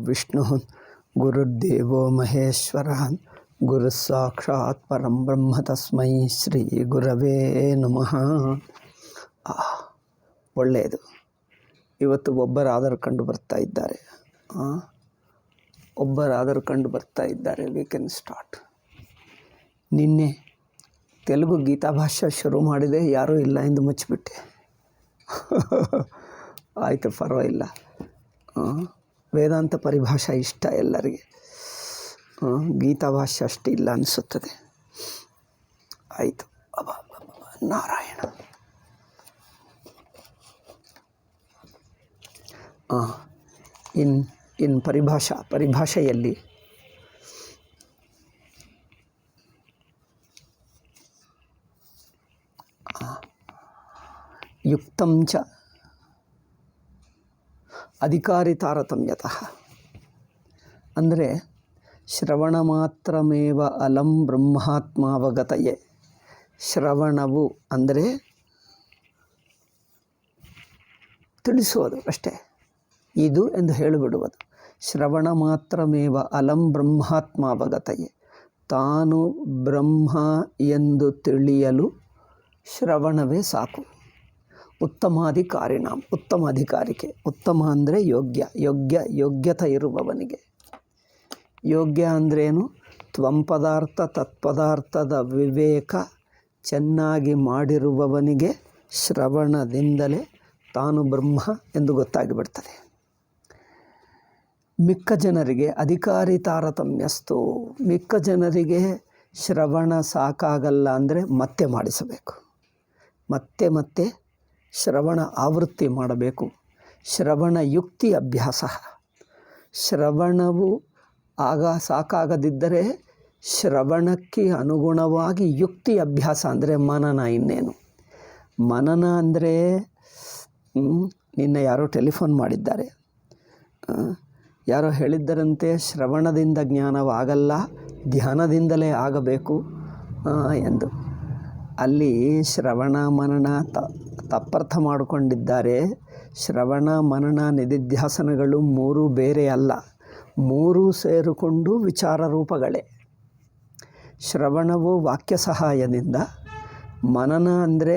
ಗುರುರ್ವಿಷ್ಣು ಗುರುರ್ದೇವೋ ಮಹೇಶ್ವರ ಗುರುಸ್ಸಾಕ್ಷಾತ್ ಪರಂ ಬ್ರಹ್ಮ ತಸ್ಮೈ ಶ್ರೀ ಗುರವೇ ನಮಃ. ಒಳ್ಳೆಯದು. ಇವತ್ತು ಒಬ್ಬರಾದರೂ ಕಂಡು ಬರ್ತಾ ಇದ್ದಾರೆ. We can start. ನಿನ್ನೆ ತೆಲುಗು ಗೀತಾ ಭಾಷೆ ಶುರು ಮಾಡಿದೆ, ಯಾರೂ ಇಲ್ಲ ಎಂದು ಮುಚ್ಚಿಬಿಟ್ಟೆ. ಆಯಿತು, ಪರವಾಗಿಲ್ಲ. ವೇದಾಂತ ಪರಿಭಾಷೆ ಇಷ್ಟ ಎಲ್ಲರಿಗೆ, ಗೀತಾ ಭಾಷೆ ಅಷ್ಟು ಇಲ್ಲ ಅನಿಸುತ್ತದೆ. ಆಯಿತು. ನಾರಾಯಣ. ಇನ್ ಪರಿಭಾಷೆಯಲ್ಲಿ ಯುಕ್ತಂ ಚ ಅಧಿಕಾರಿ ತಾರತಮ್ಯತಃ ಅಂದರೆ ಶ್ರವಣ ಮಾತ್ರಮೇವ ಅಲಂ ಬ್ರಹ್ಮಾತ್ಮಾವಗತಯೇ. ಶ್ರವಣವು ಅಂದರೆ ತಿಳಿಸುವುದು ಅಷ್ಟೇ, ಇದು ಎಂದು ಹೇಳಿಬಿಡುವುದು. ಶ್ರವಣ ಮಾತ್ರಮೇವ ಅಲಂ ಬ್ರಹ್ಮಾತ್ಮಾವಗತಯೇ. ತಾನು ಬ್ರಹ್ಮ ಎಂದು ತಿಳಿಯಲು ಶ್ರವಣವೇ ಸಾಕು. ಉತ್ತಮಾಧಿಕಾರಿಣಾಂ, ಉತ್ತಮ ಅಧಿಕಾರಿಕೆ. ಉತ್ತಮ ಅಂದರೆ ಯೋಗ್ಯತೆ ಇರುವವನಿಗೆ. ಯೋಗ್ಯ ಅಂದ್ರೇನು? ತ್ವಂ ಪದಾರ್ಥ ತತ್ಪದಾರ್ಥದ ವಿವೇಕ ಚೆನ್ನಾಗಿ ಮಾಡಿರುವವನಿಗೆ ಶ್ರವಣದಿಂದಲೇ ತಾನು ಬ್ರಹ್ಮ ಎಂದು ಗೊತ್ತಾಗಿಬಿಡ್ತದೆ. ಮಿಕ್ಕ ಜನರಿಗೆ ಅಧಿಕಾರಿ ತಾರತಮ್ಯಸ್ತು. ಮಿಕ್ಕ ಜನರಿಗೆ ಶ್ರವಣ ಸಾಕಾಗಲ್ಲ ಅಂದರೆ ಮತ್ತೆ ಮಾಡಿಸಬೇಕು. ಮತ್ತೆ ಶ್ರವಣ ಆವೃತ್ತಿ ಮಾಡಬೇಕು. ಶ್ರವಣ ಯುಕ್ತಿ ಅಭ್ಯಾಸ. ಶ್ರವಣವು ಸಾಕಾಗದಿದ್ದರೆ ಶ್ರವಣಕ್ಕೆ ಅನುಗುಣವಾಗಿ ಯುಕ್ತಿ ಅಭ್ಯಾಸ ಅಂದರೆ ಮನನ. ಇನ್ನೇನು ಮನನ ಅಂದರೆ, ನಿನ್ನೆ ಯಾರೋ ಟೆಲಿಫೋನ್ ಮಾಡಿದ್ದಾರೆ, ಯಾರೋ ಹೇಳಿದ್ದರಂತೆ ಶ್ರವಣದಿಂದ ಜ್ಞಾನವಾಗಲ್ಲ, ಧ್ಯಾನದಿಂದಲೇ ಆಗಬೇಕು ಎಂದು. ಅಲ್ಲಿ ಶ್ರವಣ ಮನನ ತಪ್ಪರ್ಥ ಮಾಡಿಕೊಂಡಿದ್ದಾರೆ. ಶ್ರವಣ ಮನನ ನಿಧಿಧ್ಯಾಸನಗಳು ಮೂರು ಬೇರೆ ಅಲ್ಲ, ಮೂರೂ ಸೇರಿಕೊಂಡು ವಿಚಾರ ರೂಪಗಳೇ. ಶ್ರವಣವು ವಾಕ್ಯ ಸಹಾಯದಿಂದ, ಮನನ ಅಂದರೆ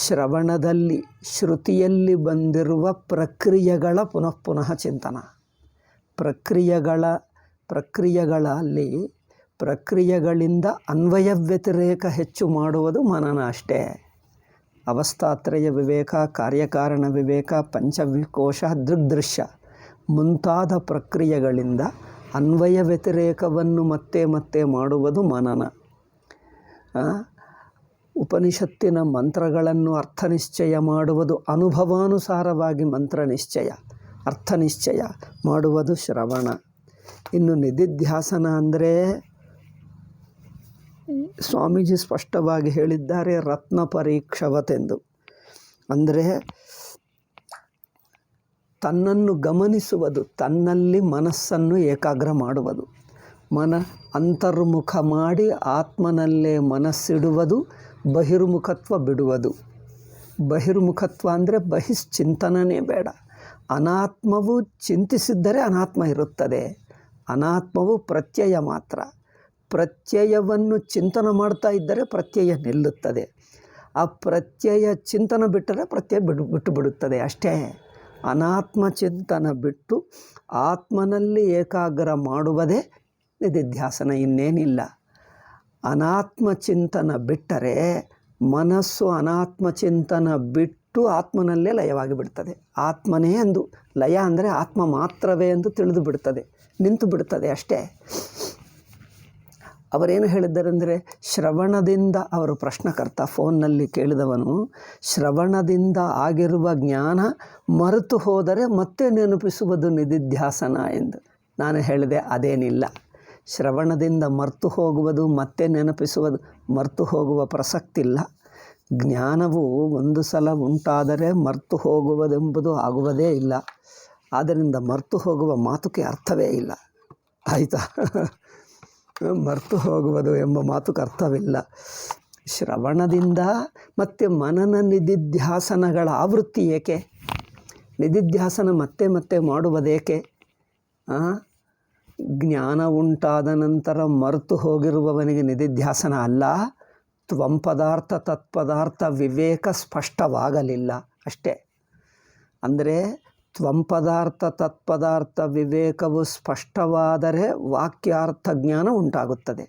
ಶ್ರವಣದಲ್ಲಿ ಶ್ರುತಿಯಲ್ಲಿ ಬಂದಿರುವ ಪ್ರಕ್ರಿಯೆಗಳ ಪುನಃ ಚಿಂತನ. ಪ್ರಕ್ರಿಯೆಗಳಿಂದ ಅನ್ವಯ ವ್ಯತಿರೇಕ ಹೆಚ್ಚು ಮಾಡುವುದು ಮನನ ಅಷ್ಟೇ. ಅವಸ್ಥಾತ್ರಯ ವಿವೇಕ, ಕಾರ್ಯಕಾರಣ ವಿವೇಕ, ಪಂಚವಿಕೋಶ, ದೃಗ್ದೃಶ್ಯ ಮುಂತಾದ ಪ್ರಕ್ರಿಯೆಗಳಿಂದ ಅನ್ವಯ ವ್ಯತಿರೇಕವನ್ನು ಮತ್ತೆ ಮಾಡುವುದು ಮನನ. ಉಪನಿಷತ್ತಿನ ಮಂತ್ರಗಳನ್ನು ಅರ್ಥನಿಶ್ಚಯ ಮಾಡುವುದು, ಅನುಭವಾನುಸಾರವಾಗಿ ಅರ್ಥನಿಶ್ಚಯ ಮಾಡುವುದು ಶ್ರವಣ. ಇನ್ನು ನಿಧಿಧ್ಯಾಸನ ಅಂದರೆ ಸ್ವಾಮೀಜಿ ಸ್ಪಷ್ಟವಾಗಿ ಹೇಳಿದ್ದಾರೆ, ರತ್ನ ಪರೀಕ್ಷವತೆಂದು. ಅಂದರೆ ತನ್ನನ್ನು ಗಮನಿಸುವುದು, ತನ್ನಲ್ಲಿ ಮನಸ್ಸನ್ನು ಏಕಾಗ್ರ ಮಾಡುವುದು, ಅಂತರ್ಮುಖ ಮಾಡಿ ಆತ್ಮನಲ್ಲೇ ಮನಸ್ಸಿಡುವುದು, ಬಹಿರ್ಮುಖತ್ವ ಬಿಡುವುದು. ಬಹಿರ್ಮುಖತ್ವ ಅಂದರೆ ಬಹಿಶ್ಚಿಂತನೇ ಬೇಡ. ಅನಾತ್ಮವು ಚಿಂತಿಸಿದ್ದರೆ ಅನಾತ್ಮ ಇರುತ್ತದೆ. ಅನಾತ್ಮವು ಪ್ರತ್ಯಯ ಮಾತ್ರ. ಪ್ರತ್ಯಯವನ್ನು ಚಿಂತನೆ ಮಾಡ್ತಾ ಇದ್ದರೆ ಪ್ರತ್ಯಯ ನಿಲ್ಲುತ್ತದೆ. ಆ ಪ್ರತ್ಯಯ ಚಿಂತನೆ ಬಿಟ್ಟರೆ ಪ್ರತ್ಯಯ ಬಿಟ್ಟು ಬಿಡುತ್ತದೆ ಅಷ್ಟೇ. ಅನಾತ್ಮ ಚಿಂತನ ಬಿಟ್ಟು ಆತ್ಮನಲ್ಲಿ ಏಕಾಗ್ರ ಮಾಡುವುದೇ ನಿಧಿಧ್ಯಾಸನ, ಇನ್ನೇನಿಲ್ಲ. ಅನಾತ್ಮ ಚಿಂತನ ಬಿಟ್ಟರೆ ಮನಸ್ಸು ಅನಾತ್ಮ ಚಿಂತನ ಬಿಟ್ಟು ಆತ್ಮನಲ್ಲೇ ಲಯವಾಗಿ ಬಿಡ್ತದೆ. ಆತ್ಮನೇ ಎಂದು ಲಯ ಅಂದರೆ ಆತ್ಮ ಮಾತ್ರವೇ ಎಂದು ತಿಳಿದು ಬಿಡ್ತದೆ, ನಿಂತು ಬಿಡ್ತದೆ ಅಷ್ಟೇ. ಅವರೇನು ಹೇಳಿದ್ದಾರೆಂದರೆ, ಶ್ರವಣದಿಂದ, ಅವರು ಪ್ರಶ್ನಕರ್ತ, ಫೋನ್ನಲ್ಲಿ ಕೇಳಿದವನು, ಶ್ರವಣದಿಂದ ಆಗಿರುವ ಜ್ಞಾನ ಮರೆತು ಹೋದರೆ ಮತ್ತೆ ನೆನಪಿಸುವುದು ನಿಧಿಧ್ಯಾಸನ ಎಂದು. ನಾನು ಹೇಳಿದೆ, ಅದೇನಿಲ್ಲ. ಶ್ರವಣದಿಂದ ಮರೆತು ಹೋಗುವುದು, ಮತ್ತೆ ನೆನಪಿಸುವುದು, ಮರೆತು ಹೋಗುವ ಪ್ರಸಕ್ತಿಲ್ಲ. ಜ್ಞಾನವು ಒಂದು ಸಲ ಉಂಟಾದರೆ ಮರೆತು ಹೋಗುವುದೆಂಬುದು ಆಗುವುದೇ ಇಲ್ಲ. ಆದ್ದರಿಂದ ಮರೆತು ಹೋಗುವ ಮಾತುಕೆ ಅರ್ಥವೇ ಇಲ್ಲ. ಆಯಿತಾ? ಮರೆತು ಹೋಗುವುದು ಎಂಬ ಮಾತುಕ ಅರ್ಥವಿಲ್ಲ. ಶ್ರವಣದಿಂದ ಮತ್ತು ಮನನ ನಿಧಿಧ್ಯಾಸನಗಳ ಆವೃತ್ತಿ ಏಕೆ? ನಿಧಿಧ್ಯಾಸನ ಮತ್ತೆ ಮಾಡುವುದೇಕೆ? ಜ್ಞಾನ ಉಂಟಾದ ನಂತರ ಮರೆತು ಹೋಗಿರುವವನಿಗೆ ನಿಧಿಧ್ಯಾಸನ ಅಲ್ಲ, ತ್ವಂ ಪದಾರ್ಥ ತತ್ಪದಾರ್ಥ ವಿವೇಕ ಸ್ಪಷ್ಟವಾಗಲಿಲ್ಲ ಅಷ್ಟೇ. ಅಂದರೆ ತ್ವಂ ಪದಾರ್ಥ ತತ್ಪದಾರ್ಥ ವಿವೇಕವು ಸ್ಪಷ್ಟವಾದರೆ ವಾಕ್ಯಾರ್ಥ ಜ್ಞಾನ ಉಂಟಾಗುತ್ತದೆ.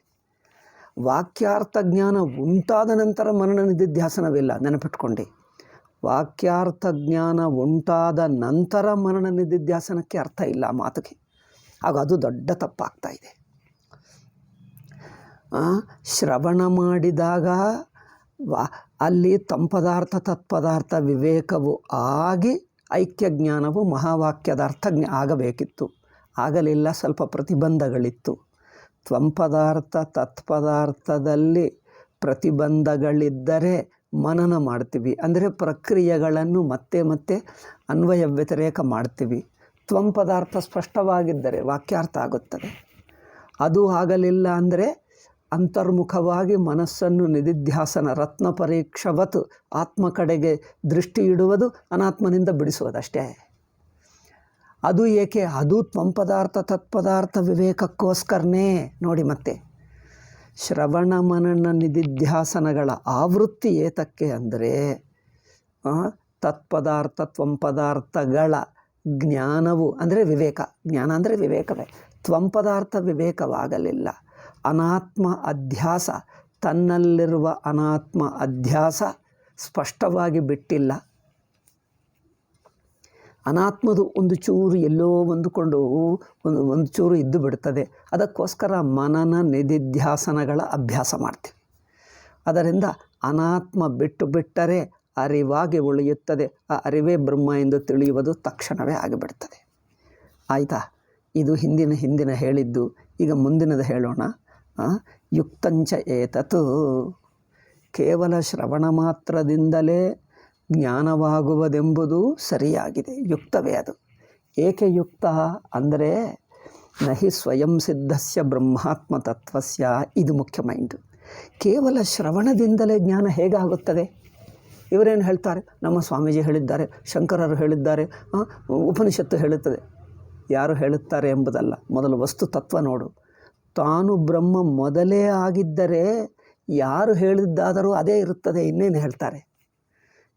ವಾಕ್ಯಾರ್ಥ ಜ್ಞಾನ ಉಂಟಾದ ನಂತರ ಮನನ ನಿಧಿಧ್ಯಾಸನವಿಲ್ಲ, ನೆನಪಿಟ್ಕೊಂಡು. ವಾಕ್ಯಾರ್ಥ ಜ್ಞಾನ ಉಂಟಾದ ನಂತರ ಮನನ ನಿಧಿಧ್ಯಾಸನಕ್ಕೆ ಅರ್ಥ ಇಲ್ಲ ಆ ಮಾತಿಗೆ. ಆಗ ಅದು ದೊಡ್ಡ ತಪ್ಪಾಗ್ತಾಯಿದೆ. ಶ್ರವಣ ಮಾಡಿದಾಗ ಅಲ್ಲಿ ತಂಪದಾರ್ಥ ತತ್ಪದಾರ್ಥ ವಿವೇಕವು ಆಗಿ ಐಕ್ಯ ಜ್ಞಾನವು ಮಹಾವಾಕ್ಯದ ಅರ್ಥ ಆಗಬೇಕಿತ್ತು. ಆಗಲಿಲ್ಲ, ಸ್ವಲ್ಪ ಪ್ರತಿಬಂಧಗಳಿತ್ತು. ತ್ವಂಪದಾರ್ಥ ತತ್ಪದಾರ್ಥದಲ್ಲಿ ಪ್ರತಿಬಂಧಗಳಿದ್ದರೆ ಮನನ ಮಾಡ್ತೀವಿ, ಅಂದರೆ ಪ್ರಕ್ರಿಯೆಗಳನ್ನು ಮತ್ತೆ ಮತ್ತೆ ಅನ್ವಯ ವ್ಯತಿರೇಕ ಮಾಡ್ತೀವಿ. ತ್ವಂ ಪದಾರ್ಥ ಸ್ಪಷ್ಟವಾಗಿದ್ದರೆ ವಾಕ್ಯಾರ್ಥ ಆಗುತ್ತದೆ. ಅದು ಆಗಲಿಲ್ಲ ಅಂದರೆ ಅಂತರ್ಮುಖವಾಗಿ ಮನಸ್ಸನ್ನು ನಿಧಿಧ್ಯಾಸನ ರತ್ನ ಪರೀಕ್ಷವತ್ ಆತ್ಮ ಕಡೆಗೆ ದೃಷ್ಟಿ ಇಡುವುದು, ಅನಾತ್ಮನಿಂದ ಬಿಡಿಸುವುದಷ್ಟೇ. ಅದು ಏಕೆ? ಅದು ತ್ವಂ ಪದಾರ್ಥ ತತ್ಪದಾರ್ಥ ವಿವೇಕಕ್ಕೋಸ್ಕರನೇ. ನೋಡಿ, ಮತ್ತೆ ಶ್ರವಣ ಮನನ ನಿಧಿಧ್ಯಾಸನಗಳ ಆವೃತ್ತಿ ಏತಕ್ಕೆ ಅಂದರೆ ತತ್ಪದಾರ್ಥ ತ್ವಂ ಪದಾರ್ಥಗಳ ಜ್ಞಾನವು ಅಂದರೆ ವಿವೇಕ, ಜ್ಞಾನ ಅಂದರೆ ವಿವೇಕವೇ. ತ್ವಂ ಪದಾರ್ಥ ವಿವೇಕವಾಗಲಿಲ್ಲ, ಅನಾತ್ಮ ಅಧ್ಯಾಸ, ತನ್ನಲ್ಲಿರುವ ಅನಾತ್ಮ ಅಧ್ಯಾಸ ಸ್ಪಷ್ಟವಾಗಿ ಬಿಟ್ಟಿಲ್ಲ. ಅನಾತ್ಮದು ಒಂದು ಚೂರು ಎಲ್ಲೋ ಹೊಂದಿಕೊಂಡು ಒಂದು ಚೂರು ಇದ್ದು ಬಿಡ್ತದೆ. ಅದಕ್ಕೋಸ್ಕರ ಮನನ ನಿಧಿಧ್ಯಾಸನಗಳ ಅಭ್ಯಾಸ ಮಾಡ್ತೀವಿ. ಅದರಿಂದ ಅನಾತ್ಮ ಬಿಟ್ಟರೆ ಅರಿವಾಗಿ ಉಳಿಯುತ್ತದೆ. ಆ ಅರಿವೇ ಬ್ರಹ್ಮ ಎಂದು ತಿಳಿಯುವುದು ತಕ್ಷಣವೇ ಆಗಿಬಿಡ್ತದೆ. ಆಯಿತಾ? ಇದು ಹಿಂದಿನ ಹೇಳಿದ್ದು. ಈಗ ಮುಂದಿನದು ಹೇಳೋಣ. ಯುಕ್ತಂಚ ಏತತ್, ಕೇವಲ ಶ್ರವಣ ಮಾತ್ರದಿಂದಲೇ ಜ್ಞಾನವಾಗುವುದೆಂಬುದು ಸರಿಯಾಗಿದೆ, ಯುಕ್ತವೇ ಅದು. ಏಕೆ ಯುಕ್ತ ಅಂದರೆ ನಹಿ ಸ್ವಯಂ ಸಿದ್ಧಸ್ಯ ಬ್ರಹ್ಮಾತ್ಮ ತತ್ವಸ್ಯ, ಇದು ಮುಖ್ಯ ಮೈಂಡು. ಕೇವಲ ಶ್ರವಣದಿಂದಲೇ ಜ್ಞಾನ ಹೇಗಾಗುತ್ತದೆ? ಇವರೇನು ಹೇಳ್ತಾರೆ? ನಮ್ಮ ಸ್ವಾಮೀಜಿ ಹೇಳಿದ್ದಾರೆ, ಶಂಕರರು ಹೇಳಿದ್ದಾರೆ, ಉಪನಿಷತ್ತು ಹೇಳುತ್ತದೆ. ಯಾರು ಹೇಳುತ್ತಾರೆ ಎಂಬುದಲ್ಲ, ಮೊದಲು ವಸ್ತು ತತ್ವ ನೋಡು. ತಾನು ಬ್ರಹ್ಮ ಮೊದಲೇ ಆಗಿದ್ದರೆ ಯಾರು ಹೇಳಿದ್ದಾದರೂ ಅದೇ ಇರುತ್ತದೆ, ಇನ್ನೇನು ಹೇಳ್ತಾರೆ?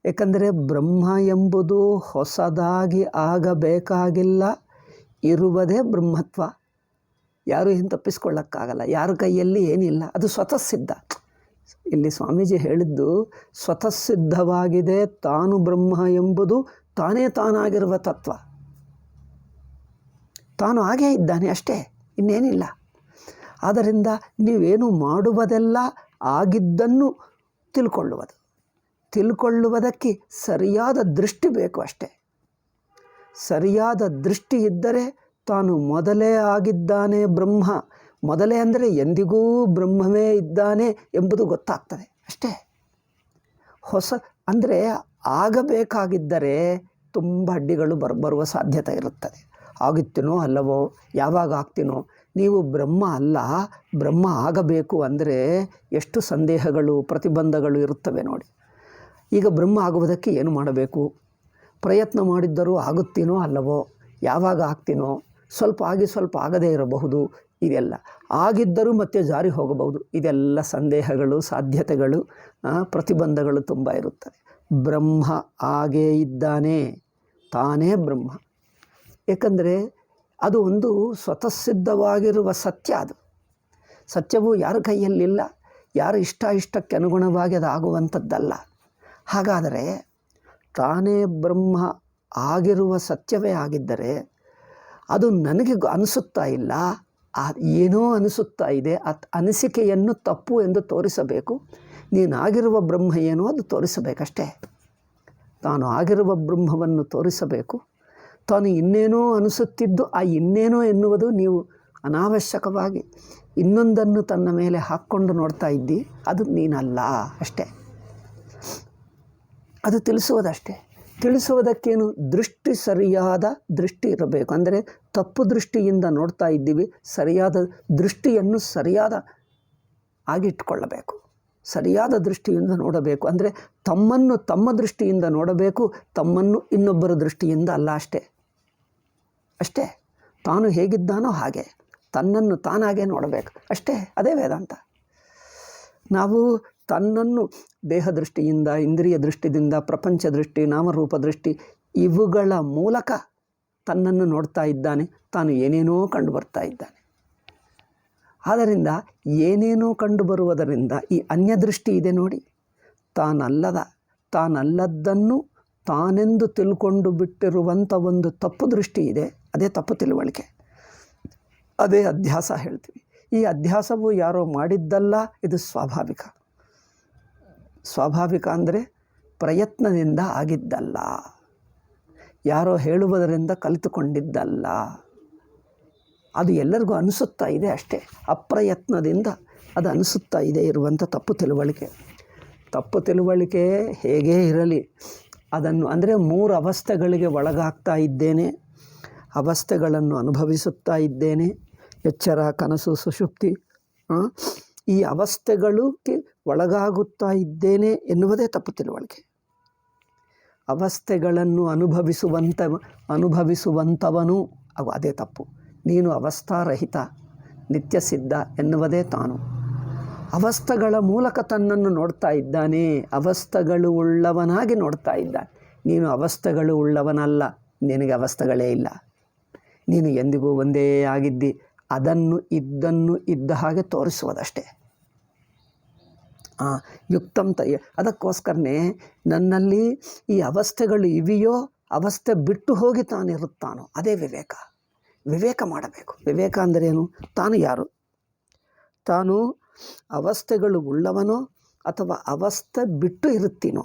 ಏಕೆಂದರೆ ಬ್ರಹ್ಮ ಎಂಬುದು ಹೊಸದಾಗಿ ಆಗಬೇಕಾಗಿಲ್ಲ, ಇರುವುದೇ ಬ್ರಹ್ಮತ್ವ. ಯಾರು ಏನು ತಪ್ಪಿಸ್ಕೊಳ್ಳೋಕ್ಕಾಗಲ್ಲ, ಯಾರ ಕೈಯಲ್ಲಿ ಏನಿಲ್ಲ, ಅದು ಸ್ವತಃ ಸಿದ್ಧ. ಇಲ್ಲಿ ಸ್ವಾಮೀಜಿ ಹೇಳಿದ್ದು ಸ್ವತಃ ಸಿದ್ಧವಾಗಿದೆ. ತಾನು ಬ್ರಹ್ಮ ಎಂಬುದು ತಾನೇ ತಾನಾಗಿರುವ ತತ್ವ, ತಾನು ಹಾಗೇ ಇದ್ದಾನೆ ಅಷ್ಟೇ, ಇನ್ನೇನಿಲ್ಲ. ಆದ್ದರಿಂದ ನೀವೇನು ಮಾಡುವುದೆಲ್ಲ ಆಗಿದ್ದನ್ನು ತಿಳ್ಕೊಳ್ಳುವುದಕ್ಕೆ ಸರಿಯಾದ ದೃಷ್ಟಿ ಬೇಕು ಅಷ್ಟೇ. ಸರಿಯಾದ ದೃಷ್ಟಿ ಇದ್ದರೆ ತಾನು ಮೊದಲೇ ಆಗಿದ್ದಾನೆ ಬ್ರಹ್ಮ, ಮೊದಲೇ ಅಂದರೆ ಎಂದಿಗೂ ಬ್ರಹ್ಮವೇ ಇದ್ದಾನೆ ಎಂಬುದು ಗೊತ್ತಾಗ್ತದೆ ಅಷ್ಟೇ. ಹೊಸ ಅಂದರೆ ಆಗಬೇಕಾಗಿದ್ದರೆ ತುಂಬ ಅಡ್ಡಿಗಳು ಬರುವ ಸಾಧ್ಯತೆ ಇರುತ್ತದೆ. ಆಗುತ್ತೇನೋ ಅಲ್ಲವೋ, ಯಾವಾಗ ಆಗ್ತೀನೋ? ನೀವು ಬ್ರಹ್ಮ ಅಲ್ಲ, ಬ್ರಹ್ಮ ಆಗಬೇಕು ಅಂದರೆ ಎಷ್ಟು ಸಂದೇಹಗಳು ಪ್ರತಿಬಂಧಗಳು ಇರುತ್ತವೆ ನೋಡಿ. ಈಗ ಬ್ರಹ್ಮ ಆಗುವುದಕ್ಕೆ ಏನು ಮಾಡಬೇಕು? ಪ್ರಯತ್ನ ಮಾಡಿದ್ದರೂ ಆಗುತ್ತೀನೋ ಅಲ್ಲವೋ, ಯಾವಾಗ ಆಗ್ತೀನೋ? ಸ್ವಲ್ಪ ಆಗಿ ಸ್ವಲ್ಪ ಆಗದೇ ಇರಬಹುದು, ಇದೆಲ್ಲ ಆಗಿದ್ದರೂ ಮತ್ತೆ ಜಾರಿ ಹೋಗಬಹುದು. ಇದೆಲ್ಲ ಸಂದೇಹಗಳು, ಸಾಧ್ಯತೆಗಳು, ಪ್ರತಿಬಂಧಗಳು ತುಂಬ ಇರುತ್ತದೆ. ಬ್ರಹ್ಮ ಆಗೇ ಇದ್ದಾನೆ, ತಾನೇ ಬ್ರಹ್ಮ. ಏಕೆಂದರೆ ಅದು ಒಂದು ಸ್ವತಃ ಸಿದ್ಧವಾಗಿರುವ ಸತ್ಯ. ಅದು ಸತ್ಯವು ಯಾರ ಕೈಯಲ್ಲಿಲ್ಲ, ಯಾರ ಇಷ್ಟಕ್ಕೆ ಅನುಗುಣವಾಗಿ ಅದು ಆಗುವಂಥದ್ದಲ್ಲ. ಹಾಗಾದರೆ ತಾನೇ ಬ್ರಹ್ಮ ಆಗಿರುವ ಸತ್ಯವೇ ಆಗಿದ್ದರೆ ಅದು ನನಗೆ ಅನಿಸುತ್ತಾ ಇಲ್ಲ, ಏನೋ ಅನಿಸುತ್ತಾ ಇದೆ. ಅನಿಸಿಕೆಯನ್ನು ತಪ್ಪು ಎಂದು ತೋರಿಸಬೇಕು. ನೀನಾಗಿರುವ ಬ್ರಹ್ಮ ಏನೋ ಅದು ತೋರಿಸಬೇಕಷ್ಟೇ. ತಾನು ಆಗಿರುವ ಬ್ರಹ್ಮವನ್ನು ತೋರಿಸಬೇಕು. ತಾನು ಇನ್ನೇನೋ ಅನಿಸುತ್ತಿದ್ದು ಆ ಇನ್ನೇನೋ ಎನ್ನುವುದು ನೀವು ಅನಾವಶ್ಯಕವಾಗಿ ಇನ್ನೊಂದನ್ನು ತನ್ನ ಮೇಲೆ ಹಾಕ್ಕೊಂಡು ನೋಡ್ತಾ ಇದ್ದಿ, ಅದು ನೀನಲ್ಲ ಅಷ್ಟೇ. ಅದು ತಿಳಿಸುವುದಷ್ಟೇ. ತಿಳಿಸುವುದಕ್ಕೇನು ದೃಷ್ಟಿ, ಸರಿಯಾದ ದೃಷ್ಟಿ ಇರಬೇಕು. ಅಂದರೆ ತಪ್ಪು ದೃಷ್ಟಿಯಿಂದ ನೋಡ್ತಾ ಇದ್ದೀವಿ, ಸರಿಯಾದ ದೃಷ್ಟಿಯನ್ನು ಸರಿಯಾದ ಆಗಿಟ್ಕೊಳ್ಳಬೇಕು. ಸರಿಯಾದ ದೃಷ್ಟಿಯಿಂದ ನೋಡಬೇಕು. ಅಂದರೆ ತಮ್ಮನ್ನು ತಮ್ಮ ದೃಷ್ಟಿಯಿಂದ ನೋಡಬೇಕು, ತಮ್ಮನ್ನು ಇನ್ನೊಬ್ಬರ ದೃಷ್ಟಿಯಿಂದ ಅಲ್ಲ. ಅಷ್ಟೇ. ತಾನು ಹೇಗಿದ್ದಾನೋ ಹಾಗೆ ತನ್ನನ್ನು ತಾನಾಗೆ ನೋಡಬೇಕು ಅಷ್ಟೇ. ಅದೇ ವೇದಾಂತ. ನಾವು ತನ್ನನ್ನು ದೇಹ ದೃಷ್ಟಿಯಿಂದ, ಇಂದ್ರಿಯ ದೃಷ್ಟಿಯಿಂದ, ಪ್ರಪಂಚ ದೃಷ್ಟಿ, ನಾಮರೂಪ ದೃಷ್ಟಿ ಇವುಗಳ ಮೂಲಕ ತನ್ನನ್ನು ನೋಡ್ತಾ ಇದ್ದಾನೆ. ತಾನು ಏನೇನೋ ಕಂಡು ಬರ್ತಾ ಇದ್ದಾನೆ. ಆದ್ದರಿಂದ ಏನೇನೋ ಕಂಡು ಬರುವುದರಿಂದ ಈ ಅನ್ಯದೃಷ್ಟಿ ಇದೆ ನೋಡಿ. ತಾನಲ್ಲದ್ದನ್ನು ತಾನೆಂದು ತಿಳ್ಕೊಂಡು ಬಿಟ್ಟಿರುವಂಥ ಒಂದು ತಪ್ಪು ದೃಷ್ಟಿ ಇದೆ. ಅದೇ ತಪ್ಪು ತಿಳುವಳಿಕೆ, ಅದೇ ಅಧ್ಯಾಸ ಹೇಳ್ತೀವಿ. ಈ ಅಧ್ಯಾಸವು ಯಾರೋ ಮಾಡಿದ್ದಲ್ಲ, ಇದು ಸ್ವಾಭಾವಿಕ. ಸ್ವಾಭಾವಿಕ ಅಂದರೆ ಪ್ರಯತ್ನದಿಂದ ಆಗಿದ್ದಲ್ಲ, ಯಾರೋ ಹೇಳುವುದರಿಂದ ಕಲಿತುಕೊಂಡಿದ್ದಲ್ಲ. ಅದು ಎಲ್ಲರಿಗೂ ಅನಿಸುತ್ತಾ ಇದೆ ಅಷ್ಟೇ. ಅಪ್ರಯತ್ನದಿಂದ ಅದು ಅನಿಸುತ್ತಾ ಇದೆ ಇರುವಂಥ ತಪ್ಪು ತಿಳುವಳಿಕೆ. ತಪ್ಪು ತಿಳುವಳಿಕೆ ಹೇಗೇ ಇರಲಿ, ಅದನ್ನು ಅಂದರೆ 3 ಅವಸ್ಥೆಗಳಿಗೆ ಒಳಗಾಗ್ತಾ ಇದ್ದೇನೆ, ಅವಸ್ಥೆಗಳನ್ನು ಅನುಭವಿಸುತ್ತಾ ಇದ್ದೇನೆ, ಎಚ್ಚರ, ಕನಸು, ಸುಷುಪ್ತಿ. ಈ ಅವಸ್ಥೆಗಳಿಗೆ ಒಳಗಾಗುತ್ತಾ ಇದ್ದೇನೆ ಎನ್ನುವುದೇ ತಪ್ಪು ತಿಳುವಳಿಕೆ. ಅವಸ್ಥೆಗಳನ್ನು ಅನುಭವಿಸುವಂಥವನು ಅದೇ ತಪ್ಪು. ನೀನು ಅವಸ್ಥಾರಹಿತ, ನಿತ್ಯ ಸಿದ್ಧ ಎನ್ನುವುದೇ ತಾನು. ಅವಸ್ಥೆಗಳ ಮೂಲಕ ತನ್ನನ್ನು ನೋಡ್ತಾ ಇದ್ದಾನೆ, ಅವಸ್ಥೆಗಳು ಉಳ್ಳವನಾಗಿ ನೋಡ್ತಾ ಇದ್ದಾನೆ. ನೀನು ಅವಸ್ಥೆಗಳು ಉಳ್ಳವನಲ್ಲ, ನಿನಗೆ ಅವಸ್ಥೆಗಳೇ ಇಲ್ಲ. ನೀನು ಎಂದಿಗೂ ಒಂದೇ ಆಗಿದ್ದಿ. ಇದನ್ನು ಇದ್ದ ಹಾಗೆ ತೋರಿಸುವುದಷ್ಟೇ. ಯುಕ್ತಂ ಅದಕ್ಕೋಸ್ಕರನೇ ನನ್ನಲ್ಲಿ ಈ ಅವಸ್ಥೆಗಳು ಇವೆಯೋ, ಅವಸ್ಥೆ ಬಿಟ್ಟು ಹೋಗಿ ತಾನಿರುತ್ತಾನೋ ಅದೇ ವಿವೇಕ. ವಿವೇಕ ಮಾಡಬೇಕು. ವಿವೇಕ ಅಂದರೇನು? ತಾನು ಯಾರು? ತಾನು ಅವಸ್ಥೆಗಳು ಉಳ್ಳವನೋ ಅಥವಾ ಅವಸ್ಥೆ ಬಿಟ್ಟು ಇರುತ್ತೀನೋ?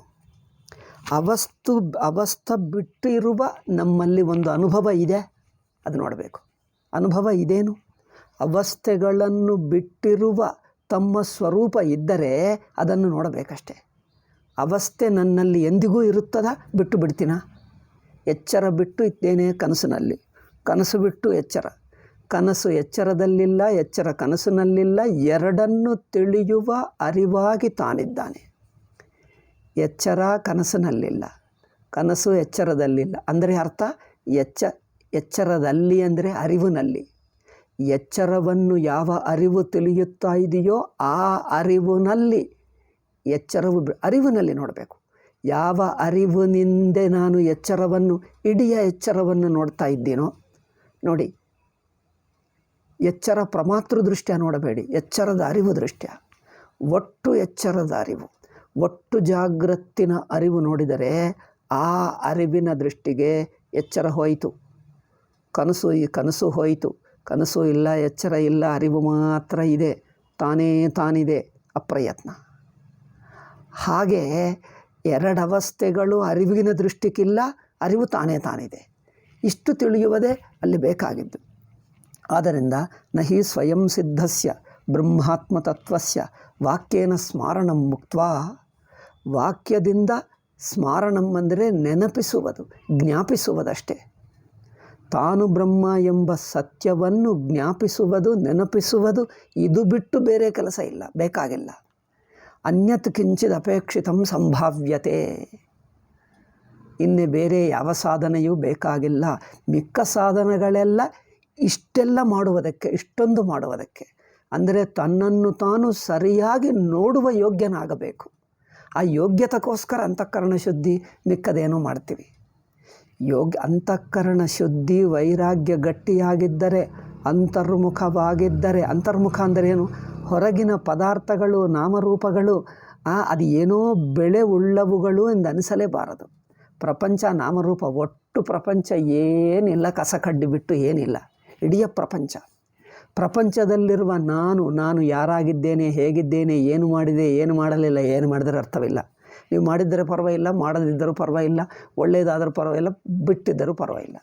ಅವಸ್ಥೆ ಬಿಟ್ಟು ಇರುವ ನಮ್ಮಲ್ಲಿ ಒಂದು ಅನುಭವ ಇದೆ, ಅದು ನೋಡಬೇಕು. ಅನುಭವ ಇದೇನು? ಅವಸ್ಥೆಗಳನ್ನು ಬಿಟ್ಟಿರುವ ತಮ್ಮ ಸ್ವರೂಪ ಇದ್ದರೆ ಅದನ್ನು ನೋಡಬೇಕಷ್ಟೆ. ಅವಸ್ಥೆ ನನ್ನಲ್ಲಿ ಎಂದಿಗೂ ಇರುತ್ತದ? ಬಿಟ್ಟು ಬಿಡ್ತೀನ? ಎಚ್ಚರ ಬಿಟ್ಟು ಇದ್ದೇನೆ ಕನಸಿನಲ್ಲಿ, ಕನಸು ಬಿಟ್ಟು ಎಚ್ಚರ, ಕನಸು ಎಚ್ಚರದಲ್ಲಿಲ್ಲ, ಎಚ್ಚರ ಕನಸಿನಲ್ಲಿಲ್ಲ. ಎರಡನ್ನು ತಿಳಿಯುವ ಅರಿವಾಗಿ ತಾನಿದ್ದಾನೆ. ಎಚ್ಚರ ಕನಸಿನಲ್ಲಿಲ್ಲ, ಕನಸು ಎಚ್ಚರದಲ್ಲಿಲ್ಲ. ಅಂದರೆ ಅರ್ಥ ಎಚ್ಚರದಲ್ಲಿ ಅಂದರೆ ಅರಿವಿನಲ್ಲಿ. ಎಚ್ಚರವನ್ನು ಯಾವ ಅರಿವು ತಿಳಿಯುತ್ತಾ ಇದೆಯೋ ಆ ಅರಿವಿನಲ್ಲಿ ಎಚ್ಚರವು ಅರಿವಿನಲ್ಲಿ ನೋಡಬೇಕು. ಯಾವ ಅರಿವಿನಿಂದ ನಾನು ಎಚ್ಚರವನ್ನು, ಇಡೀ ಎಚ್ಚರವನ್ನು ನೋಡ್ತಾ ಇದ್ದೀನೋ ನೋಡಿ. ಎಚ್ಚರ ಪ್ರಮಾತೃ ದೃಷ್ಟ್ಯ ನೋಡಬೇಡಿ, ಎಚ್ಚರದ ಅರಿವು ದೃಷ್ಟ್ಯ. ಒಟ್ಟು ಎಚ್ಚರದ ಅರಿವು, ಒಟ್ಟು ಜಾಗೃತಿನ ಅರಿವು ನೋಡಿದರೆ ಆ ಅರಿವಿನ ದೃಷ್ಟಿಗೆ ಎಚ್ಚರ ಹೋಯಿತು, ಕನಸು ಹೋಯಿತು. ಕನಸು ಇಲ್ಲ, ಎಚ್ಚರ ಇಲ್ಲ, ಅರಿವು ಮಾತ್ರ ಇದೆ, ತಾನಿದೆ, ಅಪ್ರಯತ್ನ. ಹಾಗೆ 2 ಅವಸ್ಥೆಗಳು ಅರಿವಿನ ದೃಷ್ಟಿಗಿಲ್ಲ, ಅರಿವು ತಾನಿದೆ. ಇಷ್ಟು ತಿಳಿಯುವುದೇ ಅಲ್ಲಿ ಬೇಕಾಗಿದ್ದು. ಆದ್ದರಿಂದ ನಹಿ ಸ್ವಯಂ ಸಿದ್ಧಸ್ಯ ಬ್ರಹ್ಮಾತ್ಮತತ್ವಸ್ಯ ವಾಕ್ಯೇನ ಸ್ಮಾರಣಂ ಮುಕ್ತ್ವಾ. ವಾಕ್ಯದಿಂದ ಸ್ಮಾರಣಂ ಅಂದರೆ ನೆನಪಿಸುವುದು, ಜ್ಞಾಪಿಸುವುದಷ್ಟೇ. ತಾನು ಬ್ರಹ್ಮ ಎಂಬ ಸತ್ಯವನ್ನು ಜ್ಞಾಪಿಸುವುದು, ನೆನಪಿಸುವುದು, ಇದು ಬಿಟ್ಟು ಬೇರೆ ಕೆಲಸ ಇಲ್ಲ, ಬೇಕಾಗಿಲ್ಲ. ಅನ್ಯತ್ ಕಿಂಚಿದ್ ಅಪೇಕ್ಷಿತಂ ಸಂಭಾವ್ಯತೆ. ಇನ್ನು ಬೇರೆ ಯಾವ ಸಾಧನೆಯೂ ಬೇಕಾಗಿಲ್ಲ. ಮಿಕ್ಕ ಸಾಧನೆಗಳೆಲ್ಲ ಇಷ್ಟೆಲ್ಲ ಮಾಡುವುದಕ್ಕೆ, ಇಷ್ಟೊಂದು ಮಾಡುವುದಕ್ಕೆ. ಅಂದರೆ ತನ್ನನ್ನು ತಾನು ಸರಿಯಾಗಿ ನೋಡುವ ಯೋಗ್ಯನಾಗಬೇಕು. ಆ ಯೋಗ್ಯತೆಗೋಸ್ಕರ ಅಂತಃಕರಣ ಶುದ್ಧಿ, ಮಿಕ್ಕದೇನೋ ಮಾಡ್ತೀವಿ. ಅಂತಃಕರಣ ಶುದ್ಧಿ, ವೈರಾಗ್ಯ ಗಟ್ಟಿಯಾಗಿದ್ದರೆ, ಅಂತರ್ಮುಖವಾಗಿದ್ದರೆ, ಅಂತರ್ಮುಖ ಅಂದರೇನು? ಹೊರಗಿನ ಪದಾರ್ಥಗಳು, ನಾಮರೂಪಗಳು ಅದು ಏನೋ ಬೆಳೆ ಉಳ್ಳವುಗಳು ಎಂದು ಅನಿಸಲೇಬಾರದು. ಪ್ರಪಂಚ ನಾಮರೂಪ, ಒಟ್ಟು ಪ್ರಪಂಚ ಏನಿಲ್ಲ, ಕಸ ಕಡ್ಡಿ ಬಿಟ್ಟು ಏನಿಲ್ಲ. ಇಡೀ ಪ್ರಪಂಚದಲ್ಲಿರುವ ನಾನು ಯಾರಾಗಿದ್ದೇನೆ, ಹೇಗಿದ್ದೇನೆ, ಏನು ಮಾಡಿದೆ, ಏನು ಮಾಡಲಿಲ್ಲ, ಏನು ಮಾಡಿದರೆ ಅರ್ಥವಿಲ್ಲ. ನೀವು ಮಾಡಿದ್ದರೆ ಪರವಾಗಿಲ್ಲ, ಮಾಡದಿದ್ದರೂ ಪರವಾಗಿಲ್ಲ, ಒಳ್ಳೆಯದಾದರೂ ಪರವಾಗಿಲ್ಲ, ಬಿಟ್ಟಿದ್ದರೂ ಪರವಾಗಿಲ್ಲ.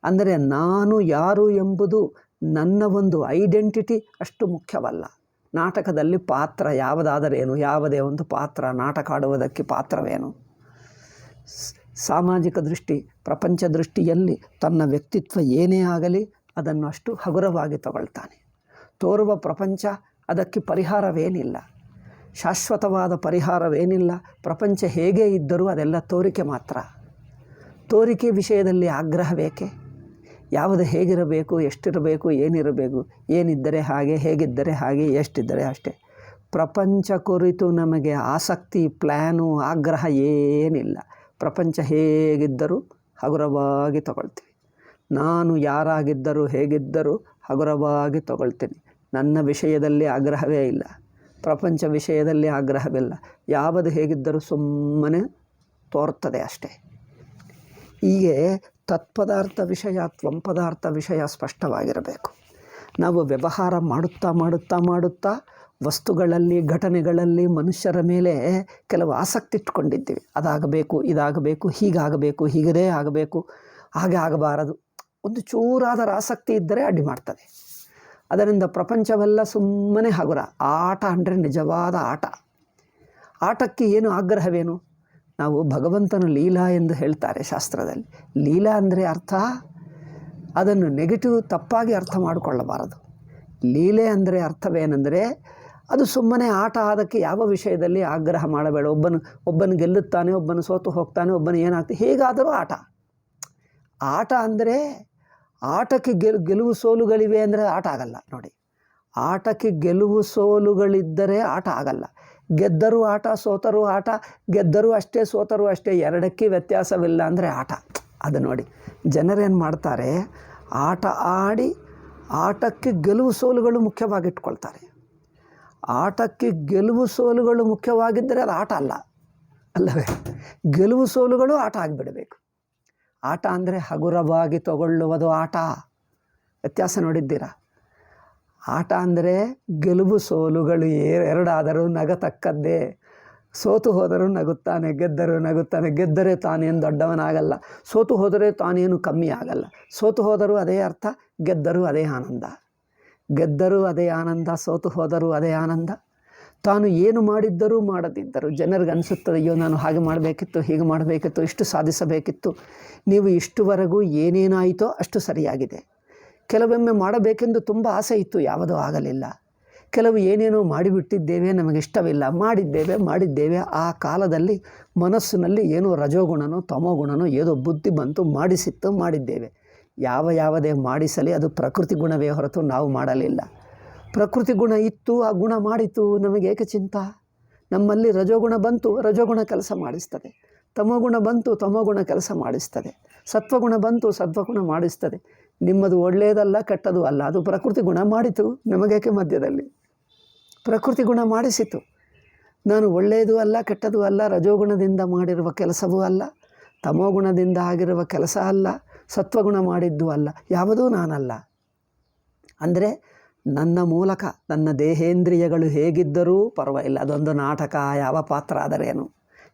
ಅಂದರೆ ನಾನು ಯಾರು ಎಂಬುದು ನನ್ನ ಒಂದು ಐಡೆಂಟಿಟಿ ಅಷ್ಟು ಮುಖ್ಯವಲ್ಲ. ನಾಟಕದಲ್ಲಿ ಪಾತ್ರ ಯಾವುದಾದರೇನು, ಯಾವುದೇ ಒಂದು ಪಾತ್ರ, ನಾಟಕ ಆಡುವುದಕ್ಕೆ ಪಾತ್ರವೇನು? ಸಾಮಾಜಿಕ ದೃಷ್ಟಿ, ಪ್ರಪಂಚ ದೃಷ್ಟಿಯಲ್ಲಿ ತನ್ನ ವ್ಯಕ್ತಿತ್ವ ಏನೇ ಆಗಲಿ ಅದನ್ನು ಅಷ್ಟು ಹಗುರವಾಗಿ ತಗೊಳ್ತಾನೆ. ತೋರುವ ಪ್ರಪಂಚ, ಅದಕ್ಕೆ ಪರಿಹಾರವೇನಿಲ್ಲ, ಶಾಶ್ವತವಾದ ಪರಿಹಾರವೇನಿಲ್ಲ. ಪ್ರಪಂಚ ಹೇಗೆ ಇದ್ದರೂ ಅದೆಲ್ಲ ತೋರಿಕೆ ಮಾತ್ರ. ತೋರಿಕೆ ವಿಷಯದಲ್ಲಿ ಆಗ್ರಹ ಬೇಕೆ? ಯಾವುದು ಹೇಗಿರಬೇಕು, ಎಷ್ಟಿರಬೇಕು, ಏನಿರಬೇಕು, ಏನಿದ್ದರೆ ಹಾಗೆ, ಹೇಗಿದ್ದರೆ ಹಾಗೆ, ಎಷ್ಟಿದ್ದರೆ ಅಷ್ಟೇ. ಪ್ರಪಂಚ ಕುರಿತು ನಮಗೆ ಆಸಕ್ತಿ, ಪ್ಲ್ಯಾನು, ಆಗ್ರಹ ಏನಿಲ್ಲ. ಪ್ರಪಂಚ ಹೇಗಿದ್ದರೂ ಹಗುರವಾಗಿ ತಗೊಳ್ತೀವಿ. ನಾನು ಯಾರಾಗಿದ್ದರೂ ಹೇಗಿದ್ದರೂ ಹಗುರವಾಗಿ ತಗೊಳ್ತೀನಿ. ನನ್ನ ವಿಷಯದಲ್ಲಿ ಆಗ್ರಹವೇ ಇಲ್ಲ, ಪ್ರಪಂಚ ವಿಷಯದಲ್ಲಿ ಆಗ್ರಹವಿಲ್ಲ. ಯಾವುದು ಹೇಗಿದ್ದರೂ ಸುಮ್ಮನೆ ತೋರ್ತದೆ ಅಷ್ಟೇ. ಹೀಗೆ ತತ್ಪದಾರ್ಥ ವಿಷಯ, ತ್ವಂಪದಾರ್ಥ ವಿಷಯ ಸ್ಪಷ್ಟವಾಗಿರಬೇಕು. ನಾವು ವ್ಯವಹಾರ ಮಾಡುತ್ತಾ ಮಾಡುತ್ತಾ ಮಾಡುತ್ತಾ ವಸ್ತುಗಳಲ್ಲಿ, ಘಟನೆಗಳಲ್ಲಿ, ಮನುಷ್ಯರ ಮೇಲೆ ಕೆಲವು ಆಸಕ್ತಿ ಇಟ್ಕೊಂಡಿದ್ದೀವಿ. ಅದಾಗಬೇಕು, ಇದಾಗಬೇಕು, ಹೀಗಾಗಬೇಕು, ಹೀಗೇ ಆಗಬೇಕು, ಹಾಗೆ ಆಗಬಾರದು. ಒಂದು ಚೂರಾದರ ಆಸಕ್ತಿ ಇದ್ದರೆ ಅಡ್ಡಿ ಮಾಡ್ತದೆ. ಅದರಿಂದ ಪ್ರಪಂಚವೆಲ್ಲ ಸುಮ್ಮನೆ ಹಗುರ. ಆಟ ಅಂದರೆ ನಿಜವಾದ ಆಟ. ಆಟಕ್ಕೆ ಏನು ಆಗ್ರಹವೇನು? ನಾವು ಭಗವಂತನ ಲೀಲಾ ಎಂದು ಹೇಳ್ತಾರೆ ಶಾಸ್ತ್ರದಲ್ಲಿ. ಲೀಲಾ ಅಂದರೆ ಅರ್ಥ, ಅದನ್ನು ನೆಗೆಟಿವ್ ತಪ್ಪಾಗಿ ಅರ್ಥ ಮಾಡಿಕೊಳ್ಳಬಾರದು. ಲೀಲೆ ಅಂದರೆ ಅರ್ಥವೇನೆಂದರೆ ಅದು ಸುಮ್ಮನೆ ಆಟ. ಅದಕ್ಕೆ ಯಾವ ವಿಷಯದಲ್ಲಿ ಆಗ್ರಹ ಮಾಡಬೇಡ. ಒಬ್ಬನು ಗೆಲ್ಲುತ್ತಾನೆ, ಒಬ್ಬನು ಸೋತು ಹೋಗ್ತಾನೆ, ಒಬ್ಬನು ಏನಾಗ್ತದೆ, ಹೇಗಾದರೂ ಆಟ. ಆಟ ಅಂದರೆ ಆಟಕ್ಕೆ ಗೆಲುವು ಸೋಲುಗಳಿವೆ ಅಂದರೆ ಆಟ ಆಗಲ್ಲ. ನೋಡಿ, ಆಟಕ್ಕೆ ಗೆಲುವು ಸೋಲುಗಳಿದ್ದರೆ ಆಟ ಆಗಲ್ಲ. ಗೆದ್ದರೂ ಆಟ, ಸೋತರೂ ಆಟ. ಗೆದ್ದರೂ ಅಷ್ಟೇ, ಸೋತರೂ ಅಷ್ಟೇ, ಎರಡಕ್ಕೆ ವ್ಯತ್ಯಾಸವಿಲ್ಲ ಅಂದರೆ ಆಟ. ಅದು ನೋಡಿ, ಜನರೇನು ಮಾಡ್ತಾರೆ, ಆಟ ಆಡಿ ಆಟಕ್ಕೆ ಗೆಲುವು ಸೋಲುಗಳು ಮುಖ್ಯವಾಗಿಟ್ಕೊಳ್ತಾರೆ. ಆಟಕ್ಕೆ ಗೆಲುವು ಸೋಲುಗಳು ಮುಖ್ಯವಾಗಿದ್ದರೆ ಅದು ಆಟ ಅಲ್ಲ, ಅಲ್ಲವೇ? ಗೆಲುವು ಸೋಲುಗಳು ಆಟ ಆಗಿಬಿಡಬೇಕು. ಆಟ ಅಂದರೆ ಹಗುರವಾಗಿ ತಗೊಳ್ಳುವುದು ಆಟ. ವ್ಯತ್ಯಾಸ ನೋಡಿದ್ದೀರಾ? ಆಟ ಅಂದರೆ ಗೆಲುವು ಸೋಲುಗಳು ಎರಡಾದರೂ ನಗತಕ್ಕದ್ದೇ. ಸೋತು ಹೋದರೂ ನಗುತ್ತಾನೆ, ಗೆದ್ದರೂ ನಗುತ್ತಾನೆ. ಗೆದ್ದರೆ ತಾನೇನು ದೊಡ್ಡವನಾಗಲ್ಲ, ಸೋತು ಹೋದರೆ ತಾನೇನು ಕಮ್ಮಿ ಆಗಲ್ಲ. ಸೋತು ಹೋದರೂ ಅದೇ ಅರ್ಥ, ಗೆದ್ದರೂ ಅದೇ ಆನಂದ. ಗೆದ್ದರೂ ಅದೇ ಆನಂದ, ಸೋತು ಹೋದರೂ ಅದೇ ಆನಂದ. ತಾನು ಏನು ಮಾಡಿದ್ದರೂ ಮಾಡದಿದ್ದರೂ ಜನರಿಗೆ ಅನಿಸುತ್ತದೆ, ಅಯ್ಯೋ ನಾನು ಹಾಗೆ ಮಾಡಬೇಕಿತ್ತು, ಹೀಗೆ ಮಾಡಬೇಕಿತ್ತು, ಇಷ್ಟು ಸಾಧಿಸಬೇಕಿತ್ತು. ನೀವು ಇಷ್ಟುವರೆಗೂ ಏನೇನಾಯಿತೋ ಅಷ್ಟು ಸರಿಯಾಗಿದೆ. ಕೆಲವೊಮ್ಮೆ ಮಾಡಬೇಕೆಂದು ತುಂಬ ಆಸೆ ಇತ್ತು, ಯಾವುದೂ ಆಗಲಿಲ್ಲ. ಕೆಲವು ಏನೇನೋ ಮಾಡಿಬಿಟ್ಟಿದ್ದೇವೆ, ನಮಗಿಷ್ಟವಿಲ್ಲ, ಮಾಡಿದ್ದೇವೆ. ಆ ಕಾಲದಲ್ಲಿ ಮನಸ್ಸಿನಲ್ಲಿ ಏನೋ ರಜೋಗುಣನೋ ತಮೋಗುಣನೋ ಏನೋ ಬುದ್ಧಿ ಬಂತು, ಮಾಡಿದ್ದೇವೆ. ಯಾವುದೇ ಮಾಡಿಸಲಿ ಅದು ಪ್ರಕೃತಿ ಗುಣವೇ ಹೊರತು ನಾವು ಮಾಡಲಿಲ್ಲ. ಪ್ರಕೃತಿ ಗುಣ ಇತ್ತು, ಆ ಗುಣ ಮಾಡಿತು, ನಮಗೆ ಏಕೆ ಚಿಂತ? ನಮ್ಮಲ್ಲಿ ರಜೋಗುಣ ಬಂತು, ರಜೋಗುಣ ಕೆಲಸ ಮಾಡಿಸ್ತದೆ. ತಮೋಗುಣ ಬಂತು, ತಮೋಗುಣ ಕೆಲಸ ಮಾಡಿಸ್ತದೆ. ಸತ್ವಗುಣ ಬಂತು, ಸತ್ವಗುಣ ಮಾಡಿಸ್ತದೆ. ನಿಮ್ಮದು ಒಳ್ಳೆಯದಲ್ಲ, ಕೆಟ್ಟದು ಅಲ್ಲ, ಅದು ಪ್ರಕೃತಿ ಗುಣ ಮಾಡಿತು. ನಮಗೇಕೆ ಮಧ್ಯದಲ್ಲಿ? ಪ್ರಕೃತಿ ಗುಣ ಮಾಡಿಸಿತು. ನಾನು ಒಳ್ಳೆಯದು ಅಲ್ಲ, ಕೆಟ್ಟದು ಅಲ್ಲ, ರಜೋಗುಣದಿಂದ ಮಾಡಿರುವ ಕೆಲಸವೂ ಅಲ್ಲ, ತಮೋಗುಣದಿಂದ ಆಗಿರುವ ಕೆಲಸ ಅಲ್ಲ, ಸತ್ವಗುಣ ಮಾಡಿದ್ದು ಅಲ್ಲ, ಯಾವುದೂ ನಾನಲ್ಲ. ಅಂದರೆ ನನ್ನ ಮೂಲಕ ನನ್ನ ದೇಹೇಂದ್ರಿಯಗಳು ಹೇಗಿದ್ದರೂ ಪರವಾಗಿಲ್ಲ. ಅದೊಂದು ನಾಟಕ. ಯಾವ ಪಾತ್ರ ಆದರೇನು,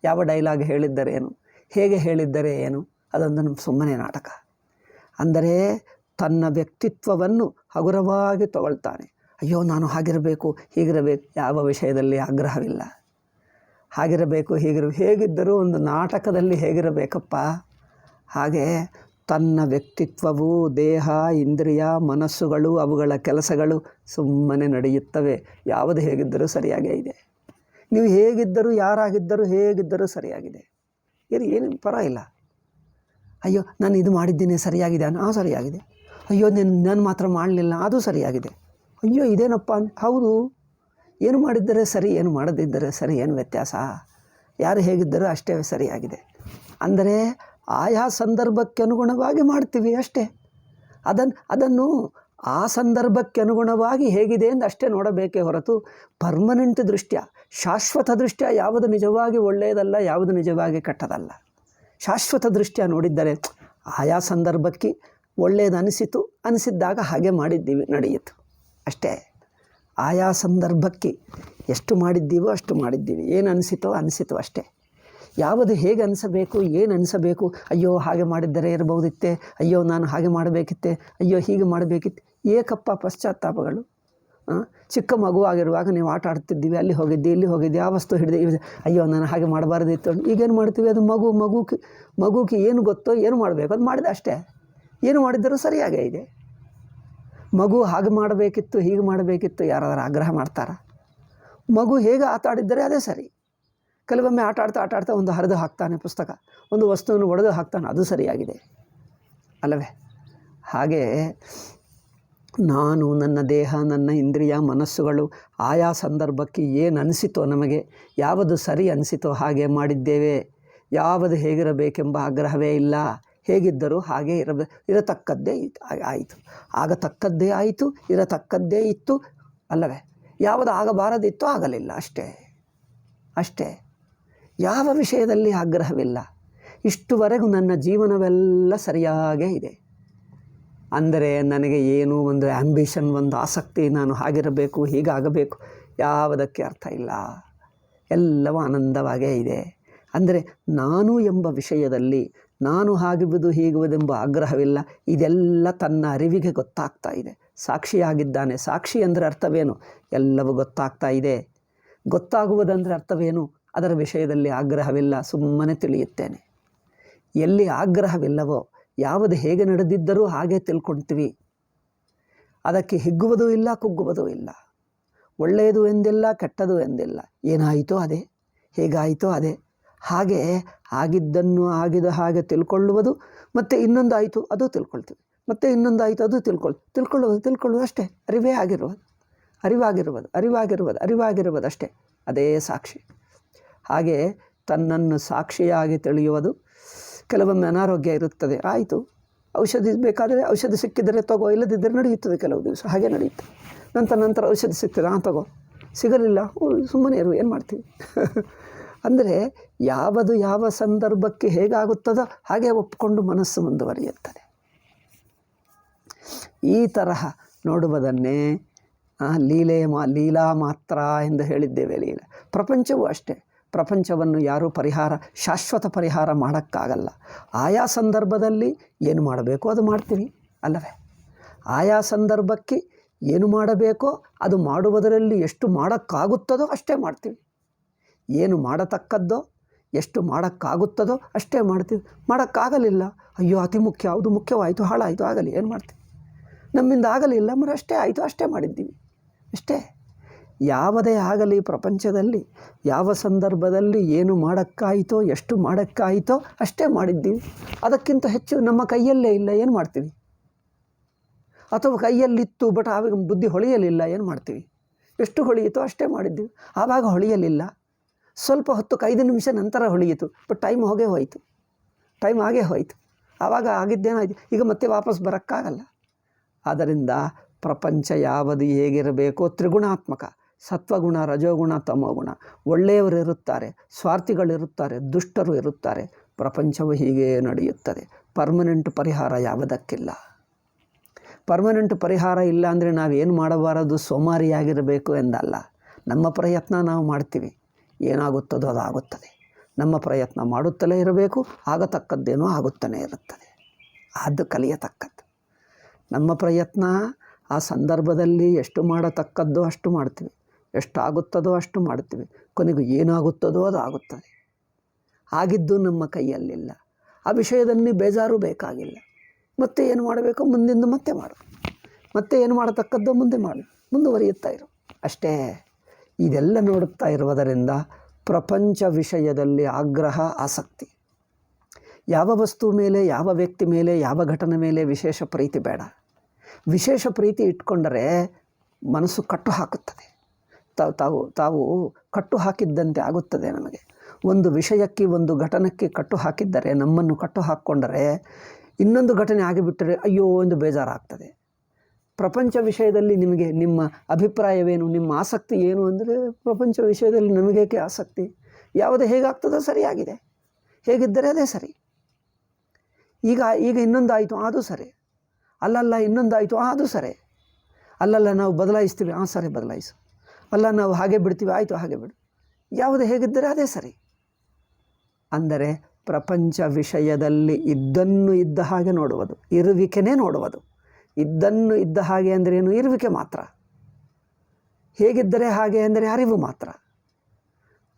ಯಾವ ಡೈಲಾಗ್ ಹೇಳಿದ್ದರೇನು, ಹೇಗೆ ಹೇಳಿದ್ದರೆ ಏನು, ಅದೊಂದು ಸುಮ್ಮನೆ ನಾಟಕ. ಅಂದರೆ ತನ್ನ ವ್ಯಕ್ತಿತ್ವವನ್ನು ಹಗುರವಾಗಿ ತಗೊಳ್ತಾನೆ. ಅಯ್ಯೋ ನಾನು ಹಾಗಿರಬೇಕು, ಹೀಗಿರಬೇಕು, ಯಾವ ವಿಷಯದಲ್ಲಿ ಆಗ್ರಹವಿಲ್ಲ. ಹಾಗಿರಬೇಕು, ಹೇಗಿದ್ದರೂ ಒಂದು ನಾಟಕದಲ್ಲಿ ಹೇಗಿರಬೇಕಪ್ಪ, ಹಾಗೆ ತನ್ನ ವ್ಯಕ್ತಿತ್ವವು, ದೇಹ, ಇಂದ್ರಿಯ, ಮನಸ್ಸುಗಳು, ಅವುಗಳ ಕೆಲಸಗಳು ಸುಮ್ಮನೆ ನಡೆಯುತ್ತವೆ. ಯಾವುದು ಹೇಗಿದ್ದರೂ ಸರಿಯಾಗೇ ಇದೆ. ನೀವು ಹೇಗಿದ್ದರೂ, ಯಾರಾಗಿದ್ದರೂ, ಹೇಗಿದ್ದರೂ ಸರಿಯಾಗಿದೆ. ಏನು ಪರವಾಗಿಲ್ಲ. ಅಯ್ಯೋ ನಾನು ಇದು ಮಾಡಿದ್ದೀನಿ ಸರಿಯಾಗಿದೆ, ಸರಿಯಾಗಿದೆ. ಅಯ್ಯೋ ನಾನು ಮಾತ್ರ ಮಾಡಲಿಲ್ಲ, ಅದು ಸರಿಯಾಗಿದೆ. ಅಯ್ಯೋ ಇದೇನಪ್ಪ ಹೌದು. ಏನು ಮಾಡಿದ್ದರೆ ಸರಿ, ಏನು ಮಾಡದಿದ್ದರೆ ಸರಿ, ಏನು ವ್ಯತ್ಯಾಸ? ಯಾರು ಹೇಗಿದ್ದರೂ ಅಷ್ಟೇ ಸರಿಯಾಗಿದೆ. ಅಂದರೆ ಆಯಾ ಸಂದರ್ಭಕ್ಕೆ ಅನುಗುಣವಾಗಿ ಮಾಡ್ತೀವಿ ಅಷ್ಟೇ. ಅದನ್ನು ಆ ಸಂದರ್ಭಕ್ಕೆ ಅನುಗುಣವಾಗಿ ಹೇಗಿದೆ ಎಂದು ಅಷ್ಟೇ ನೋಡಬೇಕೇ ಹೊರತು ಪರ್ಮನೆಂಟ್ ದೃಷ್ಟ್ಯ, ಶಾಶ್ವತ ದೃಷ್ಟ್ಯ ಯಾವುದು ನಿಜವಾಗಿ ಒಳ್ಳೆಯದಲ್ಲ, ಯಾವುದು ನಿಜವಾಗಿ ಕೆಟ್ಟದಲ್ಲ. ಶಾಶ್ವತ ದೃಷ್ಟ್ಯ ನೋಡಿದ್ದರೆ ಆಯಾ ಸಂದರ್ಭಕ್ಕೆ ಒಳ್ಳೆಯದು ಅನಿಸಿದ್ದಾಗ ಹಾಗೆ ಮಾಡಿದ್ದೀವಿ, ನಡೆಯಿತು ಅಷ್ಟೇ. ಆಯಾ ಸಂದರ್ಭಕ್ಕೆ ಎಷ್ಟು ಮಾಡಿದ್ದೀವೋ ಅಷ್ಟು ಮಾಡಿದ್ದೀವಿ, ಏನು ಅನಿಸಿತೋ ಅಷ್ಟೇ. ಯಾವುದು ಹೇಗೆ ಅನಿಸಬೇಕು, ಏನು ಅನಿಸಬೇಕು, ಅಯ್ಯೋ ಹಾಗೆ ಮಾಡಿದ್ದರೆ ಇರಬಹುದಿತ್ತೆ, ಅಯ್ಯೋ ನಾನು ಹಾಗೆ ಮಾಡಬೇಕಿತ್ತೆ, ಅಯ್ಯೋ ಹೀಗೆ ಮಾಡಬೇಕಿತ್ತು, ಏಕಪ್ಪ ಪಶ್ಚಾತ್ತಾಪಗಳು. ಚಿಕ್ಕ ಮಗುವಾಗಿರುವಾಗ ನೀವು ಆಟ ಆಡ್ತಿದ್ದೀವಿ, ಅಲ್ಲಿ ಹೋಗಿದ್ದೆ, ಇಲ್ಲಿ ಹೋಗಿದ್ದೆ, ಆ ವಸ್ತು ಹಿಡಿದೆ, ಅಯ್ಯೋ ನಾನು ಹಾಗೆ ಮಾಡಬಾರ್ದಿತ್ತು. ಈಗೇನು ಮಾಡ್ತೀವಿ? ಅದು ಮಗುಗೆ ಏನು ಗೊತ್ತೋ, ಏನು ಮಾಡಬೇಕು ಅದು ಮಾಡಿದೆ ಅಷ್ಟೇ. ಏನು ಮಾಡಿದ್ದರೂ ಸರಿಯಾಗೇ ಇದೆ. ಮಗು ಹಾಗೆ ಮಾಡಬೇಕಿತ್ತು, ಹೀಗೆ ಮಾಡಬೇಕಿತ್ತು ಯಾರಾದರೂ ಆಗ್ರಹ ಮಾಡ್ತಾರ? ಮಗು ಹೇಗೆ ಆಟ ಆಡಿದ್ದರೆ ಅದೇ ಸರಿ. ಕೆಲವೊಮ್ಮೆ ಆಟ ಆಡ್ತಾ ಒಂದು ಹರಿದು ಹಾಕ್ತಾನೆ ಪುಸ್ತಕ, ಒಂದು ವಸ್ತುವನ್ನು ಒಡೆದು ಹಾಕ್ತಾನೆ, ಅದು ಸರಿಯಾಗಿದೆ ಅಲ್ಲವೇ? ಹಾಗೆ ನಾನು, ನನ್ನ ದೇಹ, ನನ್ನ ಇಂದ್ರಿಯ, ಮನಸ್ಸುಗಳು ಆಯಾ ಸಂದರ್ಭಕ್ಕೆ ಏನು ಅನಿಸಿತೋ, ನಮಗೆ ಯಾವುದು ಸರಿ ಅನಿಸಿತೋ ಹಾಗೆ ಮಾಡಿದ್ದೇವೆ. ಯಾವುದು ಹೇಗಿರಬೇಕೆಂಬ ಆಗ್ರಹವೇ ಇಲ್ಲ. ಹೇಗಿದ್ದರೂ ಹಾಗೆ ಇರತಕ್ಕದ್ದೇ ಆಯಿತು, ಆಗತಕ್ಕದ್ದೇ ಆಯಿತು, ಇರತಕ್ಕದ್ದೇ ಇತ್ತು ಅಲ್ಲವೇ. ಯಾವುದು ಆಗಬಾರದಿತ್ತೋ ಆಗಲಿಲ್ಲ, ಅಷ್ಟೇ. ಯಾವ ವಿಷಯದಲ್ಲಿ ಆಗ್ರಹವಿಲ್ಲ. ಇಷ್ಟುವರೆಗೂ ನನ್ನ ಜೀವನವೆಲ್ಲ ಸರಿಯಾಗೇ ಇದೆ. ಅಂದರೆ ನನಗೆ ಏನೂ ಒಂದು ಆ್ಯಂಬಿಷನ್, ಒಂದು ಆಸಕ್ತಿ, ನಾನು ಹಾಗಿರಬೇಕು, ಹೀಗಾಗಬೇಕು, ಯಾವುದಕ್ಕೆ ಅರ್ಥ ಇಲ್ಲ. ಎಲ್ಲವೂ ಆನಂದವಾಗೇ ಇದೆ. ಅಂದರೆ ನಾನು ಎಂಬ ವಿಷಯದಲ್ಲಿ ನಾನು ಹಾಗಿರುವುದು ಹೀಗುವುದೆಂಬ ಆಗ್ರಹವಿಲ್ಲ. ಇದೆಲ್ಲ ತನ್ನ ಅರಿವಿಗೆ ಗೊತ್ತಾಗ್ತಾ ಇದೆ. ಸಾಕ್ಷಿಯಾಗಿದ್ದಾನೆ. ಸಾಕ್ಷಿ ಅಂದರೆ ಅರ್ಥವೇನು? ಎಲ್ಲವೂ ಗೊತ್ತಾಗ್ತಾ ಇದೆ. ಗೊತ್ತಾಗುವುದಂದರೆ ಅರ್ಥವೇನು? ಅದರ ವಿಷಯದಲ್ಲಿ ಆಗ್ರಹವಿಲ್ಲ, ಸುಮ್ಮನೆ ತಿಳಿಯುತ್ತೇನೆ. ಎಲ್ಲಿ ಆಗ್ರಹವಿಲ್ಲವೋ, ಯಾವುದು ಹೇಗೆ ನಡೆದಿದ್ದರೂ ಹಾಗೆ ತಿಳ್ಕೊಳ್ತೀವಿ. ಅದಕ್ಕೆ ಹಿಗ್ಗುವುದೂ ಇಲ್ಲ, ಕುಗ್ಗುವುದೂ ಇಲ್ಲ. ಒಳ್ಳೆಯದು ಎಂದಿಲ್ಲ, ಕೆಟ್ಟದು ಎಂದಿಲ್ಲ. ಏನಾಯಿತೋ ಅದೇ, ಹೇಗಾಯಿತೋ ಅದೇ. ಹಾಗೆ ಆಗಿದ್ದನ್ನು ಆಗಿದ ಹಾಗೆ ತಿಳ್ಕೊಳ್ಳುವುದು. ಮತ್ತು ಇನ್ನೊಂದು ಆಯಿತು ಅದು ತಿಳ್ಕೊಳ್ತೀವಿ, ಮತ್ತು ಇನ್ನೊಂದು ಆಯಿತು ಅದು ತಿಳ್ಕೊಳ್ಳುವುದು ಅಷ್ಟೇ. ಅರಿವಾಗಿರುವುದು ಅಷ್ಟೇ. ಅದೇ ಸಾಕ್ಷಿ. ಹಾಗೆ ತನ್ನನ್ನು ಸಾಕ್ಷಿಯಾಗಿ ತಿಳಿಯುವುದು. ಕೆಲವೊಮ್ಮೆ ಅನಾರೋಗ್ಯ ಇರುತ್ತದೆ, ಆಯಿತು, ಔಷಧಿ ಬೇಕಾದರೆ ಔಷಧಿ ಸಿಕ್ಕಿದರೆ ತಗೋ, ಇಲ್ಲದಿದ್ದರೆ ನಡೆಯುತ್ತದೆ. ಕೆಲವು ದಿವಸ ಹಾಗೆ ನಡೆಯುತ್ತೆ. ನಂತರ ಔಷಧಿ ಸಿಗ್ತದೆ, ತಗೋ. ಸಿಗಲಿಲ್ಲ, ಸುಮ್ಮನೆ ಇರು, ಏನು ಮಾಡ್ತೀವಿ? ಅಂದರೆ ಯಾವ ಸಂದರ್ಭಕ್ಕೆ ಹೇಗಾಗುತ್ತದೋ ಹಾಗೆ ಒಪ್ಪಿಕೊಂಡು ಮನಸ್ಸು ಮುಂದುವರಿಯುತ್ತದೆ. ಈ ತರಹ ನೋಡುವುದನ್ನೇ ಲೀಲಾ ಮಾತ್ರ ಎಂದು ಹೇಳಿದ್ದೇವೆ. ಲೀಲೆ ಪ್ರಪಂಚವೂ ಅಷ್ಟೇ. ಪ್ರಪಂಚವನ್ನು ಯಾರೂ ಶಾಶ್ವತ ಪರಿಹಾರ ಮಾಡೋಕ್ಕಾಗಲ್ಲ. ಆಯಾ ಸಂದರ್ಭದಲ್ಲಿ ಏನು ಮಾಡಬೇಕೋ ಅದು ಮಾಡ್ತೀವಿ ಅಲ್ಲವೇ. ಆಯಾ ಸಂದರ್ಭಕ್ಕೆ ಏನು ಮಾಡಬೇಕೋ ಅದು ಮಾಡುವುದರಲ್ಲಿ ಎಷ್ಟು ಮಾಡೋಕ್ಕಾಗುತ್ತದೋ ಅಷ್ಟೇ ಮಾಡ್ತೀವಿ. ಏನು ಮಾಡತಕ್ಕದ್ದೋ, ಎಷ್ಟು ಮಾಡೋಕ್ಕಾಗುತ್ತದೋ ಅಷ್ಟೇ ಮಾಡ್ತೀವಿ. ಮಾಡೋಕ್ಕಾಗಲಿಲ್ಲ, ಅಯ್ಯೋ ಅತಿ ಮುಖ್ಯ, ಹೌದು ಮುಖ್ಯವಾಯಿತು, ಹಾಳಾಯಿತು, ಆಗಲಿ, ಏನು ಮಾಡ್ತೀವಿ? ನಮ್ಮಿಂದ ಆಗಲಿಲ್ಲ, ಅಷ್ಟೇ ಆಯಿತು, ಅಷ್ಟೇ ಮಾಡಿದ್ದೀವಿ ಅಷ್ಟೇ. ಯಾವುದೇ ಆಗಲಿ ಪ್ರಪಂಚದಲ್ಲಿ ಯಾವ ಸಂದರ್ಭದಲ್ಲಿ ಏನು ಮಾಡೋಕ್ಕಾಯಿತೋ, ಎಷ್ಟು ಮಾಡೋಕ್ಕಾಯಿತೋ ಅಷ್ಟೇ ಮಾಡಿದ್ದೀವಿ. ಅದಕ್ಕಿಂತ ಹೆಚ್ಚು ನಮ್ಮ ಕೈಯಲ್ಲೇ ಇಲ್ಲ, ಏನು ಮಾಡ್ತೀವಿ? ಅಥವಾ ಕೈಯಲ್ಲಿತ್ತು ಬಟ್ ಆವಾಗ ಬುದ್ಧಿ ಹೊಳೆಯಲಿಲ್ಲ, ಏನು ಮಾಡ್ತೀವಿ? ಎಷ್ಟು ಹೊಳೆಯಿತೋ ಅಷ್ಟೇ ಮಾಡಿದ್ದೀವಿ. ಆವಾಗ ಹೊಳೆಯಲಿಲ್ಲ, ಸ್ವಲ್ಪ ಹೊತ್ತು 5 ನಿಮಿಷ ನಂತರ ಹೊಳೆಯಿತು, ಬಟ್ ಟೈಮ್ ಆಗೇ ಹೋಯಿತು. ಆವಾಗ ಆಗಿದ್ದೇನಾಯಿತು, ಈಗ ಮತ್ತೆ ವಾಪಸ್ ಬರೋಕ್ಕಾಗಲ್ಲ. ಆದ್ದರಿಂದ ಪ್ರಪಂಚ ಯಾವುದು ಹೇಗಿರಬೇಕೋ ತ್ರಿಗುಣಾತ್ಮಕ, ಸತ್ವಗುಣ, ರಜೋಗುಣ, ತಮೋಗುಣ. ಒಳ್ಳೆಯವರು ಇರುತ್ತಾರೆ, ಸ್ವಾರ್ಥಿಗಳಿರುತ್ತಾರೆ, ದುಷ್ಟರು ಇರುತ್ತಾರೆ. ಪ್ರಪಂಚವು ಹೀಗೆ ನಡೆಯುತ್ತದೆ. ಪರ್ಮನೆಂಟ್ ಪರಿಹಾರ ಯಾವುದಕ್ಕಿಲ್ಲ. ಪರ್ಮನೆಂಟ್ ಪರಿಹಾರ ಇಲ್ಲ ಅಂದರೆ ನಾವೇನು ಮಾಡಬಾರದು, ಸೋಮಾರಿಯಾಗಿರಬೇಕು ಎಂದಲ್ಲ. ನಮ್ಮ ಪ್ರಯತ್ನ ನಾವು ಮಾಡ್ತೀವಿ, ಏನಾಗುತ್ತದೋ ಅದಾಗುತ್ತದೆ. ನಮ್ಮ ಪ್ರಯತ್ನ ಮಾಡುತ್ತಲೇ ಇರಬೇಕು, ಆಗತಕ್ಕದ್ದೇನೋ ಆಗುತ್ತಲೇ ಇರುತ್ತದೆ. ಅದು ಕಲಿಯತಕ್ಕದ್ದು. ನಮ್ಮ ಪ್ರಯತ್ನ ಆ ಸಂದರ್ಭದಲ್ಲಿ ಎಷ್ಟು ಮಾಡತಕ್ಕದ್ದೋ ಅಷ್ಟು ಮಾಡ್ತೀವಿ, ಎಷ್ಟಾಗುತ್ತದೋ ಅಷ್ಟು ಮಾಡ್ತೀವಿ. ಕೊನೆಗೂ ಏನಾಗುತ್ತದೋ ಅದು ಆಗುತ್ತದೆ. ಆಗಿದ್ದು ನಮ್ಮ ಕೈಯಲ್ಲಿಲ್ಲ. ಆ ವಿಷಯದಲ್ಲಿ ಬೇಜಾರು ಬೇಕಾಗಿಲ್ಲ. ಮತ್ತೆ ಏನು ಮಾಡಬೇಕೋ ಮುಂದಿಂದ ಮತ್ತೆ ಮಾಡು, ಮತ್ತೆ ಏನು ಮಾಡತಕ್ಕದ್ದೋ ಮುಂದೆ ಮಾಡು, ಮುಂದುವರಿಯುತ್ತಾ ಇರು ಅಷ್ಟೇ. ಇದೆಲ್ಲ ನೋಡುತ್ತಾ ಇರುವುದರಿಂದ ಪ್ರಪಂಚ ವಿಷಯದಲ್ಲಿ ಆಗ್ರಹ, ಆಸಕ್ತಿ. ಯಾವ ವಸ್ತು ಮೇಲೆ, ಯಾವ ವ್ಯಕ್ತಿ ಮೇಲೆ, ಯಾವ ಘಟನೆ ಮೇಲೆ ವಿಶೇಷ ಪ್ರೀತಿ ಬೇಡ. ವಿಶೇಷ ಪ್ರೀತಿ ಇಟ್ಕೊಂಡರೆ ಮನಸ್ಸು ಕಟ್ಟು ಹಾಕುತ್ತದೆ. ತಾವು ಕಟ್ಟು ಹಾಕಿದ್ದಂತೆ ಆಗುತ್ತದೆ ನಮಗೆ. ಒಂದು ವಿಷಯಕ್ಕೆ, ಒಂದು ಘಟನೆಗೆ ಕಟ್ಟು ಹಾಕಿದ್ದರೆ, ನಮ್ಮನ್ನು ಕಟ್ಟು ಹಾಕ್ಕೊಂಡರೆ ಇನ್ನೊಂದು ಘಟನೆ ಆಗಿಬಿಟ್ಟರೆ ಅಯ್ಯೋ ಎಂದು ಬೇಜಾರಾಗ್ತದೆ. ಪ್ರಪಂಚ ವಿಷಯದಲ್ಲಿ ನಿಮಗೆ ನಿಮ್ಮ ಅಭಿಪ್ರಾಯವೇನು, ನಿಮ್ಮ ಆಸಕ್ತಿ ಏನು ಅಂದರೆ, ಪ್ರಪಂಚ ವಿಷಯದಲ್ಲಿ ನಮಗೇಕೆ ಆಸಕ್ತಿ? ಯಾವುದು ಹೇಗಾಗ್ತದೋ ಸರಿಯಾಗಿದೆ, ಹೇಗಿದ್ದರೆ ಅದೇ ಸರಿ. ಈಗ ಇನ್ನೊಂದಾಯಿತು, ಅದು ಸರಿ. ಅಲ್ಲಲ್ಲ ಇನ್ನೊಂದಾಯಿತು, ಅದು ಸರಿ. ಅಲ್ಲಲ್ಲ ನಾವು ಬದಲಾಯಿಸ್ತೀವಿ, ಸರಿ ಬದಲಾಯಿಸು. ಅಲ್ಲ ನಾವು ಹಾಗೆ ಬಿಡ್ತೀವಿ, ಆಯಿತು ಹಾಗೆ ಬಿಡು. ಯಾವುದು ಹೇಗಿದ್ದರೆ ಅದೇ ಸರಿ. ಅಂದರೆ ಪ್ರಪಂಚ ವಿಷಯದಲ್ಲಿ ಇದ್ದನ್ನು ಇದ್ದ ಹಾಗೆ ನೋಡುವುದು, ಇರುವಿಕೆನೇ ನೋಡುವುದು. ಇದ್ದನ್ನು ಇದ್ದ ಹಾಗೆ ಅಂದರೆ ಏನು? ಇರುವಿಕೆ ಮಾತ್ರ. ಹೇಗಿದ್ದರೆ ಹಾಗೆ ಅಂದರೆ ಅರಿವು ಮಾತ್ರ.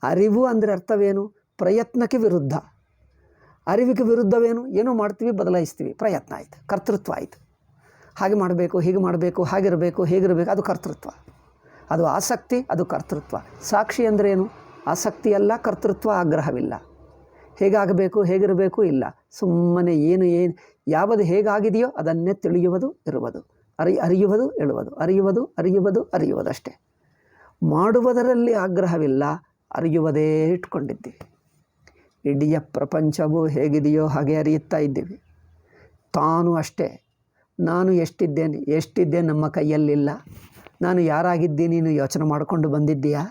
ಅರಿವು ಅಂದರೆ ಅರ್ಥವೇನು? ಪ್ರಯತ್ನಕ್ಕೆ ವಿರುದ್ಧ. ಅರಿವಿಗೆ ವಿರುದ್ಧವೇನು? ಏನೋ ಮಾಡ್ತೀವಿ, ಬದಲಾಯಿಸ್ತೀವಿ, ಪ್ರಯತ್ನ ಆಯಿತು, ಕರ್ತೃತ್ವ ಆಯಿತು. ಹಾಗೆ ಮಾಡಬೇಕು, ಹೀಗೆ ಮಾಡಬೇಕು, ಹಾಗಿರಬೇಕು, ಹೇಗಿರಬೇಕು, ಅದು ಕರ್ತೃತ್ವ. ಅದು ಆಸಕ್ತಿ, ಅದು ಕರ್ತೃತ್ವ. ಸಾಕ್ಷಿ ಅಂದರೆ ಏನು? ಆಸಕ್ತಿ ಅಲ್ಲ, ಕರ್ತೃತ್ವ, ಆಗ್ರಹವಿಲ್ಲ. ಹೇಗಾಗಬೇಕು, ಹೇಗಿರಬೇಕು ಇಲ್ಲ. ಸುಮ್ಮನೆ ಯಾವುದು ಹೇಗಾಗಿದೆಯೋ ಅದನ್ನೇ ತಿಳಿಯುವುದು ಇರುವುದು, ಅರಿಯುವುದು ಹೇಳುವುದು, ಅರಿಯುವುದು ಅಷ್ಟೇ. ಮಾಡುವುದರಲ್ಲಿ ಆಗ್ರಹವಿಲ್ಲ, ಅರಿಯುವುದೇ ಇಟ್ಕೊಂಡಿದ್ದೀವಿ. ಇಡೀ ಪ್ರಪಂಚವು ಹೇಗಿದೆಯೋ ಹಾಗೆ ಅರಿಯುತ್ತಾ ಇದ್ದೀವಿ. ತಾನು ಅಷ್ಟೇ. ನಾನು ಎಷ್ಟಿದ್ದೆ ನಮ್ಮ ಕೈಯಲ್ಲಿಲ್ಲ. ನಾನು ಯಾರಾಗಿದ್ದೀನಿ ನೀನು ಯೋಚನೆ ಮಾಡಿಕೊಂಡು ಬಂದಿದ್ದೀಯಾ?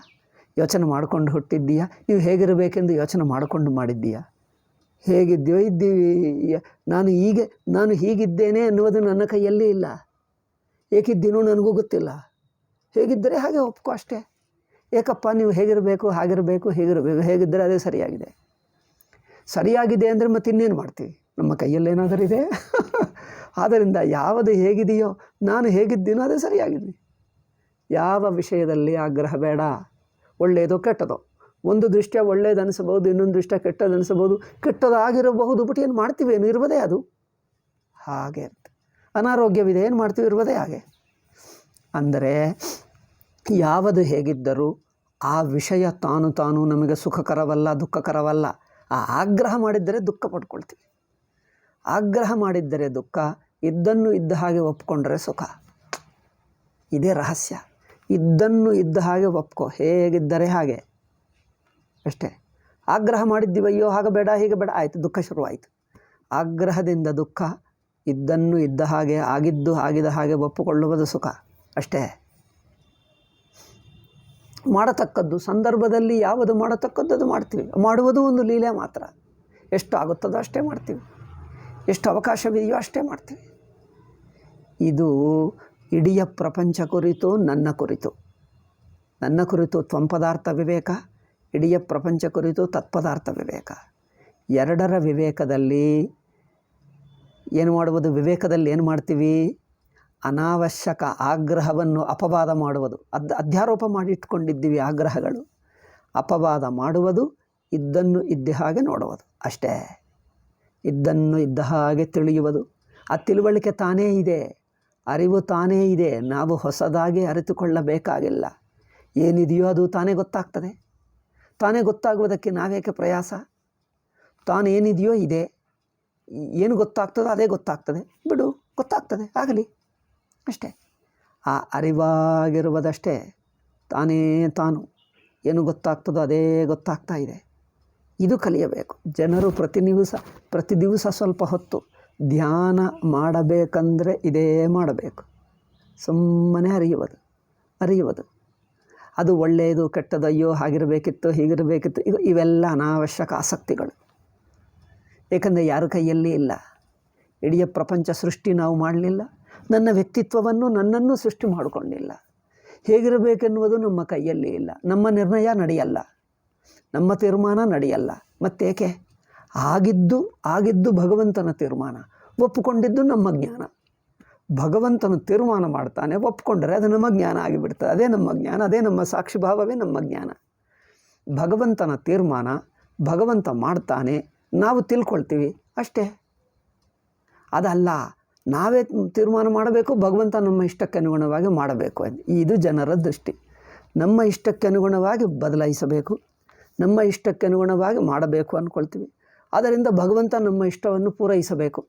ಯೋಚನೆ ಮಾಡಿಕೊಂಡು ಹುಟ್ಟಿದ್ದೀಯಾ? ನೀವು ಹೇಗಿರಬೇಕೆಂದು ಯೋಚನೆ ಮಾಡಿಕೊಂಡು ಮಾಡಿದ್ದೀಯಾ? ಹೇಗಿದ್ದೀಯೋ ಇದ್ದೀವಿ. ನಾನು ಹೀಗಿದ್ದೇನೆ ಅನ್ನುವುದು ನನ್ನ ಕೈಯಲ್ಲಿ ಇಲ್ಲ. ಏಕಿದ್ದೀನೋ ನನಗೂ ಗೊತ್ತಿಲ್ಲ. ಹೇಗಿದ್ದರೆ ಹಾಗೆ ಒಪ್ಕೋ ಅಷ್ಟೇ. ಏಕಪ್ಪ ನೀವು ಹೇಗಿರಬೇಕು, ಹಾಗಿರಬೇಕು, ಹೀಗಿರಬೇಕು, ಹೇಗಿದ್ದರೆ ಅದೇ ಸರಿಯಾಗಿದೆ ಅಂದರೆ ಮತ್ತೆ ಇನ್ನೇನು ಮಾಡ್ತೀವಿ? ನಮ್ಮ ಕೈಯಲ್ಲೇನಾದರೂ ಇದೆ? ಆದ್ದರಿಂದ ಯಾವುದು ಹೇಗಿದೆಯೋ ನಾನು ಹೇಗಿದ್ದೀನೋ ಅದೇ ಸರಿಯಾಗಿದೆ. ಯಾವ ವಿಷಯದಲ್ಲಿ ಆಗ್ರಹ ಬೇಡ. ಒಳ್ಳೆಯದೋ ಕೆಟ್ಟದೋ, ಒಂದು ದೃಷ್ಟ್ಯ ಒಳ್ಳೇದು ಅನಿಸಬಹುದು, ಇನ್ನೊಂದು ದೃಷ್ಟ್ಯ ಕೆಟ್ಟದ್ದು ಅನಿಸಬಹುದು. ಕೆಟ್ಟದಾಗಿರಬಹುದು, ಬಟ್ ಏನು ಮಾಡ್ತೀವಿ? ಏನು ಇರುವುದೇ ಅದು ಹಾಗೆ ಇರುತ್ತೆ. ಅನಾರೋಗ್ಯವಿದೆ, ಏನು ಮಾಡ್ತೀವಿ? ಇರುವುದೇ ಹಾಗೆ. ಅಂದರೆ ಯಾವುದು ಹೇಗಿದ್ದರೂ ಆ ವಿಷಯ ತಾನು ನಮಗೆ ಸುಖಕರವಲ್ಲ, ದುಃಖಕರವಲ್ಲ. ಆ ಆಗ್ರಹ ಮಾಡಿದ್ದರೆ ದುಃಖ ಪಡ್ಕೊಳ್ತೀವಿ. ಆಗ್ರಹ ಮಾಡಿದ್ದರೆ ದುಃಖ, ಇದ್ದನ್ನು ಇದ್ದ ಹಾಗೆ ಒಪ್ಕೊಂಡ್ರೆ ಸುಖ. ಇದೇ ರಹಸ್ಯ. ಇದ್ದನ್ನು ಇದ್ದ ಹಾಗೆ ಒಪ್ಕೋ, ಹೇಗಿದ್ದರೆ ಹಾಗೆ ಅಷ್ಟೇ. ಆಗ್ರಹ ಮಾಡಿದ್ದೀವಯ್ಯೋ ಹಾಗೆ ಬೇಡ ಹೀಗೆ ಬೇಡ, ಆಯಿತು, ದುಃಖ ಶುರುವಾಯಿತು. ಆಗ್ರಹದಿಂದ ದುಃಖ, ಇದ್ದನ್ನು ಇದ್ದ ಹಾಗೆ ಆಗಿದ ಹಾಗೆ ಒಪ್ಪಿಕೊಳ್ಳುವುದು ಸುಖ ಅಷ್ಟೇ. ಮಾಡತಕ್ಕದ್ದು ಸಂದರ್ಭದಲ್ಲಿ ಯಾವುದು ಮಾಡತಕ್ಕದ್ದು ಅದು ಮಾಡ್ತೀವಿ. ಮಾಡುವುದು ಒಂದು ಲೀಲೆ ಮಾತ್ರ. ಎಷ್ಟು ಆಗುತ್ತದೋ ಅಷ್ಟೇ ಮಾಡ್ತೀವಿ, ಎಷ್ಟು ಅವಕಾಶವಿದೆಯೋ ಅಷ್ಟೇ ಮಾಡ್ತೀವಿ. ಇದು ಇಡೀ ಪ್ರಪಂಚ ಕುರಿತು, ನನ್ನ ಕುರಿತು ತ್ವಂಪದಾರ್ಥ ವಿವೇಕ, ಇಡೀ ಪ್ರಪಂಚ ಕುರಿತು ತತ್ಪದಾರ್ಥ ವಿವೇಕ. ಎರಡರ ವಿವೇಕದಲ್ಲಿ ಏನು ಮಾಡುವುದು? ವಿವೇಕದಲ್ಲಿ ಏನು ಮಾಡ್ತೀವಿ? ಅನಾವಶ್ಯಕ ಆಗ್ರಹವನ್ನು ಅಪವಾದ ಮಾಡುವುದು. ಅಧ್ಯಾರೋಪ ಮಾಡಿಟ್ಕೊಂಡಿದ್ದೀವಿ ಆಗ್ರಹಗಳು. ಅಪವಾದ ಮಾಡುವುದು, ಇದ್ದನ್ನು ಇದ್ದ ಹಾಗೆ ನೋಡುವುದು ಅಷ್ಟೇ. ಇದ್ದನ್ನು ಇದ್ದ ಹಾಗೆ ತಿಳಿಯುವುದು. ಆ ತಿಳುವಳಿಕೆ ತಾನೇ ಇದೆ, ಅರಿವು ತಾನೇ ಇದೆ. ನಾವು ಹೊಸದಾಗಿ ಅರಿತುಕೊಳ್ಳಬೇಕಾಗಿಲ್ಲ. ಏನಿದೆಯೋ ಅದು ತಾನೇ ಗೊತ್ತಾಗ್ತದೆ. ತಾನೇ ಗೊತ್ತಾಗುವುದಕ್ಕೆ ನಾವೇಕೆ ಪ್ರಯಾಸ? ತಾನೇನಿದೆಯೋ ಇದೆ. ಏನು ಗೊತ್ತಾಗ್ತದೋ ಅದೇ ಗೊತ್ತಾಗ್ತದೆ. ಬಿಡು, ಗೊತ್ತಾಗ್ತದೆ, ಆಗಲಿ ಅಷ್ಟೇ. ಆ ಅರಿವಾಗಿರುವುದಷ್ಟೇ. ತಾನು ಏನು ಗೊತ್ತಾಗ್ತದೋ ಅದೇ ಗೊತ್ತಾಗ್ತಾ ಇದೆ. ಇದು ಕಲಿಯಬೇಕು. ಜನರು ಪ್ರತಿ ದಿವಸ ಸ್ವಲ್ಪ ಹೊತ್ತು ಧ್ಯಾನ ಮಾಡಬೇಕಂದ್ರೆ ಇದೇ ಮಾಡಬೇಕು. ಸುಮ್ಮನೆ ಅರಿಯುವುದು. ಅದು ಒಳ್ಳೆಯದು ಕೆಟ್ಟದ್ದು, ಅಯ್ಯೋ ಹಾಗಿರಬೇಕಿತ್ತು, ಹೀಗಿರಬೇಕಿತ್ತು, ಇವೆಲ್ಲ ಅನಾವಶ್ಯಕ ಆಸಕ್ತಿಗಳು. ಏಕೆಂದರೆ ಯಾರ ಕೈಯಲ್ಲಿ ಇಲ್ಲ. ಇಡೀ ಪ್ರಪಂಚ ಸೃಷ್ಟಿ ನಾವು ಮಾಡಲಿಲ್ಲ. ನನ್ನ ವ್ಯಕ್ತಿತ್ವವನ್ನು ನನ್ನನ್ನು ಸೃಷ್ಟಿ ಮಾಡಿಕೊಂಡಿಲ್ಲ. ಹೇಗಿರಬೇಕೆನ್ನುವುದು ನಮ್ಮ ಕೈಯಲ್ಲಿ ಇಲ್ಲ. ನಮ್ಮ ನಿರ್ಣಯ ನಡೆಯಲ್ಲ, ನಮ್ಮ ತೀರ್ಮಾನ ನಡೆಯಲ್ಲ. ಮತ್ತೇಕೆ? ಆಗಿದ್ದು ಭಗವಂತನ ತೀರ್ಮಾನ, ಒಪ್ಪಿಕೊಂಡಿದ್ದು ನಮ್ಮ ಜ್ಞಾನ. ಭಗವಂತನು ತೀರ್ಮಾನ ಮಾಡ್ತಾನೆ, ಒಪ್ಪಿಕೊಂಡ್ರೆ ಅದು ನಮ್ಮ ಜ್ಞಾನ ಆಗಿಬಿಡ್ತದೆ. ಅದೇ ನಮ್ಮ ಜ್ಞಾನ, ಅದೇ ನಮ್ಮ ಸಾಕ್ಷಿಭಾವವೇ ನಮ್ಮ ಜ್ಞಾನ. ಭಗವಂತನ ತೀರ್ಮಾನ, ಭಗವಂತ ಮಾಡ್ತಾನೆ, ನಾವು ತಿಳ್ಕೊಳ್ತೀವಿ ಅಷ್ಟೇ. ಅದಲ್ಲ ನಾವೇ ತೀರ್ಮಾನ ಮಾಡಬೇಕು, ಭಗವಂತ ನಮ್ಮ ಇಷ್ಟಕ್ಕೆ ಅನುಗುಣವಾಗಿ ಮಾಡಬೇಕು ಅಂತ. ಇದು ಜನರ ದೃಷ್ಟಿ. ನಮ್ಮ ಇಷ್ಟಕ್ಕೆ ಅನುಗುಣವಾಗಿ ಬದಲಾಯಿಸಬೇಕು, ನಮ್ಮ ಇಷ್ಟಕ್ಕೆ ಅನುಗುಣವಾಗಿ ಮಾಡಬೇಕು ಅಂದ್ಕೊಳ್ತೀವಿ. ಆದ್ದರಿಂದ ಭಗವಂತ ನಮ್ಮ ಇಷ್ಟವನ್ನು ಪೂರೈಸಬೇಕು.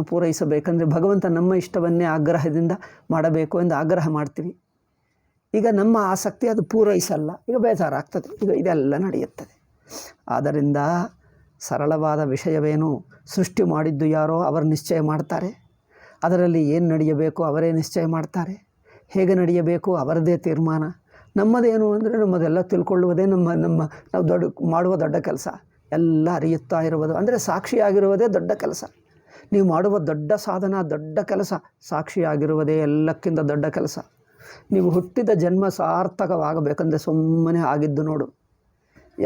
ಪೂರೈಸಬೇಕಂದ್ರೆ ಭಗವಂತ ನಮ್ಮ ಇಷ್ಟವನ್ನೇ ಆಗ್ರಹದಿಂದ ಮಾಡಬೇಕು ಎಂದು ಆಗ್ರಹ ಮಾಡ್ತೀವಿ. ಈಗ ನಮ್ಮ ಆಸಕ್ತಿ ಅದು ಪೂರೈಸಲ್ಲ, ಈಗ ಬೇಜಾರಾಗ್ತದೆ, ಈಗ ಇದೆಲ್ಲ ನಡೆಯುತ್ತದೆ. ಆದ್ದರಿಂದ ಸರಳವಾದ ವಿಷಯವೇನು? ಸೃಷ್ಟಿ ಮಾಡಿದ್ದು ಯಾರೋ ಅವರು ನಿಶ್ಚಯ ಮಾಡ್ತಾರೆ. ಅದರಲ್ಲಿ ಏನು ನಡೆಯಬೇಕು ಅವರೇ ನಿಶ್ಚಯ ಮಾಡ್ತಾರೆ. ಹೇಗೆ ನಡೆಯಬೇಕು ಅವರದೇ ತೀರ್ಮಾನ. ನಮ್ಮದೇನು ಅಂದರೆ ನಮ್ಮದೆಲ್ಲ ತಿಳ್ಕೊಳ್ಳುವುದೇ ನಾವು ಮಾಡುವ ದೊಡ್ಡ ಕೆಲಸ. ಎಲ್ಲ ಅರಿಯುತ್ತಾ ಇರುವುದು ಅಂದರೆ ಸಾಕ್ಷಿಯಾಗಿರುವುದೇ ದೊಡ್ಡ ಕೆಲಸ. ನೀವು ಮಾಡುವ ದೊಡ್ಡ ಸಾಧನ, ದೊಡ್ಡ ಕೆಲಸ, ಸಾಕ್ಷಿಯಾಗಿರುವುದೇ ಎಲ್ಲಕ್ಕಿಂತ ದೊಡ್ಡ ಕೆಲಸ. ನೀವು ಹುಟ್ಟಿದ ಜನ್ಮ ಸಾರ್ಥಕವಾಗಬೇಕಂದ್ರೆ ಸುಮ್ಮನೆ ಆಗಿದ್ದು ನೋಡು.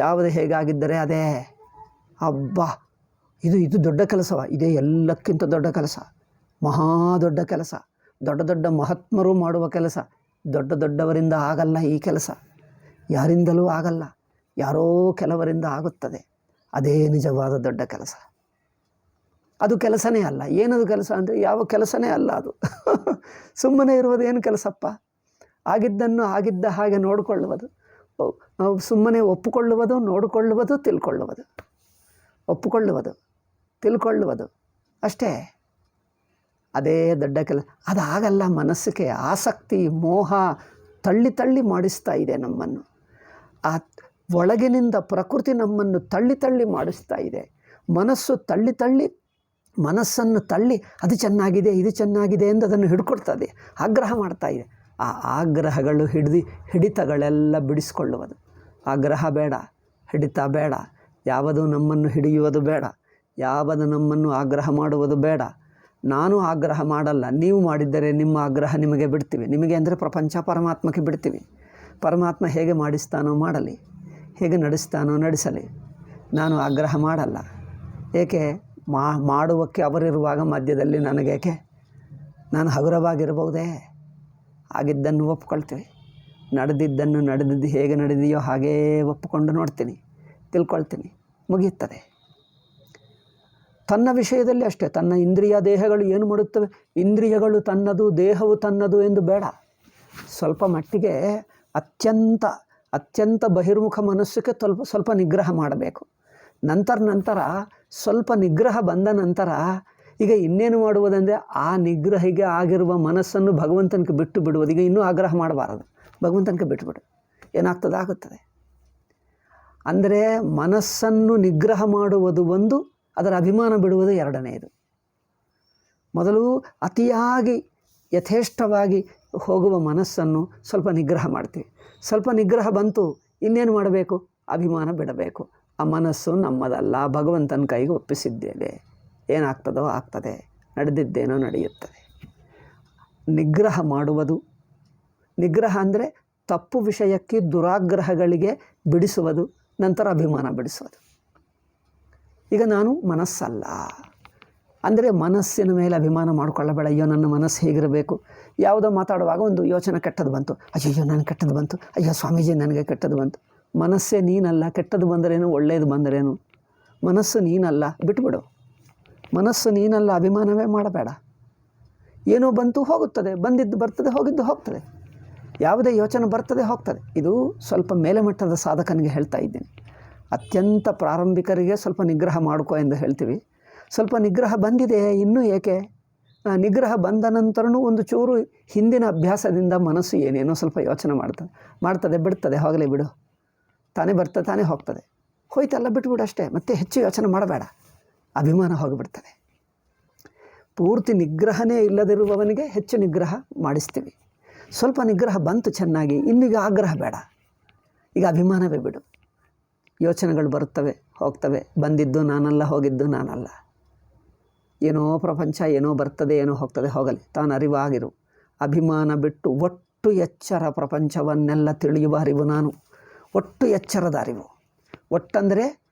ಯಾವುದು ಹೇಗಾಗಿದ್ದರೆ ಅದೇ. ಅಬ್ಬಾ, ಇದು ದೊಡ್ಡ ಕೆಲಸವ, ಇದೇ ಎಲ್ಲಕ್ಕಿಂತ ದೊಡ್ಡ ಕೆಲಸ, ಮಹಾ ದೊಡ್ಡ ಕೆಲಸ. ದೊಡ್ಡ ಮಹಾತ್ಮರು ಮಾಡುವ ಕೆಲಸ. ದೊಡ್ಡವರಿಂದ ಆಗಲ್ಲ ಈ ಕೆಲಸ, ಯಾರಿಂದಲೂ ಆಗಲ್ಲ, ಯಾರೋ ಕೆಲವರಿಂದ ಆಗುತ್ತದೆ. ಅದೇ ನಿಜವಾದ ದೊಡ್ಡ ಕೆಲಸ. ಅದು ಕೆಲಸನೇ ಅಲ್ಲ. ಏನದು ಕೆಲಸ ಅಂದರೆ ಯಾವ ಕೆಲಸನೇ ಅಲ್ಲ ಅದು. ಸುಮ್ಮನೆ ಇರುವುದೇನು ಕೆಲಸಪ್ಪ? ಆಗಿದ್ದನ್ನು ಆಗಿದ್ದ ಹಾಗೆ ನೋಡಿಕೊಳ್ಳುವುದು, ಸುಮ್ಮನೆ ಒಪ್ಪಿಕೊಳ್ಳುವುದು, ನೋಡಿಕೊಳ್ಳುವುದು, ತಿಳ್ಕೊಳ್ಳುವುದು. ಒಪ್ಪಿಕೊಳ್ಳುವುದು ತಿಳ್ಕೊಳ್ಳುವುದು ಅಷ್ಟೇ. ಅದೇ ದೊಡ್ಡ ಅದಾಗಲ್ಲ. ಮನಸ್ಸಿಗೆ ಆಸಕ್ತಿ, ಮೋಹ ತಳ್ಳಿ ತಳ್ಳಿ ಮಾಡಿಸ್ತಾ ಇದೆ ನಮ್ಮನ್ನು. ಆ ಒಳಗಿನಿಂದ ಪ್ರಕೃತಿ ನಮ್ಮನ್ನು ತಳ್ಳಿ ತಳ್ಳಿ ಮಾಡಿಸ್ತಾ ಇದೆ. ಮನಸ್ಸು ಮನಸ್ಸನ್ನು ತಳ್ಳಿ ಅದು ಚೆನ್ನಾಗಿದೆ, ಇದು ಚೆನ್ನಾಗಿದೆ ಎಂದು ಅದನ್ನು ಹಿಡ್ಕೊಡ್ತದೆ, ಆಗ್ರಹ ಮಾಡ್ತಾ ಇದೆ. ಆ ಆಗ್ರಹಗಳು ಹಿಡಿತಗಳೆಲ್ಲ ಬಿಡಿಸ್ಕೊಳ್ಳುವುದು. ಆಗ್ರಹ ಬೇಡ, ಹಿಡಿತ ಬೇಡ, ಯಾವುದು ನಮ್ಮನ್ನು ಹಿಡಿಯುವುದು ಬೇಡ, ಯಾವುದು ನಮ್ಮನ್ನು ಆಗ್ರಹ ಮಾಡುವುದು ಬೇಡ. ನಾನು ಆಗ್ರಹ ಮಾಡಲ್ಲ, ನೀವು ಮಾಡಿದ್ದರೆ ನಿಮ್ಮ ಆಗ್ರಹ ನಿಮಗೆ ಬಿಡ್ತೀವಿ. ನಿಮಗೆ ಅಂದರೆ ಪ್ರಪಂಚ, ಪರಮಾತ್ಮಕ್ಕೆ ಬಿಡ್ತೀವಿ. ಪರಮಾತ್ಮ ಹೇಗೆ ಮಾಡಿಸ್ತಾನೋ ಮಾಡಲಿ, ಹೇಗೆ ನಡೆಸ್ತಾನೋ ನಡೆಸಲಿ. ನಾನು ಆಗ್ರಹ ಮಾಡಲ್ಲ. ಏಕೆ? ಮಾಡುವಕ್ಕೆ ಅವರಿರುವಾಗ ಮಧ್ಯದಲ್ಲಿ ನನಗೇಕೆ? ನಾನು ಹಗುರವಾಗಿರ್ಬೋದೇ? ಆಗಿದ್ದನ್ನು ಒಪ್ಕೊಳ್ತೀವಿ, ನಡೆದಿದ್ದು ಹೇಗೆ ನಡೆದೆಯೋ ಹಾಗೇ ಒಪ್ಪಿಕೊಂಡು ನೋಡ್ತೀನಿ, ತಿಳ್ಕೊಳ್ತೀನಿ, ಮುಗಿಯುತ್ತದೆ. ತನ್ನ ವಿಷಯದಲ್ಲಿ ಅಷ್ಟೇ. ತನ್ನ ಇಂದ್ರಿಯ ದೇಹಗಳು ಏನು ಮಾಡುತ್ತವೆ? ಇಂದ್ರಿಯಗಳು ತನ್ನದು, ದೇಹವು ತನ್ನದು ಎಂದು ಬೇಡ. ಸ್ವಲ್ಪ ಮಟ್ಟಿಗೆ ಅತ್ಯಂತ ಬಹಿರ್ಮುಖ ಮನಸ್ಸಿಗೆ ಸ್ವಲ್ಪ ನಿಗ್ರಹ ಮಾಡಬೇಕು. ನಂತರ ಸ್ವಲ್ಪ ನಿಗ್ರಹ ಬಂದ ನಂತರ ಈಗ ಇನ್ನೇನು ಮಾಡುವುದಂದರೆ ಆ ನಿಗ್ರಹಿಗೆ ಆಗಿರುವ ಮನಸ್ಸನ್ನು ಭಗವಂತನಿಗೆ ಬಿಟ್ಟು ಬಿಡುವುದು. ಈಗ ಇನ್ನೂ ಆಗ್ರಹ ಮಾಡಬಾರದು, ಭಗವಂತನಿಗೆ ಬಿಟ್ಟುಬಿಡು, ಏನಾಗ್ತದೆ ಆಗುತ್ತದೆ. ಅಂದರೆ ಮನಸ್ಸನ್ನು ನಿಗ್ರಹ ಮಾಡುವುದು ಒಂದು, ಅದರ ಅಭಿಮಾನ ಬಿಡುವುದು ಎರಡನೆಯದು. ಮೊದಲು ಅತಿಯಾಗಿ ಯಥೇಷ್ಟವಾಗಿ ಹೋಗುವ ಮನಸ್ಸನ್ನು ಸ್ವಲ್ಪ ನಿಗ್ರಹ ಮಾಡ್ತೀವಿ. ಸ್ವಲ್ಪ ನಿಗ್ರಹ ಬಂತು, ಇನ್ನೇನು ಮಾಡಬೇಕು? ಅಭಿಮಾನ ಬಿಡಬೇಕು. ಆ ಮನಸ್ಸು ನಮ್ಮದಲ್ಲ, ಭಗವಂತನ ಕೈಗೆ ಒಪ್ಪಿಸಿದ್ದೇವೆ, ಏನಾಗ್ತದೋ ಆಗ್ತದೆ, ನಡೆದಿದ್ದೇನೋ ನಡೆಯುತ್ತದೆ. ನಿಗ್ರಹ ಮಾಡುವುದು. ನಿಗ್ರಹ ಅಂದರೆ ತಪ್ಪು ವಿಷಯಕ್ಕೆ, ದುರಾಗ್ರಹಗಳಿಗೆ ಬಿಡಿಸುವುದು, ನಂತರ ಅಭಿಮಾನ ಬಿಡಿಸುವುದು. ಈಗ ನಾನು ಮನಸ್ಸಲ್ಲ ಅಂದರೆ ಮನಸ್ಸಿನ ಮೇಲೆ ಅಭಿಮಾನ ಮಾಡಿಕೊಳ್ಳಬೇಡ. ಅಯ್ಯೋ ನನ್ನ ಮನಸ್ಸು ಹೇಗಿರಬೇಕು. ಯಾವುದೋ ಮಾತಾಡುವಾಗ ಒಂದು ಯೋಚನೆ ಕೆಟ್ಟದ್ದು ಬಂತು, ಅಯ್ಯೋ ನನಗೆ ಕೆಟ್ಟದ್ದು ಬಂತು, ಅಯ್ಯೋ ಸ್ವಾಮೀಜಿ ನನಗೆ ಕೆಟ್ಟದ್ದು ಬಂತು. ಮನಸ್ಸೇ ನೀನಲ್ಲ. ಕೆಟ್ಟದ್ದು ಬಂದರೇನು, ಒಳ್ಳೆಯದು ಬಂದರೇನು, ಮನಸ್ಸು ನೀನಲ್ಲ, ಬಿಟ್ಬಿಡು. ಮನಸ್ಸು ನೀನಲ್ಲ, ಅಭಿಮಾನವೇ ಮಾಡಬೇಡ. ಏನೋ ಬಂತು ಹೋಗುತ್ತದೆ, ಬಂದಿದ್ದು ಬರ್ತದೆ, ಹೋಗಿದ್ದು ಹೋಗ್ತದೆ. ಯಾವುದೇ ಯೋಚನೆ ಬರ್ತದೆ ಹೋಗ್ತದೆ. ಇದು ಸ್ವಲ್ಪ ಮೇಲೆ ಮಟ್ಟದ ಸಾಧಕನಿಗೆ ಹೇಳ್ತಾ ಇದ್ದೀನಿ. ಅತ್ಯಂತ ಪ್ರಾರಂಭಿಕರಿಗೆ ಸ್ವಲ್ಪ ನಿಗ್ರಹ ಮಾಡ್ಕೋ ಎಂದು ಹೇಳ್ತೀವಿ. ಸ್ವಲ್ಪ ನಿಗ್ರಹ ಬಂದಿದೆ, ಇನ್ನೂ ಏಕೆ? ನಿಗ್ರಹ ಬಂದ ನಂತರನೂ ಒಂದು ಚೂರು ಹಿಂದಿನ ಅಭ್ಯಾಸದಿಂದ ಮನಸ್ಸು ಏನೇನೋ ಸ್ವಲ್ಪ ಯೋಚನೆ ಮಾಡ್ತದೆ, ಬಿಡ್ತದೆ, ಹೋಗಲೇ ಬಿಡು, ತಾನೇ ಬರ್ತದೆ, ತಾನೇ ಹೋಗ್ತದೆ, ಹೋಯ್ತಲ್ಲ ಬಿಟ್ಬಿಡು ಅಷ್ಟೇ. ಮತ್ತೆ ಹೆಚ್ಚು ಯೋಚನೆ ಮಾಡಬೇಡ, ಅಭಿಮಾನ ಹೋಗಿಬಿಡ್ತದೆ. ಪೂರ್ತಿ ನಿಗ್ರಹನೇ ಇಲ್ಲದಿರುವವನಿಗೆ ಹೆಚ್ಚು ನಿಗ್ರಹ ಮಾಡಿಸ್ತೀವಿ. ಸ್ವಲ್ಪ ನಿಗ್ರಹ ಬಂತು ಚೆನ್ನಾಗಿ, ಇನ್ನೀಗ ಆಗ್ರಹ ಬೇಡ, ಈಗ ಅಭಿಮಾನವೇ ಬಿಡು. ಯೋಚನೆಗಳು ಬರುತ್ತವೆ, ಹೋಗ್ತವೆ, ಬಂದಿದ್ದು ನಾನಲ್ಲ, ಹೋಗಿದ್ದು ನಾನಲ್ಲ. ಏನೋ ಪ್ರಪಂಚ ಏನೋ ಬರ್ತದೆ, ಏನೋ ಹೋಗ್ತದೆ, ಹೋಗಲಿ, ತಾನು ಅರಿವಾಗಿರು. ಅಭಿಮಾನ ಬಿಟ್ಟು ಒಟ್ಟು ಎಚ್ಚರ ಪ್ರಪಂಚವನ್ನೆಲ್ಲ ತಿಳಿಯುವ ಅರಿವು ನಾನು. ಒಟ್ಟು ಎಚ್ಚರದ ಅರಿವು. ಒಟ್ಟಂದರೆ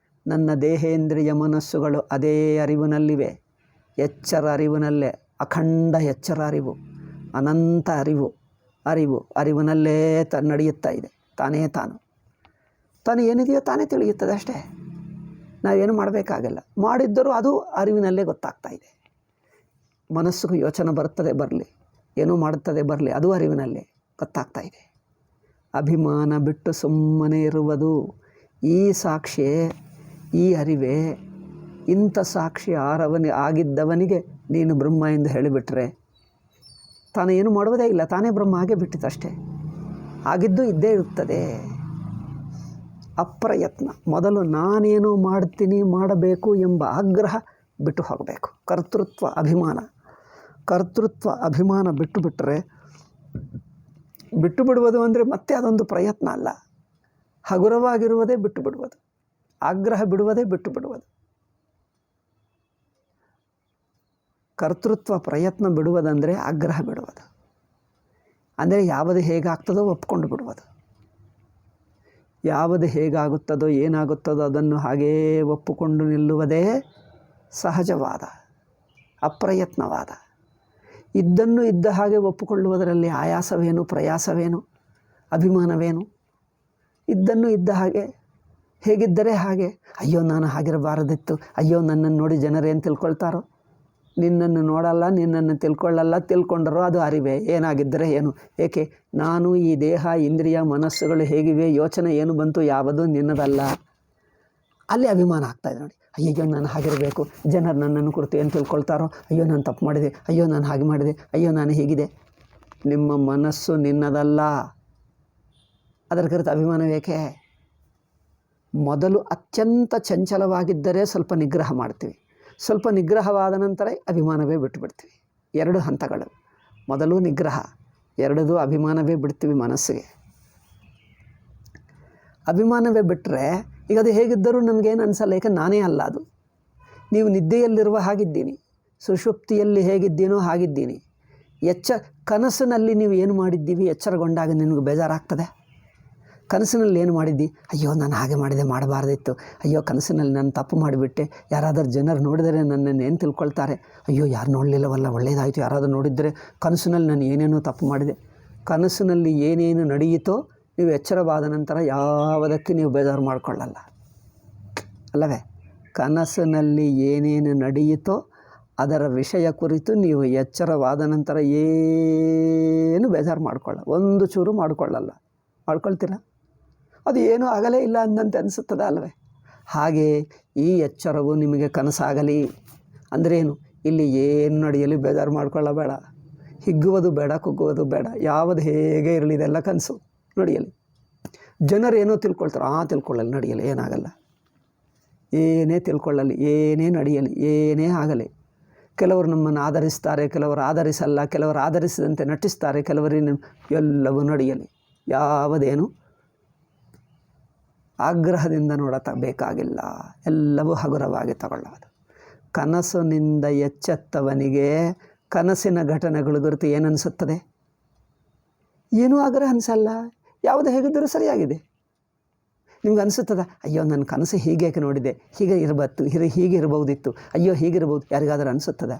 ನನ್ನ ದೇಹೇಂದ್ರಿಯ ಮನಸ್ಸುಗಳು ಅದೇ ಅರಿವಿನಲ್ಲಿವೆ. ಎಚ್ಚರ ಅರಿವಿನಲ್ಲೇ, ಅಖಂಡ ಎಚ್ಚರ ಅರಿವು, ಅನಂತ ಅರಿವಿನಲ್ಲೇ ನಡೆಯುತ್ತಾ ಇದೆ. ತಾನು ಏನಿದೆಯೋ ತಾನೇ ತಿಳಿಯುತ್ತದೆ ಅಷ್ಟೇ. ನಾವೇನು ಮಾಡಬೇಕಾಗಿಲ್ಲ. ಮಾಡಿದ್ದರೂ ಅದು ಅರಿವಿನಲ್ಲೇ ಗೊತ್ತಾಗ್ತಾ ಇದೆ. ಮನಸ್ಸಿಗೂ ಯೋಚನೆ ಬರ್ತದೆ, ಬರಲಿ, ಏನೋ ಮಾಡುತ್ತದೆ, ಬರಲಿ, ಅದು ಅರಿವಿನಲ್ಲೇ ಗೊತ್ತಾಗ್ತಾ ಇದೆ. ಅಭಿಮಾನ ಬಿಟ್ಟು ಸುಮ್ಮನೆ ಇರುವುದು ಈ ಸಾಕ್ಷಿಯೇ, ಈ ಅರಿವೇ. ಇಂಥ ಸಾಕ್ಷಿ ಆಗಿದ್ದವನಿಗೆ ನೀನು ಬ್ರಹ್ಮ ಎಂದು ಹೇಳಿಬಿಟ್ರೆ ತಾನು ಏನು ಮಾಡುವುದೇ ಇಲ್ಲ, ತಾನೇ ಬ್ರಹ್ಮ ಆಗೇ ಬಿಟ್ಟಿತಷ್ಟೇ. ಆಗಿದ್ದು ಇದ್ದೇ ಇರುತ್ತದೆ. ಅಪ್ರಯತ್ನ. ಮೊದಲು ನಾನೇನೋ ಮಾಡ್ತೀನಿ, ಮಾಡಬೇಕು ಎಂಬ ಆಗ್ರಹ ಬಿಟ್ಟು ಹೋಗಬೇಕು. ಕರ್ತೃತ್ವ ಅಭಿಮಾನ ಬಿಟ್ಟು ಬಿಡುವುದು ಅಂದರೆ ಮತ್ತೆ ಅದೊಂದು ಪ್ರಯತ್ನ ಅಲ್ಲ. ಹಗುರವಾಗಿರುವುದೇ ಬಿಟ್ಟು ಬಿಡುವುದು, ಆಗ್ರಹ ಬಿಡುವುದೇ ಬಿಟ್ಟು ಬಿಡುವುದು. ಕರ್ತೃತ್ವ ಪ್ರಯತ್ನ ಬಿಡುವುದಂದರೆ ಆಗ್ರಹ ಬಿಡುವುದು. ಅಂದರೆ ಯಾವುದು ಹೇಗಾಗ್ತದೋ ಒಪ್ಕೊಂಡು ಬಿಡುವುದು. ಯಾವುದು ಹೇಗಾಗುತ್ತದೋ ಏನಾಗುತ್ತದೋ ಅದನ್ನು ಹಾಗೇ ಒಪ್ಪಿಕೊಂಡು ನಿಲ್ಲುವುದೇ ಸಹಜವಾದ, ಅಪ್ರಯತ್ನವಾದ. ಇದ್ದನ್ನು ಇದ್ದ ಹಾಗೆ ಒಪ್ಪಿಕೊಳ್ಳುವುದರಲ್ಲಿ ಆಯಾಸವೇನು, ಪ್ರಯಾಸವೇನು, ಅಭಿಮಾನವೇನು? ಇದ್ದನ್ನು ಇದ್ದ ಹಾಗೆ, ಹೇಗಿದ್ದರೆ ಹಾಗೆ. ಅಯ್ಯೋ ನಾನು ಹಾಗಿರಬಾರದಿತ್ತು, ಅಯ್ಯೋ ನನ್ನನ್ನು ನೋಡಿ ಜನರೇನು ತಿಳ್ಕೊಳ್ತಾರೋ. ನಿನ್ನನ್ನು ನೋಡಲ್ಲ, ನಿನ್ನನ್ನು ತಿಳ್ಕೊಳ್ಳಲ್ಲ, ತಿಳ್ಕೊಂಡರೋ ಅದು ಅರಿವೇ, ಏನಾಗಿದ್ದರೆ ಏನು. ಏಕೆ? ನಾನು ಈ ದೇಹ ಇಂದ್ರಿಯ ಮನಸ್ಸುಗಳು ಹೇಗಿವೆ, ಯೋಚನೆ ಏನು ಬಂತು, ಯಾವುದೂ ನಿನ್ನದಲ್ಲ. ಅಲ್ಲಿ ಅಭಿಮಾನ ಆಗ್ತಾಯಿದೆ ನೋಡಿ. ಅಯ್ಯೋ ನಾನು ಹಾಗಿರಬೇಕು, ಜನರು ನನ್ನನ್ನು ಕುರಿತು ಏನು ತಿಳ್ಕೊಳ್ತಾರೋ, ಅಯ್ಯೋ ನಾನು ತಪ್ಪು ಮಾಡಿದೆ, ಅಯ್ಯೋ ನಾನು ಹಾಗೆ ಮಾಡಿದೆ, ಅಯ್ಯೋ ನಾನು ಹೀಗಿದೆ. ನಿಮ್ಮ ಮನಸ್ಸು ನಿನ್ನದಲ್ಲ, ಅದರ ಕುರಿತು ಅಭಿಮಾನ ಬೇಕೇ? ಮೊದಲು ಅತ್ಯಂತ ಚಂಚಲವಾಗಿದ್ದರೆ ಸ್ವಲ್ಪ ನಿಗ್ರಹ ಮಾಡ್ತೀವಿ, ಸ್ವಲ್ಪ ನಿಗ್ರಹವಾದ ನಂತರ ಅಭಿಮಾನವೇ ಬಿಟ್ಟುಬಿಡ್ತೀವಿ. 2 ಹಂತಗಳು. ಮೊದಲು ನಿಗ್ರಹ, 2 ಅಭಿಮಾನವೇ ಬಿಡ್ತೀವಿ ಮನಸ್ಸಿಗೆ. ಅಭಿಮಾನವೇ ಬಿಟ್ಟರೆ ಈಗ ಅದು ಹೇಗಿದ್ದರೂ ನಮಗೇನು ಅನಿಸಲ್ಲ, ಏಕೆಂದ್ರೆ ನಾನೇ ಅಲ್ಲ ಅದು. ನೀವು ನಿದ್ದೆಯಲ್ಲಿರುವ ಹಾಗಿದ್ದೀನಿ, ಸುಷುಪ್ತಿಯಲ್ಲಿ ಹೇಗಿದ್ದೀನೋ ಹಾಗಿದ್ದೀನಿ. ಕನಸಿನಲ್ಲಿ ನೀವು ಏನು ಮಾಡಿದ್ದೀವಿ ಎಚ್ಚರಗೊಂಡಾಗ ನಿನಗೆ ಬೇಜಾರಾಗ್ತದೆ. ಕನಸಿನಲ್ಲಿ ಏನು ಮಾಡಿದ್ದಿ, ಅಯ್ಯೋ ನಾನು ಹಾಗೆ ಮಾಡಿದೆ, ಮಾಡಬಾರ್ದಿತ್ತು, ಅಯ್ಯೋ ಕನಸಿನಲ್ಲಿ ನಾನು ತಪ್ಪು ಮಾಡಿಬಿಟ್ಟೆ, ಯಾರಾದರೂ ಜನರು ನೋಡಿದರೆ ನನ್ನನ್ನು ಏನು ತಿಳ್ಕೊಳ್ತಾರೆ, ಅಯ್ಯೋ ಯಾರು ನೋಡಲಿಲ್ಲವಲ್ಲ, ಒಳ್ಳೆಯದಾಯಿತು, ಯಾರಾದರೂ ನೋಡಿದರೆ ಕನಸಿನಲ್ಲಿ ನಾನು ಏನೇನೋ ತಪ್ಪು ಮಾಡಿದೆ. ಕನಸಿನಲ್ಲಿ ಏನೇನು ನಡೆಯಿತೋ ನೀವು ಎಚ್ಚರವಾದ ನಂತರ ಯಾವುದಕ್ಕೆ ನೀವು ಬೇಜಾರು ಮಾಡಿಕೊಳ್ಳಲ್ಲ ಅಲ್ಲವೇ? ಕನಸಿನಲ್ಲಿ ಏನೇನು ನಡೆಯಿತೋ ಅದರ ವಿಷಯ ಕುರಿತು ನೀವು ಎಚ್ಚರವಾದ ನಂತರ ಏನು ಬೇಜಾರು ಒಂದು ಚೂರು ಮಾಡ್ಕೊಳ್ಳಲ್ಲ. ಮಾಡ್ಕೊಳ್ತೀರಾ? ಅದು ಏನೂ ಆಗಲೇ ಇಲ್ಲ ಅಂದಂತೆ ಅನಿಸುತ್ತದೆ ಅಲ್ಲವೇ? ಹಾಗೆ ಈ ಎಚ್ಚರವು ನಿಮಗೆ ಕನಸಾಗಲಿ ಅಂದ್ರೇನು? ಇಲ್ಲಿ ಏನು ನಡೆಯಲಿ ಬೇಜಾರು ಮಾಡ್ಕೊಳ್ಳಬೇಡ, ಹಿಗ್ಗುವುದು ಬೇಡ, ಕುಗ್ಗುವುದು ಬೇಡ, ಯಾವುದು ಹೇಗೆ ಇರಲಿ, ಇದೆಲ್ಲ ಕನಸು ನಡೆಯಲಿ. ಜನರು ಏನೋ ತಿಳ್ಕೊಳ್ತಾರೆ, ತಿಳ್ಕೊಳ್ಳಲಿ, ನಡೆಯಲಿ, ಏನಾಗಲ್ಲ. ಏನೇ ತಿಳ್ಕೊಳ್ಳಲಿ, ಏನೇ ನಡೆಯಲಿ, ಏನೇ ಆಗಲಿ. ಕೆಲವರು ನಮ್ಮನ್ನು ಆಧರಿಸ್ತಾರೆ, ಕೆಲವರು ಆಧರಿಸಲ್ಲ, ಕೆಲವರು ಆಧರಿಸಿದಂತೆ ನಟಿಸ್ತಾರೆ, ಕೆಲವರಿಗೆ ಎಲ್ಲವೂ ನಡೆಯಲಿ. ಯಾವುದೇನು ಆಗ್ರಹದಿಂದ ಬೇಕಾಗಿಲ್ಲ, ಎಲ್ಲವೂ ಹಗುರವಾಗಿ ತಗೊಳ್ಳೋದು. ಕನಸಿನಿಂದ ಎಚ್ಚೆತ್ತವನಿಗೆ ಕನಸಿನ ಘಟನೆಗಳು ಗುರುತು ಏನನ್ನಿಸುತ್ತದೆ? ಏನೂ ಆಗ್ರಹ ಅನಿಸಲ್ಲ, ಯಾವುದು ಹೇಗಿದ್ದರೂ ಸರಿಯಾಗಿದೆ. ನಿಮ್ಗೆ ಅನಿಸುತ್ತದೆ, ಅಯ್ಯೋ ನನ್ನ ಕನಸು ಹೀಗೇಕೆ ನೋಡಿದೆ, ಹೀಗೆ ಇರಬತ್ತು, ಹೀಗೆ ಇರಬಹುದಿತ್ತು, ಅಯ್ಯೋ ಹೀಗಿರ್ಬೋದು, ಯಾರಿಗಾದರೂ ಅನಿಸುತ್ತದೆ?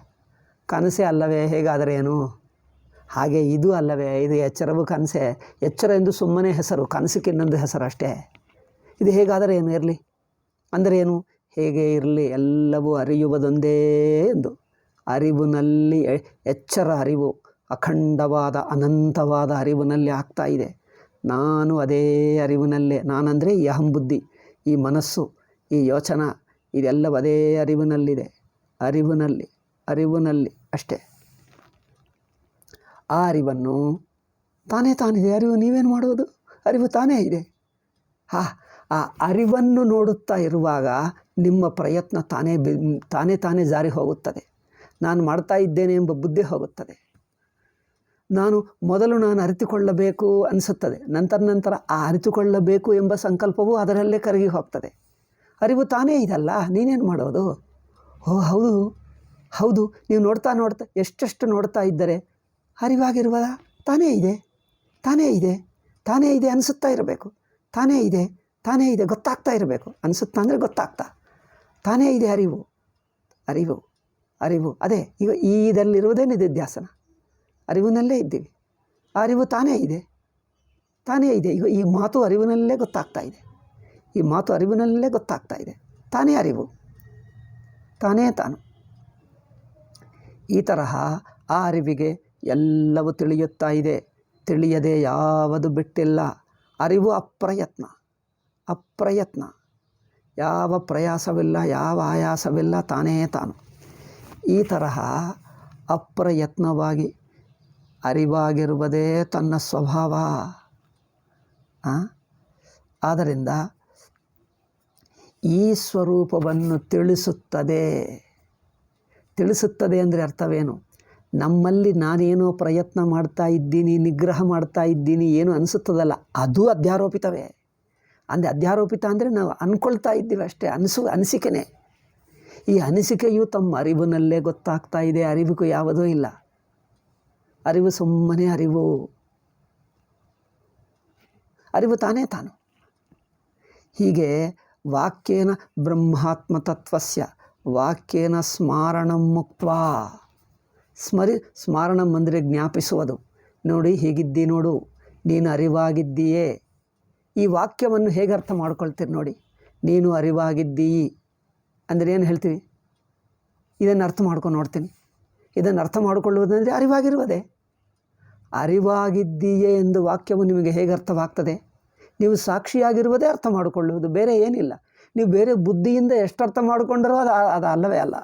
ಕನಸೇ ಅಲ್ಲವೇ, ಹೇಗಾದರೆ ಏನು? ಹಾಗೆ ಇದು ಅಲ್ಲವೇ, ಇದು ಎಚ್ಚರವು ಕನಸೇ. ಎಚ್ಚರ ಎಂದು ಸುಮ್ಮನೆ ಹೆಸರು, ಕನಸಿಗೆ ಇನ್ನೊಂದು ಹೆಸರು ಅಷ್ಟೇ. ಇದು ಹೇಗಾದರೆ ಏನು ಇರಲಿ ಅಂದರೆ ಏನು? ಹೇಗೆ ಇರಲಿ, ಎಲ್ಲವೂ ಅರಿಯುವುದೊಂದೇ ಎಂದು. ಅರಿವಿನಲ್ಲಿ ಎಚ್ಚರ ಅರಿವು ಅಖಂಡವಾದ ಅನಂತವಾದ ಅರಿವಿನಲ್ಲಿ ಆಗ್ತಾ ಇದೆ. ನಾನು ಅದೇ ಅರಿವಿನಲ್ಲೇ, ನಾನಂದರೆ ಈ ಅಹಂಬುದ್ಧಿ, ಈ ಮನಸ್ಸು, ಈ ಯೋಚನಾ, ಇದೆಲ್ಲವೂ ಅದೇ ಅರಿವಿನಲ್ಲಿದೆ. ಅರಿವಿನಲ್ಲಿ ಅಷ್ಟೇ. ಆ ಅರಿವನ್ನು ತಾನಿದೆ ಅರಿವು. ನೀವೇನು ಮಾಡುವುದು? ಅರಿವು ತಾನೇ ಇದೆ. ಆ ಅರಿವನ್ನು ನೋಡುತ್ತಾ ಇರುವಾಗ ನಿಮ್ಮ ಪ್ರಯತ್ನ ತಾನೇ ಜಾರಿ ಹೋಗುತ್ತದೆ. ನಾನು ಮಾಡ್ತಾ ಇದ್ದೇನೆ ಎಂಬ ಬುದ್ಧಿ ಹೋಗುತ್ತದೆ. ಮೊದಲು ನಾನು ಅರಿತುಕೊಳ್ಳಬೇಕು ಅನಿಸುತ್ತದೆ, ನಂತರ ಆ ಅರಿತುಕೊಳ್ಳಬೇಕು ಎಂಬ ಸಂಕಲ್ಪವೂ ಅದರಲ್ಲೇ ಕರಗಿ ಹೋಗ್ತದೆ. ಅರಿವು ತಾನೇ ಇದಲ್ಲ, ನೀನೇನು ಮಾಡೋದು? ಹೌದು, ನೀವು ನೋಡ್ತಾ ಎಷ್ಟೆಷ್ಟು ನೋಡ್ತಾ ಇದ್ದರೆ ಅರಿವಾಗಿರುವುದ? ತಾನೇ ಇದೆ ಅನಿಸುತ್ತಾ ಇರಬೇಕು. ತಾನೇ ಇದೆ ಗೊತ್ತಾಗ್ತಾ ಇರಬೇಕು. ಅನಿಸುತ್ತಾ ಅಂದರೆ ಗೊತ್ತಾಗ್ತಾ, ತಾನೇ ಇದೆ ಅರಿವು. ಅದೇ ಈಗ ಇದರಲ್ಲಿರುವುದೇ ನಿಧಿಧ್ಯಾಸನ, ಅರಿವಿನಲ್ಲೇ ಇದ್ದೀವಿ. ಆ ಅರಿವು ತಾನೇ ಇದೆ. ಈಗ ಈ ಮಾತು ಅರಿವಿನಲ್ಲೇ ಗೊತ್ತಾಗ್ತಾ ಇದೆ. ತಾನೇ ಅರಿವು, ತಾನು. ಈ ತರಹ ಆ ಅರಿವಿಗೆ ಎಲ್ಲವೂ ತಿಳಿಯುತ್ತಾ ಇದೆ. ತಿಳಿಯದೆ ಯಾವುದು ಬಿಟ್ಟಿಲ್ಲ. ಅರಿವು ಅಪ್ರಯತ್ನ, ಯಾವ ಪ್ರಯಾಸವಿಲ್ಲ, ಯಾವ ಆಯಾಸವಿಲ್ಲ, ತಾನು. ಈ ತರಹ ಅಪ್ರಯತ್ನವಾಗಿ ಅರಿವಾಗಿರುವುದೇ ತನ್ನ ಸ್ವಭಾವ. ಆದ್ದರಿಂದ ಈ ಸ್ವರೂಪವನ್ನು ತಿಳಿಸುತ್ತದೆ ಅಂದರೆ ಅರ್ಥವೇನು? ನಮ್ಮಲ್ಲಿ ನಾನೇನೋ ಪ್ರಯತ್ನ ಮಾಡ್ತಾ ಇದ್ದೀನಿ, ನಿಗ್ರಹ ಮಾಡ್ತಾ ಇದ್ದೀನಿ, ಏನು ಅನಿಸುತ್ತದಲ್ಲ, ಅದು ಅಧ್ಯಾರೋಪಿತವೇ. ಅಧ್ಯಾರೋಪಿತ ಅಂದರೆ ನಾವು ಅಂದ್ಕೊಳ್ತಾ ಇದ್ದೀವಿ ಅಷ್ಟೇ, ಅನಿಸಿಕೆನೇ. ಈ ಅನಿಸಿಕೆಯು ತಮ್ಮ ಅರಿವಿನಲ್ಲೇ ಗೊತ್ತಾಗ್ತಾ ಇದೆ. ಅರಿವಿಗೂ ಯಾವುದೂ ಇಲ್ಲ. ಅರಿವು ಸುಮ್ಮನೆ ಅರಿವು ತಾನು. ಹೀಗೆ ವಾಕ್ಯೇನ ಬ್ರಹ್ಮಾತ್ಮ ತತ್ವಸ್ಯ ವಾಕ್ಯೇನ ಸ್ಮಾರಣಂ ಮುಕ್ತ್ವಾ. ಸ್ಮಾರಣಂ ಅಂದರೆ ಜ್ಞಾಪಿಸುವುದು. ನೋಡಿ, ಹೀಗಿದ್ದಿ ನೋಡು, ನೀನು ಅರಿವಾಗಿದ್ದೀಯೇ. ಈ ವಾಕ್ಯವನ್ನು ಹೇಗೆ ಅರ್ಥ ಮಾಡ್ಕೊಳ್ತೀರಿ ನೋಡಿ. ನೀನು ಅರಿವಾಗಿದ್ದೀ ಅಂದರೆ ಏನು ಹೇಳ್ತೀವಿ? ಇದನ್ನು ಅರ್ಥ ಮಾಡ್ಕೊಂಡು ನೋಡ್ತೀನಿ. ಇದನ್ನು ಅರ್ಥ ಮಾಡಿಕೊಳ್ಳುವುದಂದರೆ ಅರಿವಾಗಿರುವುದೇ. ಅರಿವಾಗಿದ್ದೀಯೇ ಎಂದು ವಾಕ್ಯವು ನಿಮಗೆ ಹೇಗೆ ಅರ್ಥವಾಗ್ತದೆ? ನೀವು ಸಾಕ್ಷಿಯಾಗಿರುವುದೇ ಅರ್ಥ ಮಾಡಿಕೊಳ್ಳುವುದು, ಬೇರೆ ಏನಿಲ್ಲ. ನೀವು ಬೇರೆ ಬುದ್ಧಿಯಿಂದ ಎಷ್ಟು ಅರ್ಥ ಮಾಡಿಕೊಂಡ್ರೂ ಅದು ಅಲ್ಲವೇ ಅಲ್ಲ.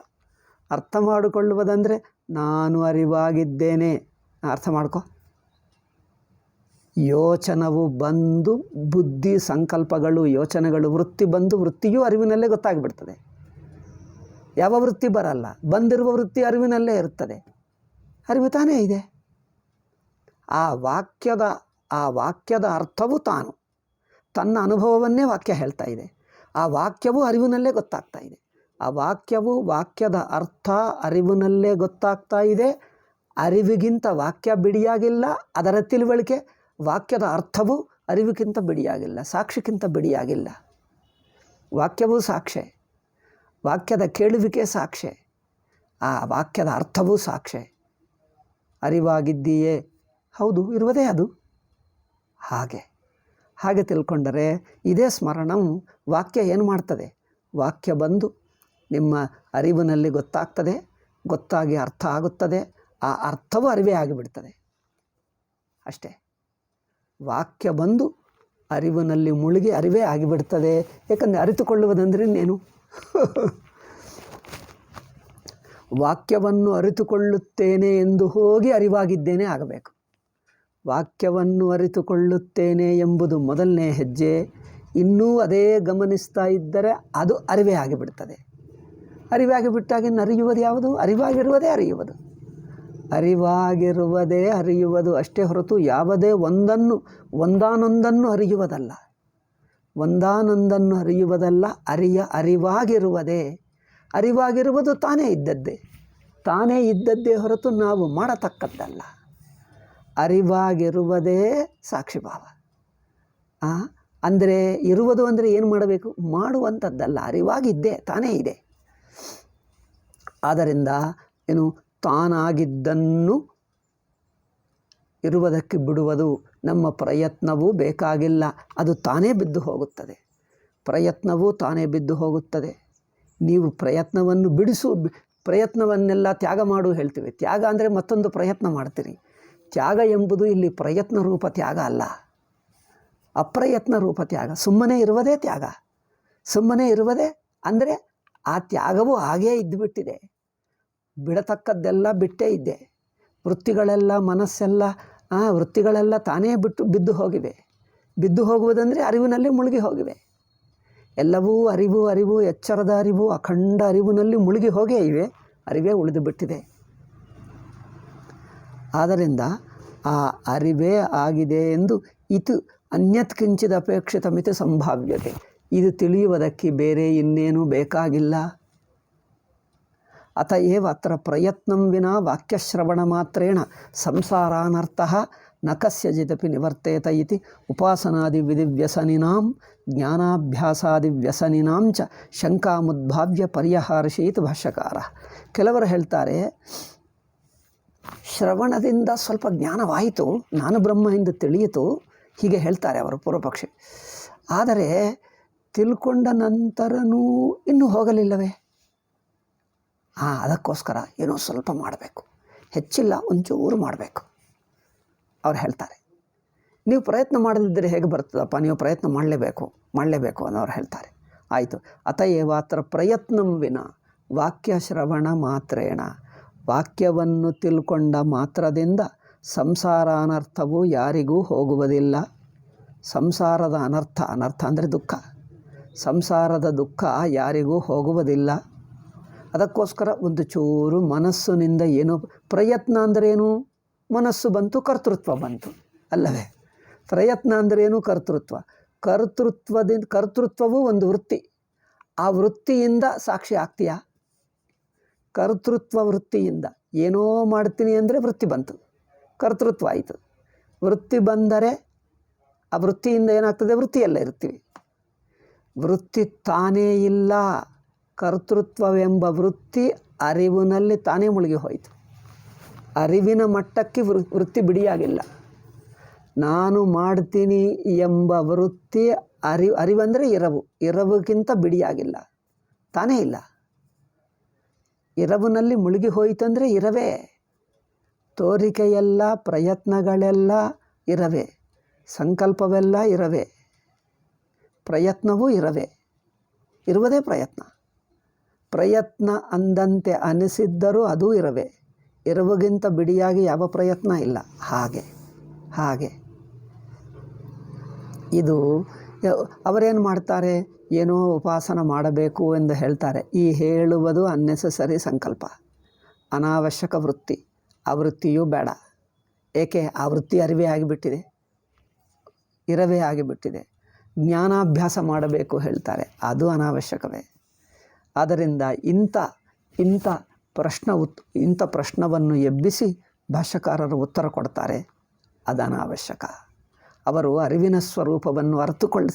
ಅರ್ಥ ಮಾಡಿಕೊಳ್ಳುವುದಂದರೆ ನಾನು ಅರಿವಾಗಿದ್ದೇನೆ, ಅರ್ಥ ಮಾಡ್ಕೊ. ಯೋಚನವು ಬಂದು ಬುದ್ಧಿ ಸಂಕಲ್ಪಗಳು ಯೋಚನೆಗಳು ವೃತ್ತಿ ಬಂದು ವೃತ್ತಿಯೂ ಅರಿವಿನಲ್ಲೇ ಗೊತ್ತಾಗಿಬಿಡ್ತದೆ. ಯಾವ ವೃತ್ತಿ ಬರಲ್ಲ, ಬಂದಿರುವ ವೃತ್ತಿ ಅರಿವಿನಲ್ಲೇ ಇರ್ತದೆ. ಅರಿವು ತಾನೇ ಇದೆ. ಆ ವಾಕ್ಯದ ಅರ್ಥವು ತಾನು, ತನ್ನ ಅನುಭವವನ್ನೇ ವಾಕ್ಯ ಹೇಳ್ತಾ ಇದೆ. ಆ ವಾಕ್ಯವು ಅರಿವಿನಲ್ಲೇ ಗೊತ್ತಾಗ್ತಾ ಇದೆ. ಆ ವಾಕ್ಯದ ಅರ್ಥ ಅರಿವಿನಲ್ಲೇ ಗೊತ್ತಾಗ್ತಾ ಇದೆ. ಅರಿವಿಗಿಂತ ವಾಕ್ಯ ಬಿಡಿಯಾಗಿಲ್ಲ, ಅದರ ತಿಳುವಳಿಕೆ. ವಾಕ್ಯದ ಅರ್ಥವು ಅರಿವಿಗಿಂತ ಬಿಡಿಯಾಗಿಲ್ಲ, ಸಾಕ್ಷಿಗಿಂತ ಬಿಡಿಯಾಗಿಲ್ಲ. ವಾಕ್ಯವೂ ಸಾಕ್ಷಿ, ವಾಕ್ಯದ ಕೇಳುವಿಕೆ ಸಾಕ್ಷಿ, ಆ ವಾಕ್ಯದ ಅರ್ಥವೂ ಸಾಕ್ಷಿ. ಅರಿವಾಗಿದ್ದೀಯೇ, ಹೌದು, ಇರುವುದೇ ಅದು. ಹಾಗೆ ತಿಳ್ಕೊಂಡರೆ ಇದೇ ಸ್ಮರಣವು ವಾಕ್ಯ ಏನು ಮಾಡ್ತದೆ? ವಾಕ್ಯ ಬಂದು ನಿಮ್ಮ ಅರಿವಿನಲ್ಲಿ ಗೊತ್ತಾಗ್ತದೆ, ಗೊತ್ತಾಗಿ ಅರ್ಥ ಆಗುತ್ತದೆ. ಆ ಅರ್ಥವೂ ಅರಿವೇ ಆಗಿಬಿಡ್ತದೆ ಅಷ್ಟೇ. ವಾಕ್ಯ ಬಂದು ಅರಿವಿನಲ್ಲಿ ಮುಳುಗಿ ಅರಿವೇ ಆಗಿಬಿಡ್ತದೆ. ಏಕೆಂದರೆ ಅರಿತುಕೊಳ್ಳುವುದಂದ್ರೆ ಇನ್ನೇನು? ವಾಕ್ಯವನ್ನು ಅರಿತುಕೊಳ್ಳುತ್ತೇನೆ ಎಂದು ಹೋಗಿ ಅರಿವಾಗಿದ್ದೇನೆ ಆಗಬೇಕು. ವಾಕ್ಯವನ್ನು ಅರಿತುಕೊಳ್ಳುತ್ತೇನೆ ಎಂಬುದು ಮೊದಲನೇ ಹೆಜ್ಜೆ. ಇನ್ನೂ ಅದೇ ಗಮನಿಸ್ತಾ ಇದ್ದರೆ ಅದು ಅರಿವೇ ಆಗಿಬಿಡ್ತದೆ. ಅರಿವಾಗಿ ಬಿಟ್ಟಾಗ ಇನ್ನು ಅರಿಯುವುದು ಯಾವುದು? ಅರಿವಾಗಿರುವುದೇ ಅರಿಯುವುದು. ಅರಿವಾಗಿರುವುದೇ ಅರಿಯುವುದು ಅಷ್ಟೇ ಹೊರತು ಯಾವುದೇ ಒಂದಾನೊಂದನ್ನು ಅರಿಯುವುದಲ್ಲ. ಒಂದಾನೊಂದನ್ನು ಅರಿಯುವುದಲ್ಲ, ಅರಿವಾಗಿರುವುದೇ. ಅರಿವಾಗಿರುವುದು ತಾನೇ ಇದ್ದದ್ದೇ ಹೊರತು ನಾವು ಮಾಡತಕ್ಕದ್ದಲ್ಲ. ಅರಿವಾಗಿರುವುದೇ ಸಾಕ್ಷಿಭಾವ. ಅಂದರೆ ಇರುವುದು ಅಂದರೆ ಏನು ಮಾಡಬೇಕು? ಮಾಡುವಂಥದ್ದಲ್ಲ, ಅರಿವಾಗಿದ್ದೇ ತಾನೇ ಇದೆ. ಆದ್ದರಿಂದ ಏನು, ತಾನಾಗಿದ್ದನ್ನು ಇರುವುದಕ್ಕೆ ಬಿಡುವುದು ನಮ್ಮ ಪ್ರಯತ್ನವೂ ಬೇಕಾಗಿಲ್ಲ. ಅದು ತಾನೇ ಬಿದ್ದು ಹೋಗುತ್ತದೆ. ಪ್ರಯತ್ನವೂ ತಾನೇ ಬಿದ್ದು ಹೋಗುತ್ತದೆ. ನೀವು ಪ್ರಯತ್ನವನ್ನು ಪ್ರಯತ್ನವನ್ನೆಲ್ಲ ತ್ಯಾಗ ಮಾಡು ಹೇಳ್ತೀವಿ. ತ್ಯಾಗ ಅಂದರೆ ಮತ್ತೊಂದು ಪ್ರಯತ್ನ ಮಾಡ್ತೀರಿ. ತ್ಯಾಗ ಎಂಬುದು ಇಲ್ಲಿ ಪ್ರಯತ್ನ ರೂಪ ತ್ಯಾಗ ಅಲ್ಲ, ಅಪ್ರಯತ್ನ ರೂಪ ತ್ಯಾಗ. ಸುಮ್ಮನೆ ಇರುವುದೇ ತ್ಯಾಗ. ಸುಮ್ಮನೆ ಇರುವುದೇ ಅಂದರೆ ಆ ತ್ಯಾಗವು ಹಾಗೇ ಇದ್ದುಬಿಟ್ಟಿದೆ. ಬಿಡತಕ್ಕದ್ದೆಲ್ಲ ಬಿಟ್ಟೇ ಇದ್ದೆ. ವೃತ್ತಿಗಳೆಲ್ಲ, ಮನಸ್ಸೆಲ್ಲ, ವೃತ್ತಿಗಳೆಲ್ಲ ತಾನೇ ಬಿದ್ದು ಹೋಗಿವೆ. ಬಿದ್ದು ಹೋಗುವುದಂದರೆ ಅರಿವಿನಲ್ಲಿ ಮುಳುಗಿ ಹೋಗಿವೆ. ಎಲ್ಲವೂ ಅರಿವು, ಎಚ್ಚರದ ಅರಿವು, ಅಖಂಡ ಅರಿವಿನಲ್ಲಿ ಮುಳುಗಿ ಹೋಗೇ ಇವೆ. ಅರಿವೇ ಉಳಿದು ಬಿಟ್ಟಿದೆ. ಆದ್ದರಿಂದ ಆ ಅರಿವೇ ಆಗಿದೆ ಎಂದು ಇದು ಅನ್ಯತ್ ಕಿಂಚಿದ ಅಪೇಕ್ಷಿತ ಮಿತಿ ಸಂಭಾವ್ಯತೆ. ಇದು ತಿಳಿಯುವುದಕ್ಕೆ ಬೇರೆ ಇನ್ನೇನು ಬೇಕಾಗಿಲ್ಲ. ಅತಏವ ಅತ್ರ ಪ್ರಯತ್ನಂ ವಿನಾ ವಾಕ್ಯಶ್ರವಣ ಮಾತ್ರೇಣ ಸಂಸಾರಾನರ್ಥಃ ನ ಕಸ್ಯಚಿದಪಿ ನಿವರ್ತೇತ ಇತಿ ಉಪಾಸನಾದಿ ವಿಧಿವ್ಯಸನಿನಾಂ ಜ್ಞಾನಾಭ್ಯಾಸಾದಿವ್ಯಸನಿನಾಂ ಚ ಶಂಕಾಮುದ್ಭಾವ್ಯ ಪರಿಹಾರಶೀತ್ ಭಾಷ್ಯಕಾರ. ಕೆಲವರು ಹೇಳ್ತಾರೆ, ಶ್ರವಣದಿಂದ ಸ್ವಲ್ಪ ಜ್ಞಾನವಾಯಿತು, ನಾನು ಬ್ರಹ್ಮ ಎಂದು ತಿಳಿಯಿತು, ಹೀಗೆ ಹೇಳ್ತಾರೆ ಅವರು ಪೂರ್ವಪಕ್ಷಿ. ಆದರೆ ತಿಳ್ಕೊಂಡ ನಂತರನೂ ಇನ್ನೂ ಹೋಗಲಿಲ್ಲವೇ? ಅದಕ್ಕೋಸ್ಕರ ಏನೋ ಸ್ವಲ್ಪ ಮಾಡಬೇಕು, ಹೆಚ್ಚಿಲ್ಲ ಒಂಚೂರು ಮಾಡಬೇಕು ಅವ್ರು ಹೇಳ್ತಾರೆ. ನೀವು ಪ್ರಯತ್ನ ಮಾಡದಿದ್ದರೆ ಹೇಗೆ ಬರ್ತದಪ್ಪ? ನೀವು ಪ್ರಯತ್ನ ಮಾಡಲೇಬೇಕು ಅನ್ನೋರು ಹೇಳ್ತಾರೆ. ಆಯಿತು. ಅತಏವ ಅತ್ರ ಪ್ರಯತ್ನಂ ವಿನ ವಾಕ್ಯ ಶ್ರವಣ ಮಾತ್ರೇಣ, ವಾಕ್ಯವನ್ನು ತಿಳ್ಕೊಂಡ ಮಾತ್ರದಿಂದ ಸಂಸಾರ ಅನರ್ಥವು ಯಾರಿಗೂ ಹೋಗುವುದಿಲ್ಲ. ಸಂಸಾರದ ಅನರ್ಥ ಅಂದರೆ ದುಃಖ. ಸಂಸಾರದ ದುಃಖ ಯಾರಿಗೂ ಹೋಗುವುದಿಲ್ಲ. ಅದಕ್ಕೋಸ್ಕರ ಒಂದು ಚೂರು ಮನಸ್ಸಿನಿಂದ ಏನೋ ಪ್ರಯತ್ನ ಅಂದರೇನು? ಮನಸ್ಸು ಬಂತು, ಕರ್ತೃತ್ವ ಬಂತು ಅಲ್ಲವೇ? ಪ್ರಯತ್ನ ಅಂದರೇನು? ಕರ್ತೃತ್ವವು ಒಂದು ವೃತ್ತಿ. ಆ ವೃತ್ತಿಯಿಂದ ಸಾಕ್ಷಿ ಆಗ್ತೀಯಾ? ಕರ್ತೃತ್ವ ವೃತ್ತಿಯಿಂದ ಏನೋ ಮಾಡ್ತೀನಿ ಅಂದರೆ ವೃತ್ತಿ ಬಂತು, ಕರ್ತೃತ್ವ ಆಯಿತು. ವೃತ್ತಿ ಬಂದರೆ ಆ ವೃತ್ತಿಯಿಂದ ಏನಾಗ್ತದೆ? ವೃತ್ತಿಯಲ್ಲ ಇರ್ತೀವಿ. ವೃತ್ತಿ ತಾನೇ ಇಲ್ಲ. ಕರ್ತೃತ್ವವೆಂಬ ವೃತ್ತಿ ಅರಿವಿನಲ್ಲಿ ತಾನೇ ಮುಳುಗಿ ಹೋಯಿತು. ಅರಿವಿನ ಮಟ್ಟಕ್ಕೆ ವೃತ್ತಿ ಬಿಡಿಯಾಗಿಲ್ಲ. ನಾನು ಮಾಡ್ತೀನಿ ಎಂಬ ವೃತ್ತಿ ಅರಿವಂದರೆ ಇರವುಗಿಂತ ಬಿಡಿಯಾಗಿಲ್ಲ, ತಾನೇ ಇಲ್ಲ. ಇರವಿನಲ್ಲಿ ಮುಳುಗಿ ಹೋಯಿತಂದರೆ ಇರವೇ. ತೋರಿಕೆಯೆಲ್ಲ, ಪ್ರಯತ್ನಗಳೆಲ್ಲ ಇರವೇ, ಸಂಕಲ್ಪವೆಲ್ಲ ಇರವೇ, ಪ್ರಯತ್ನವೂ ಇರವೇ. ಇರುವುದೇ ಪ್ರಯತ್ನ. ಪ್ರಯತ್ನ ಅಂದಂತೆ ಅನಿಸಿದ್ದರೂ ಅದೂ ಇರವೇ. ಇರುವಗಿಂತ ಬಿಡಿಯಾಗಿ ಯಾವ ಪ್ರಯತ್ನ ಇಲ್ಲ. ಹಾಗೆ ಇದು ಅವರೇನು ಮಾಡ್ತಾರೆ, ಏನೋ ಉಪಾಸನ ಮಾಡಬೇಕು ಎಂದು ಹೇಳ್ತಾರೆ. ಈ ಹೇಳುವುದು ಅನ್ನೆಸೆಸರಿ ಸಂಕಲ್ಪ, ಅನಾವಶ್ಯಕ ವೃತ್ತಿ. ಆ ವೃತ್ತಿಯೂ ಬೇಡ. ಏಕೆ? ಆ ವೃತ್ತಿ ಅರಿವೇ ಆಗಿಬಿಟ್ಟಿದೆ, ಇರವೇ ಆಗಿಬಿಟ್ಟಿದೆ. ಜ್ಞಾನಾಭ್ಯಾಸ ಮಾಡಬೇಕು ಹೇಳ್ತಾರೆ, ಅದು ಅನಾವಶ್ಯಕವೇ. ಆದ್ದರಿಂದ ಇಂಥ ಪ್ರಶ್ನವನ್ನು ಎಬ್ಬಿಸಿ ಭಾಷ್ಯಕಾರರು ಉತ್ತರ ಕೊಡ್ತಾರೆ, ಅದು ಅನಾವಶ್ಯಕ. ಅವರು ಅರಿವಿನ ಸ್ವರೂಪವನ್ನು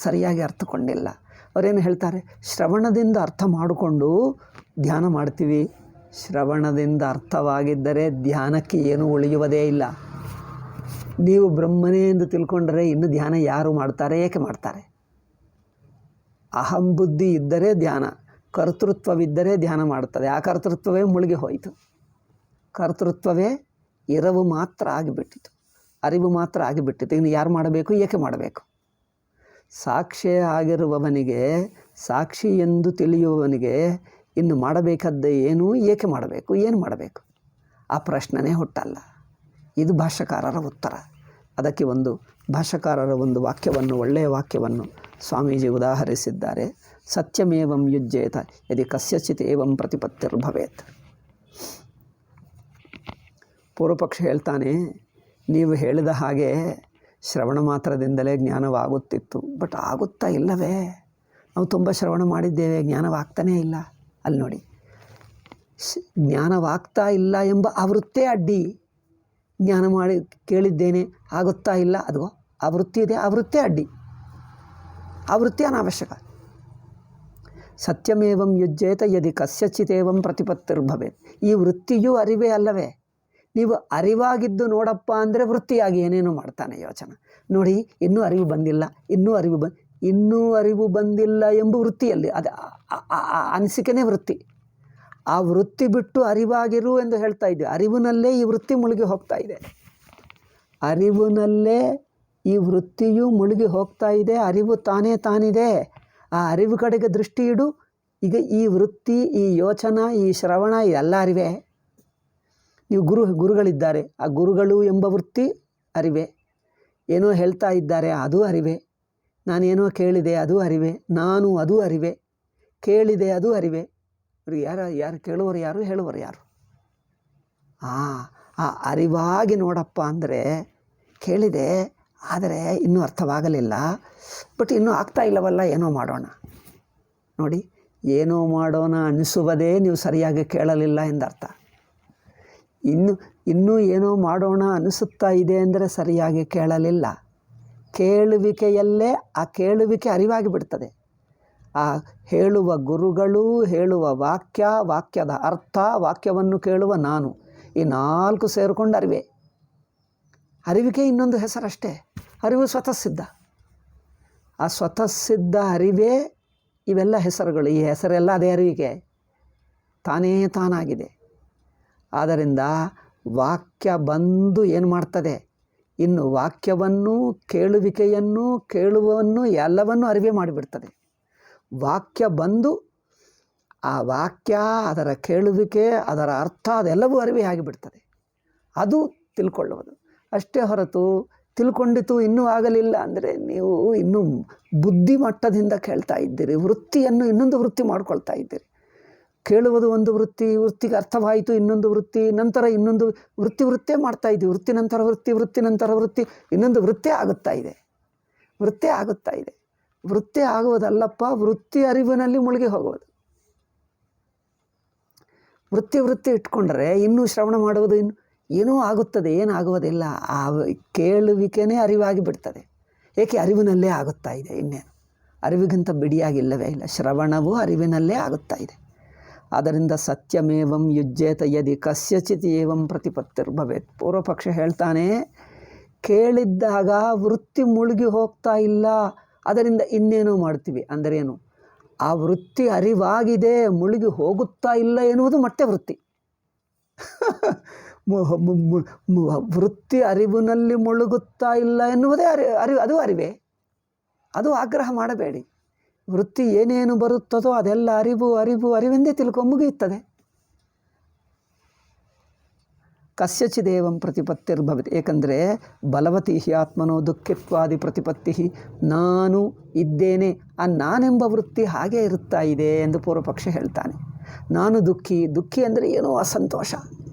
ಸರಿಯಾಗಿ ಅರ್ಥಕೊಂಡಿಲ್ಲ. ಅವರೇನು ಹೇಳ್ತಾರೆ, ಶ್ರವಣದಿಂದ ಅರ್ಥ ಮಾಡಿಕೊಂಡು ಧ್ಯಾನ ಮಾಡ್ತೀವಿ. ಶ್ರವಣದಿಂದ ಅರ್ಥವಾಗಿದ್ದರೆ ಧ್ಯಾನಕ್ಕೆ ಏನೂ ಉಳಿಯುವುದೇ ಇಲ್ಲ. ನೀವು ಬ್ರಹ್ಮನೇ ಎಂದು ತಿಳ್ಕೊಂಡರೆ ಇನ್ನು ಧ್ಯಾನ ಯಾರು ಮಾಡ್ತಾರೆ? ಏಕೆ ಮಾಡ್ತಾರೆ? ಅಹಂ ಬುದ್ಧಿ ಇದ್ದರೆ ಧ್ಯಾನ, ಕರ್ತೃತ್ವವಿದ್ದರೆ ಧ್ಯಾನ ಮಾಡ್ತದೆ. ಆ ಕರ್ತೃತ್ವವೇ ಮುಳುಗಿ ಹೋಯಿತು. ಕರ್ತೃತ್ವವೇ ಇರವು ಮಾತ್ರ ಆಗಿಬಿಟ್ಟಿತು, ಅರಿವು ಮಾತ್ರ ಆಗಿಬಿಟ್ಟಿತು. ಇನ್ನು ಯಾರು ಮಾಡಬೇಕು? ಏಕೆ ಮಾಡಬೇಕು? ಸಾಕ್ಷಿ ಆಗಿರುವವನಿಗೆ, ಸಾಕ್ಷಿ ಎಂದು ತಿಳಿಯುವವನಿಗೆ ಇನ್ನು ಮಾಡಬೇಕಾದ್ದೇ ಏನು? ಏಕೆ ಮಾಡಬೇಕು? ಏನು ಮಾಡಬೇಕು? ಆ ಪ್ರಶ್ನೆನೇ ಹುಟ್ಟಲ್ಲ. ಇದು ಭಾಷ್ಯಕಾರರ ಉತ್ತರ. ಅದಕ್ಕೆ ಭಾಷ್ಯಕಾರರ ಒಂದು ವಾಕ್ಯವನ್ನು, ಒಳ್ಳೆಯ ವಾಕ್ಯವನ್ನು ಸ್ವಾಮೀಜಿ ಉದಾಹರಿಸಿದ್ದಾರೆ. ಸತ್ಯಮೇವಂ ಯುಜ್ಯೇತ ಯದಿ ಕಸ್ಯಚಿತ್ ಏವಂ ಪ್ರತಿಪತ್ತಿರ್ಭವೇತ್. ಪೂರ್ವಪಕ್ಷ ಹೇಳ್ತಾನೆ, ನೀವು ಹೇಳಿದ ಹಾಗೆ ಶ್ರವಣ ಮಾತ್ರದಿಂದಲೇ ಜ್ಞಾನವಾಗುತ್ತಿತ್ತು. ಬಟ್ ಆಗುತ್ತಾ ಇಲ್ಲವೇ? ನಾವು ತುಂಬ ಶ್ರವಣ ಮಾಡಿದ್ದೇವೆ, ಜ್ಞಾನವಾಗ್ತಾನೇ ಇಲ್ಲ. ಅಲ್ಲಿ ನೋಡಿ, ಜ್ಞಾನವಾಗ್ತಾ ಇಲ್ಲ ಎಂಬ ಆವೃತ್ತೇ ಅಡ್ಡಿ. ಜ್ಞಾನ ಮಾಡಿ ಕೇಳಿದ್ದೇನೆ, ಆಗುತ್ತಾ ಇಲ್ಲ, ಅದು ಆವೃತ್ತಿ ಇದೆ, ಆವೃತ್ತೇ ಅಡ್ಡಿ, ಆವೃತ್ತಿ ಅನಾವಶ್ಯಕ. ಸತ್ಯಮೇವಂ ಯುಜ್ಯೇತ ಯದಿ ಕಸ್ಯಚಿತೇವಂ ಪ್ರತಿಪತ್ತಿರ್ಭವೇತ್. ಈ ವೃತ್ತಿಯೂ ಅರಿವೇ ಅಲ್ಲವೇ? ನೀವು ಅರಿವಾಗಿದ್ದು ನೋಡಪ್ಪ ಅಂದರೆ ವೃತ್ತಿಯಾಗಿ ಏನೇನೋ ಮಾಡ್ತಾನೆ ಯೋಚನೆ. ನೋಡಿ, ಇನ್ನೂ ಅರಿವು ಬಂದಿಲ್ಲ, ಇನ್ನೂ ಅರಿವು ಬಂದಿಲ್ಲ ಎಂಬ ವೃತ್ತಿಯಲ್ಲಿ ಅದು ಅನಿಸಿಕೆನೇ ವೃತ್ತಿ. ಆ ವೃತ್ತಿ ಬಿಟ್ಟು ಅರಿವಾಗಿರು ಎಂದು ಹೇಳ್ತಾ ಇದ್ದೀವಿ. ಅರಿವಿನಲ್ಲೇ ಈ ವೃತ್ತಿ ಮುಳುಗಿ ಹೋಗ್ತಾ ಇದೆ. ಅರಿವಿನಲ್ಲೇ ಈ ವೃತ್ತಿಯು ಮುಳುಗಿ ಹೋಗ್ತಾ ಇದೆ. ಅರಿವು ತಾನಿದೆ. ಆ ಅರಿವು ಕಡೆಗೆ ದೃಷ್ಟಿ ಇಡು. ಈಗ ಈ ವೃತ್ತಿ, ಈ ಯೋಚನಾ, ಈ ಶ್ರವಣ ಎಲ್ಲ ಅರಿವೇ. ನೀವು ಗುರುಗಳಿದ್ದಾರೆ, ಆ ಗುರುಗಳು ಎಂಬ ವೃತ್ತಿ ಅರಿವೇ. ಏನೋ ಹೇಳ್ತಾ ಇದ್ದಾರೆ, ಅದು ಅರಿವೇ. ನಾನೇನೋ ಕೇಳಿದೆ, ಅದು ಅರಿವೇ. ನಾನು, ಅದು ಅರಿವೇ. ಕೇಳಿದೆ, ಅದು ಅರಿವೇ. ಯಾರು ಕೇಳುವರು ಯಾರು, ಹೇಳುವರು ಯಾರು? ಆ ಅರಿವಾಗಿ ನೋಡಪ್ಪ ಅಂದರೆ, ಕೇಳಿದೆ ಆದರೆ ಇನ್ನೂ ಅರ್ಥವಾಗಲಿಲ್ಲ, ಬಟ್ ಇನ್ನೂ ಆಗ್ತಾ ಇಲ್ಲವಲ್ಲ, ಏನೋ ಮಾಡೋಣ. ನೋಡಿ, ಏನೋ ಮಾಡೋಣ ಅನಿಸುವುದೇ ನೀವು ಸರಿಯಾಗಿ ಕೇಳಲಿಲ್ಲ ಎಂದರ್ಥ. ಇನ್ನೂ ಏನೋ ಮಾಡೋಣ ಅನಿಸುತ್ತಾ ಇದೆ ಅಂದರೆ ಸರಿಯಾಗಿ ಕೇಳಲಿಲ್ಲ. ಕೇಳುವಿಕೆಯಲ್ಲೇ ಆ ಕೇಳುವಿಕೆ ಅರಿವಾಗಿ ಬಿಡ್ತದೆ. ಆ ಹೇಳುವ ಗುರುಗಳು, ಹೇಳುವ ವಾಕ್ಯ, ವಾಕ್ಯದ ಅರ್ಥ, ವಾಕ್ಯವನ್ನು ಕೇಳುವ ನಾನು, ಈ ನಾಲ್ಕು ಸೇರಿಕೊಂಡು ಅರಿವೇ. ಅರಿವಿಕೆ ಇನ್ನೊಂದು ಹೆಸರಷ್ಟೇ. ಅರಿವು ಸ್ವತಃಸಿದ್ಧ. ಆ ಸ್ವತಃಸಿದ್ಧ ಅರಿವೇ ಇವೆಲ್ಲ ಹೆಸರುಗಳು. ಈ ಹೆಸರೆಲ್ಲ ಅದೇ ಅರಿವಿಗೆ ತಾನಾಗಿದೆ. ಆದ್ದರಿಂದ ವಾಕ್ಯ ಬಂದು ಏನು ಮಾಡ್ತದೆ? ಇನ್ನು ವಾಕ್ಯವನ್ನು, ಕೇಳುವಿಕೆಯನ್ನು, ಕೇಳುವನ್ನು ಎಲ್ಲವನ್ನು ಅರಿವೇ ಮಾಡಿಬಿಡ್ತದೆ. ವಾಕ್ಯ ಬಂದು ಆ ವಾಕ್ಯ, ಅದರ ಕೇಳುವಿಕೆ, ಅದರ ಅರ್ಥ ಅದೆಲ್ಲವೂ ಅರಿವೇ ಆಗಿಬಿಡ್ತದೆ. ಅದು ತಿಳ್ಕೊಳ್ಳುವುದು ಅಷ್ಟೇ ಹೊರತು ತಿಳ್ಕೊಂಡಿತು ಇನ್ನೂ ಆಗಲಿಲ್ಲ ಅಂದರೆ ನೀವು ಇನ್ನೂ ಬುದ್ಧಿ ಮಟ್ಟದಿಂದ ಕೇಳ್ತಾ ಇದ್ದೀರಿ. ವೃತ್ತಿಯನ್ನು ಇನ್ನೊಂದು ವೃತ್ತಿ ಮಾಡ್ಕೊಳ್ತಾ ಇದ್ದೀರಿ. ಕೇಳುವುದು ಒಂದು ವೃತ್ತಿಗೆ ಅರ್ಥವಾಯಿತು, ಇನ್ನೊಂದು ವೃತ್ತಿ, ನಂತರ ಇನ್ನೊಂದು ವೃತ್ತೇ ಮಾಡ್ತಾ ಇದ್ದೀವಿ. ವೃತ್ತಿ ನಂತರ ವೃತ್ತಿ, ಇನ್ನೊಂದು ವೃತ್ತೇ ಆಗುತ್ತಾ ಇದೆ. ವೃತ್ತಿ ಆಗುವುದಲ್ಲಪ್ಪ, ವೃತ್ತಿ ಅರಿವಿನಲ್ಲಿ ಮುಳುಗಿ ಹೋಗುವುದು. ವೃತ್ತಿ ಇಟ್ಕೊಂಡ್ರೆ ಇನ್ನೂ ಶ್ರವಣ ಮಾಡುವುದು ಏನೋ ಆಗುತ್ತದೆ, ಏನಾಗುವುದಿಲ್ಲ. ಆ ಕೇಳುವಿಕೆನೇ ಅರಿವಾಗಿ ಬಿಡ್ತದೆ. ಏಕೆ? ಅರಿವಿನಲ್ಲೇ ಆಗುತ್ತಾ ಇದೆ. ಇನ್ನೇನು ಅರಿವಿಗಿಂತ ಬಿಡಿಯಾಗಿಲ್ಲವೇ ಇಲ್ಲ. ಶ್ರವಣವೂ ಅರಿವಿನಲ್ಲೇ ಆಗುತ್ತಾ ಇದೆ. ಆದ್ದರಿಂದ ಸತ್ಯಮೇವಂ ಯುಜ್ಯೇತ ಯದಿ ಕಸ್ಯಚಿತ್ ಏವಂ ಪ್ರತಿಪತ್ತಿರ್ಭವೇತ್. ಪೂರ್ವಪಕ್ಷ ಹೇಳ್ತಾನೆ, ಕೇಳಿದ್ದಾಗ ವೃತ್ತಿ ಮುಳುಗಿ ಹೋಗ್ತಾ ಇಲ್ಲ, ಅದರಿಂದ ಇನ್ನೇನೋ ಮಾಡ್ತೀವಿ. ಅಂದರೇನು? ಆ ವೃತ್ತಿ ಅರಿವಾಗಿದೆ, ಮುಳುಗಿ ಹೋಗುತ್ತಾ ಇಲ್ಲ ಎನ್ನುವುದು ಮತ್ತೆ ವೃತ್ತಿ. ವೃತ್ತಿ ಅರಿವಿನಲ್ಲಿ ಮುಳುಗುತ್ತಾ ಇಲ್ಲ ಎನ್ನುವುದೇ ಅದು ಅರಿವೇ. ಅದು ಆಗ್ರಹ ಮಾಡಬೇಡಿ. ವೃತ್ತಿ ಏನೇನು ಬರುತ್ತದೋ ಅದೆಲ್ಲ ಅರಿವೆಂದೇ ಮುಗಿಯುತ್ತದೆ. ಕಸ್ಯಚಿದೇವಂ ಪ್ರತಿಪತ್ತಿರ್ಭವತಿ. ಏಕೆಂದರೆ ಬಲವತಿ ಹಿ ಆತ್ಮನೋ ದುಃಖಿತ್ವಾದಿ ಪ್ರತಿಪತ್ತಿ, ನಾನು ಇದ್ದೇನೆ ಆ ನಾನೆಂಬ ವೃತ್ತಿ ಹಾಗೇ ಇರುತ್ತಾ ಇದೆ ಎಂದು ಪೂರ್ವಪಕ್ಷ ಹೇಳ್ತಾನೆ. ನಾನು ದುಃಖಿ ಅಂದರೆ ಏನೋ ಅಸಂತೋಷ,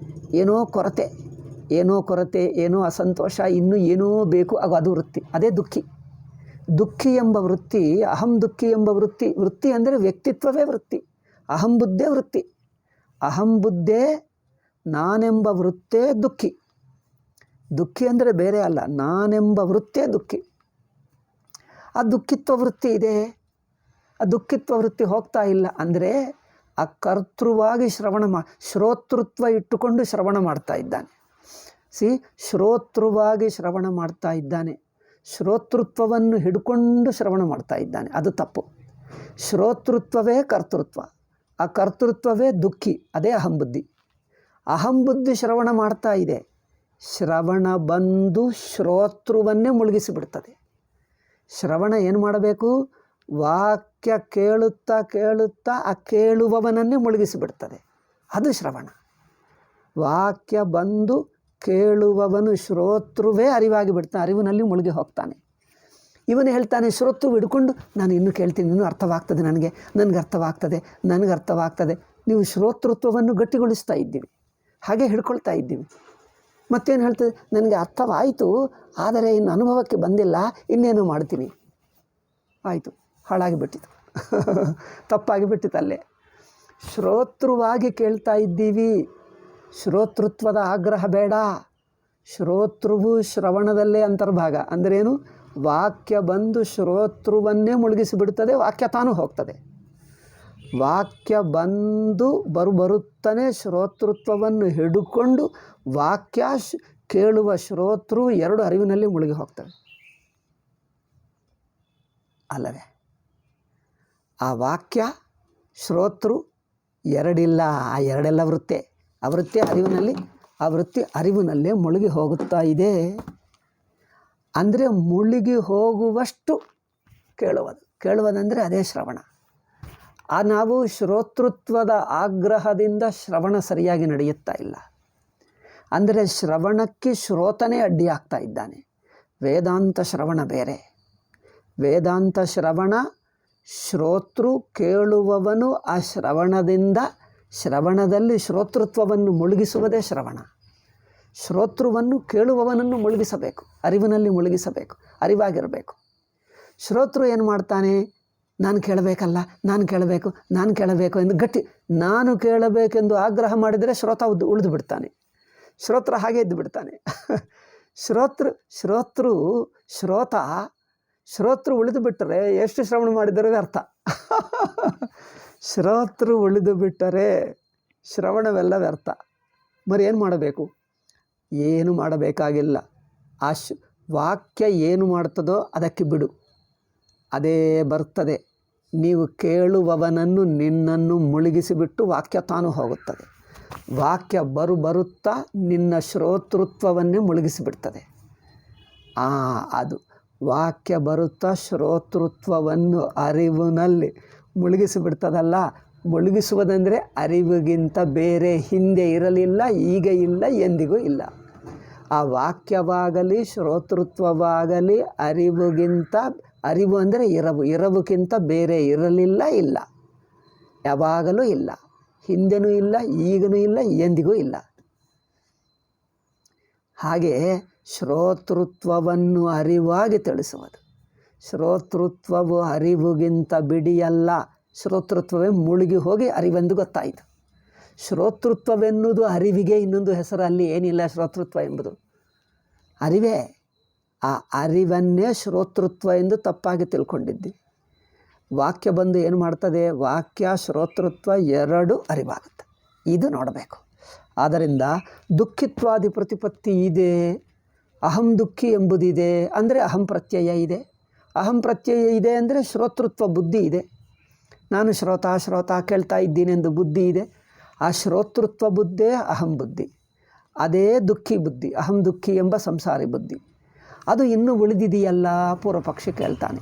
ಏನೋ ಕೊರತೆ, ಏನೋ ಅಸಂತೋಷ, ಇನ್ನೂ ಏನೋ ಬೇಕು, ಅದು ವೃತ್ತಿ, ಅದೇ ದುಃಖಿ ಎಂಬ ವೃತ್ತಿ. ಅಹಂ ದುಃಖಿ ಎಂಬ ವೃತ್ತಿ ಅಂದರೆ ವ್ಯಕ್ತಿತ್ವವೇ ವೃತ್ತಿ. ಅಹಂ ಬುದ್ಧೇ ನಾನೆಂಬ ವೃತ್ತೇ ದುಃಖಿ ಅಂದರೆ ಬೇರೆ ಅಲ್ಲ, ನಾನೆಂಬ ವೃತ್ತೇ ದುಃಖಿ. ಆ ದುಃಖಿತ್ವ ವೃತ್ತಿ ಇದೆ, ಆ ದುಃಖಿತ್ವ ವೃತ್ತಿ ಹೋಗ್ತಾ ಇಲ್ಲ ಅಂದರೆ ಆ ಕರ್ತೃವಾಗಿ ಶ್ರೋತೃತ್ವ ಇಟ್ಟುಕೊಂಡು ಶ್ರವಣ ಮಾಡ್ತಾ ಇದ್ದಾನೆ. ಶ್ರೋತೃವಾಗಿ ಶ್ರವಣ ಮಾಡ್ತಾ ಇದ್ದಾನೆ, ಶ್ರೋತೃತ್ವವನ್ನು ಹಿಡ್ಕೊಂಡು ಶ್ರವಣ ಮಾಡ್ತಾ ಇದ್ದಾನೆ, ಅದು ತಪ್ಪು. ಶ್ರೋತೃತ್ವವೇ ಕರ್ತೃತ್ವ, ಆ ಕರ್ತೃತ್ವವೇ ದುಃಖಿ, ಅದೇ ಅಹಂಬುದ್ಧಿ ಶ್ರವಣ ಮಾಡ್ತಾ ಇದೆ. ಶ್ರವಣ ಬಂದು ಶ್ರೋತೃವನ್ನೇ ಮುಳುಗಿಸಿಬಿಡ್ತದೆ. ಶ್ರವಣ ಏನು ಮಾಡಬೇಕು? ವಾಕ್ಯ ಕೇಳುತ್ತಾ ಆ ಕೇಳುವವನನ್ನೇ ಮುಳುಗಿಸಿಬಿಡ್ತದೆ, ಅದು ಶ್ರವಣ. ವಾಕ್ಯ ಬಂದು ಕೇಳುವವನು ಶ್ರೋತೃವೇ ಅರಿವಾಗಿ ಬಿಡ್ತಾನೆ, ಅರಿವಿನಲ್ಲಿ ಮುಳುಗಿ ಹೋಗ್ತಾನೆ. ಇವನು ಹೇಳ್ತಾನೆ ಶ್ರೋತೃ ಹಿಡ್ಕೊಂಡು ನಾನು ಇನ್ನೂ ಕೇಳ್ತೀನಿ, ಇನ್ನೂ ಅರ್ಥವಾಗ್ತದೆ, ನನಗೆ ಅರ್ಥವಾಗ್ತದೆ. ನೀವು ಶ್ರೋತೃತ್ವವನ್ನು ಗಟ್ಟಿಗೊಳಿಸ್ತಾ ಇದ್ದೀವಿ, ಹಾಗೆ ಹಿಡ್ಕೊಳ್ತಾ ಇದ್ದೀವಿ. ಮತ್ತೇನು ಹೇಳ್ತದೆ? ನನಗೆ ಅರ್ಥವಾಯಿತು, ಆದರೆ ಇನ್ನು ಅನುಭವಕ್ಕೆ ಬಂದಿಲ್ಲ, ಇನ್ನೇನು ಮಾಡ್ತೀನಿ. ಆಯಿತು, ಹಾಳಾಗಿಬಿಟ್ಟಿತು, ತಪ್ಪಾಗಿಬಿಟ್ಟಿತು. ಅಲ್ಲೇ ಶ್ರೋತೃವಾಗಿ ಕೇಳ್ತಾ ಇದ್ದೀವಿ. ಶ್ರೋತೃತ್ವದ ಆಗ್ರಹ ಬೇಡ. ಶ್ರೋತೃವು ಶ್ರವಣದಲ್ಲೇ ಅಂತರ್ಭಾಗ. ಅಂದ್ರೇನು? ವಾಕ್ಯ ಬಂದು ಶ್ರೋತೃವನ್ನೇ ಮುಳುಗಿಸಿಬಿಡ್ತದೆ, ವಾಕ್ಯ ತಾನು ಹೋಗ್ತದೆ. ವಾಕ್ಯ ಬಂದು ಬರುತ್ತಾನೆ ಶ್ರೋತೃತ್ವವನ್ನು ಹಿಡ್ಕೊಂಡು ವಾಕ್ಯ ಕೇಳುವ ಶ್ರೋತೃ ಎರಡು ಅರಿವಿನಲ್ಲಿ ಮುಳುಗಿ ಹೋಗ್ತವೆ ಅಲ್ಲವೇ? ಆ ವಾಕ್ಯ ಶ್ರೋತೃ ಎರಡಿಲ್ಲ, ಆ ಎರಡೆಲ್ಲ ವೃತ್ತಿ. ಆ ವೃತ್ತಿ ಅರಿವಿನಲ್ಲೇ ಮುಳುಗಿ ಹೋಗುತ್ತಾ ಇದೆ. ಅಂದರೆ ಮುಳುಗಿ ಹೋಗುವಷ್ಟು ಕೇಳುವುದಂದರೆ ಅದೇ ಶ್ರವಣ. ನಾವು ಶ್ರೋತೃತ್ವದ ಆಗ್ರಹದಿಂದ ಶ್ರವಣ ಸರಿಯಾಗಿ ನಡೆಯುತ್ತಾ ಇಲ್ಲ. ಅಂದರೆ ಶ್ರವಣಕ್ಕೆ ಶ್ರೋತನೇ ಅಡ್ಡಿಯಾಗ್ತಾ ಇದ್ದಾನೆ. ವೇದಾಂತ ಶ್ರವಣ ಬೇರೆ. ವೇದಾಂತ ಶ್ರವಣ ಶ್ರೋತೃ ಕೇಳುವವನು ಆ ಶ್ರವಣದಲ್ಲಿ ಶ್ರೋತೃತ್ವವನ್ನು ಮುಳುಗಿಸುವುದೇ ಶ್ರವಣ. ಶ್ರೋತೃವನ್ನು ಕೇಳುವವನನ್ನು ಮುಳುಗಿಸಬೇಕು, ಅರಿವಿನಲ್ಲಿ ಮುಳುಗಿಸಬೇಕು, ಅರಿವಾಗಿರಬೇಕು. ಶ್ರೋತೃ ಏನು ಮಾಡ್ತಾನೆ? ನಾನು ಕೇಳಬೇಕು ಎಂದು ನಾನು ಕೇಳಬೇಕೆಂದು ಆಗ್ರಹ ಮಾಡಿದರೆ ಉಳಿದು ಬಿಡ್ತಾನೆ. ಶ್ರೋತ್ರ ಹಾಗೆ ಇದ್ದು ಬಿಡ್ತಾನೆ. ಶ್ರೋತೃ ಉಳಿದು ಬಿಟ್ಟರೆ ಎಷ್ಟು ಶ್ರವಣ ಮಾಡಿದರೆ ವ್ಯರ್ಥ. ಶ್ರೋತೃ ಉಳಿದು ಬಿಟ್ಟರೆ ಶ್ರವಣವೆಲ್ಲ ವ್ಯರ್ಥ. మరి ಏನು ಮಾಡಬೇಕು? ಏನು ಮಾಡಬೇಕಾಗಿಲ್ಲ. ಆ ವಾಕ್ಯ ಏನು ಮಾಡ್ತದೋ ಅದಕ್ಕೆ ಬಿಡು, ಅದೇ ಬರ್ತದೆ. ನೀವು ಕೇಳುವವನನ್ನು ನಿನ್ನನ್ನು ಮುಳುಗಿಸಿಬಿಟ್ಟು ವಾಕ್ಯ ತಾನು ಹೋಗುತ್ತದೆ. ವಾಕ್ಯ ಬರುತ್ತಾ ನಿನ್ನ ಶ್ರೋತೃತ್ವವನ್ನೇ ಮುಳುಗಿಸಿಬಿಡ್ತದೆ. ಅದು ವಾಕ್ಯ ಬರುತ್ತಾ ಶ್ರೋತೃತ್ವವನ್ನು ಅರಿವಿನಲ್ಲಿ ಮುಳುಗಿಸಿಬಿಡ್ತದಲ್ಲ. ಮುಳುಗಿಸುವುದಂದರೆ ಅರಿವಿಗಿಂತ ಬೇರೆ ಹಿಂದೆ ಇರಲಿಲ್ಲ, ಈಗ ಇಲ್ಲ, ಎಂದಿಗೂ ಇಲ್ಲ. ಆ ವಾಕ್ಯವಾಗಲಿ ಶ್ರೋತೃತ್ವವಾಗಲಿ ಅರಿವು ಅಂದರೆ ಇರವುಕ್ಕಿಂತ ಬೇರೆ ಇರಲಿಲ್ಲ, ಇಲ್ಲ, ಯಾವಾಗಲೂ ಇಲ್ಲ, ಹಿಂದೆನೂ ಇಲ್ಲ, ಈಗನೂ ಇಲ್ಲ, ಎಂದಿಗೂ ಇಲ್ಲ. ಹಾಗೆ ಶ್ರೋತೃತ್ವವನ್ನು ಅರಿವಾಗಿ ತಿಳಿಸುವುದು. ಶ್ರೋತೃತ್ವವು ಅರಿವಿಗಿಂತ ಬಿಡಿಯಲ್ಲ. ಶ್ರೋತೃತ್ವವೇ ಮುಳುಗಿ ಹೋಗಿ ಅರಿವೆಂದು ಗೊತ್ತಾಯಿತು. ಶ್ರೋತೃತ್ವವೆನ್ನುವುದು ಅರಿವಿಗೆ ಇನ್ನೊಂದು ಹೆಸರು ಅಲ್ಲಿ ಏನಿಲ್ಲ. ಶ್ರೋತೃತ್ವ ಎಂಬುದು ಅರಿವೇ. ಆ ಅರಿವನ್ನೇ ಶ್ರೋತೃತ್ವ ಎಂದು ತಪ್ಪಾಗಿ ತಿಳ್ಕೊಂಡಿದ್ದಿ. ವಾಕ್ಯ ಬಂದು ಏನು ಮಾಡ್ತದೆ? ವಾಕ್ಯ ಶ್ರೋತೃತ್ವ ಎರಡು ಅರಿವಾಗುತ್ತೆ. ಇದು ನೋಡಬೇಕು. ಆದ್ದರಿಂದ ದುಃಖಿತ್ವಾದಿ ಪ್ರತಿಪತ್ತಿ ಇದೆ. ಅಹಂ ದುಃಖಿ ಎಂಬುದಿದೆ ಅಂದರೆ ಅಹಂ ಪ್ರತ್ಯಯ ಇದೆ. ಅಹಂ ಪ್ರತ್ಯಯ ಇದೆ ಅಂದರೆ ಶ್ರೋತೃತ್ವ ಬುದ್ಧಿ ಇದೆ. ನಾನು ಶ್ರೋತ ಕೇಳ್ತಾ ಇದ್ದೀನಿ ಎಂದು ಬುದ್ಧಿ ಇದೆ. ಆ ಶ್ರೋತೃತ್ವ ಬುದ್ಧೇ ಅಹಂ ಬುದ್ಧಿ. ಅದೇ ದುಃಖಿ ಬುದ್ಧಿ, ಅಹಂ ದುಃಖಿ ಎಂಬ ಸಂಸಾರಿ ಬುದ್ಧಿ. ಅದು ಇನ್ನೂ ಉಳಿದಿದೆಯಲ್ಲ? ಪೂರ್ವಪಕ್ಷಿ ಕೇಳ್ತಾನೆ.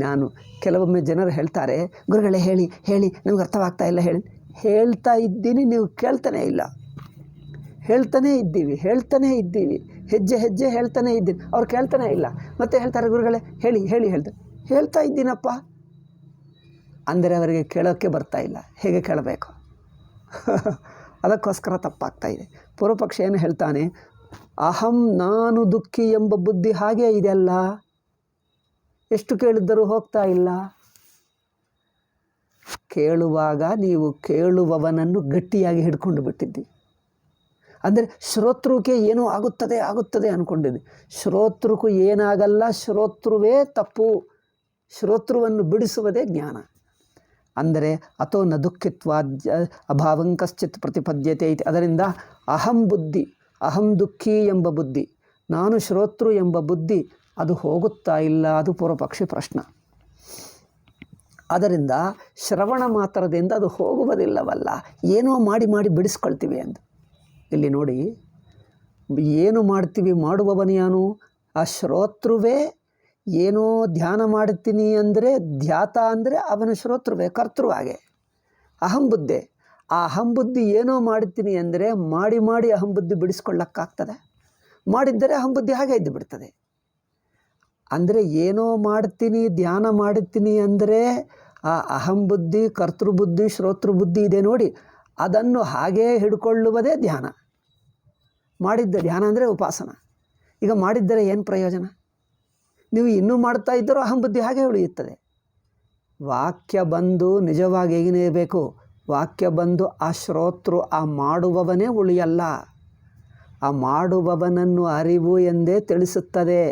ನಾನು ಕೆಲವೊಮ್ಮೆ ಜನರು ಹೇಳ್ತಾರೆ, ಗುರುಗಳೇ ಹೇಳಿ ಹೇಳಿ ನಮ್ಗೆ ಅರ್ಥವಾಗ್ತಾ ಇಲ್ಲ ಹೇಳಿ. ಹೇಳ್ತಾ ಇದ್ದೀನಿ, ನೀವು ಕೇಳ್ತಾನೇ ಇಲ್ಲ. ಹೇಳ್ತಾನೇ ಇದ್ದೀವಿ, ಹೆಜ್ಜೆ ಹೆಜ್ಜೆ ಹೇಳ್ತಾನೇ ಇದ್ದೀನಿ, ಅವ್ರು ಕೇಳ್ತಾನೇ ಇಲ್ಲ. ಮತ್ತೆ ಹೇಳ್ತಾರೆ, ಗುರುಗಳೇ ಹೇಳಿ ಹೇಳಿ ಹೇಳ್ತಾ ಇದ್ದೀನಪ್ಪ ಅಂದರೆ ಅವರಿಗೆ ಕೇಳೋಕ್ಕೆ ಬರ್ತಾ ಇಲ್ಲ. ಹೇಗೆ ಕೇಳಬೇಕು? ಅದಕ್ಕೋಸ್ಕರ ತಪ್ಪಾಗ್ತಾಯಿದೆ. ಪೂರ್ವಪಕ್ಷ ಏನು ಹೇಳ್ತಾನೆ, ಅಹಂ ನಾನು ದುಃಖಿ ಎಂಬ ಬುದ್ಧಿ ಹಾಗೇ ಇದೆಯಲ್ಲ, ಎಷ್ಟು ಕೇಳಿದ್ದರೂ ಹೋಗ್ತಾ ಇಲ್ಲ. ಕೇಳುವಾಗ ನೀವು ಕೇಳುವವನನ್ನು ಗಟ್ಟಿಯಾಗಿ ಹಿಡ್ಕೊಂಡು ಬಿಟ್ಟಿದ್ದಿ. ಅಂದರೆ ಶ್ರೋತೃಕ್ಕೆ ಏನೋ ಆಗುತ್ತದೆ ಅಂದ್ಕೊಂಡಿದ್ದೆ. ಶ್ರೋತೃಕ್ಕೂ ಏನಾಗಲ್ಲ, ಶ್ರೋತೃವೇ ತಪ್ಪು. ಶ್ರೋತೃವನ್ನು ಬಿಡಿಸುವುದೇ ಜ್ಞಾನ. ಅಂದರೆ ಅಥೋ ನ ದುಃಖಿತ್ವಾದ್ಯ ಅಭಾವಂ ಕಶ್ಚಿತ್ ಪ್ರತಿಪದ್ಯತೆ ಐತಿ. ಅದರಿಂದ ಅಹಂ ಬುದ್ಧಿ, ಅಹಂ ದುಃಖಿ ಎಂಬ ಬುದ್ಧಿ, ನಾನು ಶ್ರೋತೃ ಎಂಬ ಬುದ್ಧಿ ಅದು ಹೋಗುತ್ತಾ ಇಲ್ಲ. ಅದು ಪೂರ್ವಪಕ್ಷಿ ಪ್ರಶ್ನೆ. ಅದರಿಂದ ಶ್ರವಣ ಮಾತ್ರದಿಂದ ಅದು ಹೋಗುವುದಿಲ್ಲವಲ್ಲ, ಏನೋ ಮಾಡಿ ಬಿಡಿಸ್ಕೊಳ್ತೀವಿ ಅಂತ. ಇಲ್ಲಿ ನೋಡಿ, ಏನು ಮಾಡ್ತೀವಿ, ಮಾಡುವವನು ಯಾನು? ಆ ಶ್ರೋತೃವೇ. ಏನೋ ಧ್ಯಾನ ಮಾಡ್ತೀನಿ ಅಂದರೆ ಧ್ಯಾತ ಅಂದರೆ ಅವನ ಶ್ರೋತೃವೇ, ಕರ್ತೃವಾಗೆ ಅಹಂಬುದ್ಧಿ. ಆ ಅಹಂಬುದ್ಧಿ ಏನೋ ಮಾಡ್ತೀನಿ ಅಂದರೆ ಮಾಡಿ ಅಹಂಬುದ್ಧಿ ಬಿಡಿಸ್ಕೊಳ್ಳೋಕ್ಕಾಗ್ತದೆ? ಮಾಡಿದ್ದರೆ ಅಹಂಬುದ್ಧಿ ಹಾಗೆ ಇದ್ದು ಬಿಡ್ತದೆ. ಅಂದರೆ ಏನೋ ಮಾಡ್ತೀನಿ, ಧ್ಯಾನ ಮಾಡುತ್ತೀನಿ ಅಂದರೆ ಆ ಅಹಂಬುದ್ಧಿ, ಕರ್ತೃಬುದ್ಧಿ, ಶ್ರೋತೃಬುದ್ಧಿ ಇದೆ ನೋಡಿ, ಅದನ್ನು ಹಾಗೇ ಹಿಡ್ಕೊಳ್ಳುವುದೇ ಧ್ಯಾನ. ಮಾಡಿದ್ದ ಧ್ಯಾನ ಅಂದರೆ ಉಪಾಸನ. ಈಗ ಮಾಡಿದ್ದರೆ ಏನು ಪ್ರಯೋಜನ? ನೀವು ಇನ್ನೂ ಮಾಡ್ತಾ ಇದ್ದರೂ ಅಹಂಬುದ್ಧಿ ಹಾಗೆ ಉಳಿಯುತ್ತದೆ. ವಾಕ್ಯ ಬಂದು ನಿಜವಾಗಿ ಹೇಗಿರಬೇಕು? ವಾಕ್ಯ ಬಂದು ಆ ಶ್ರೋತೃ, ಆ ಮಾಡುವವನೇ ಉಳಿಯಲ್ಲ. ಆ ಮಾಡುವವನನ್ನು ಅರಿವು ಎಂದೇ ತಿಳಿಸುತ್ತದೆ.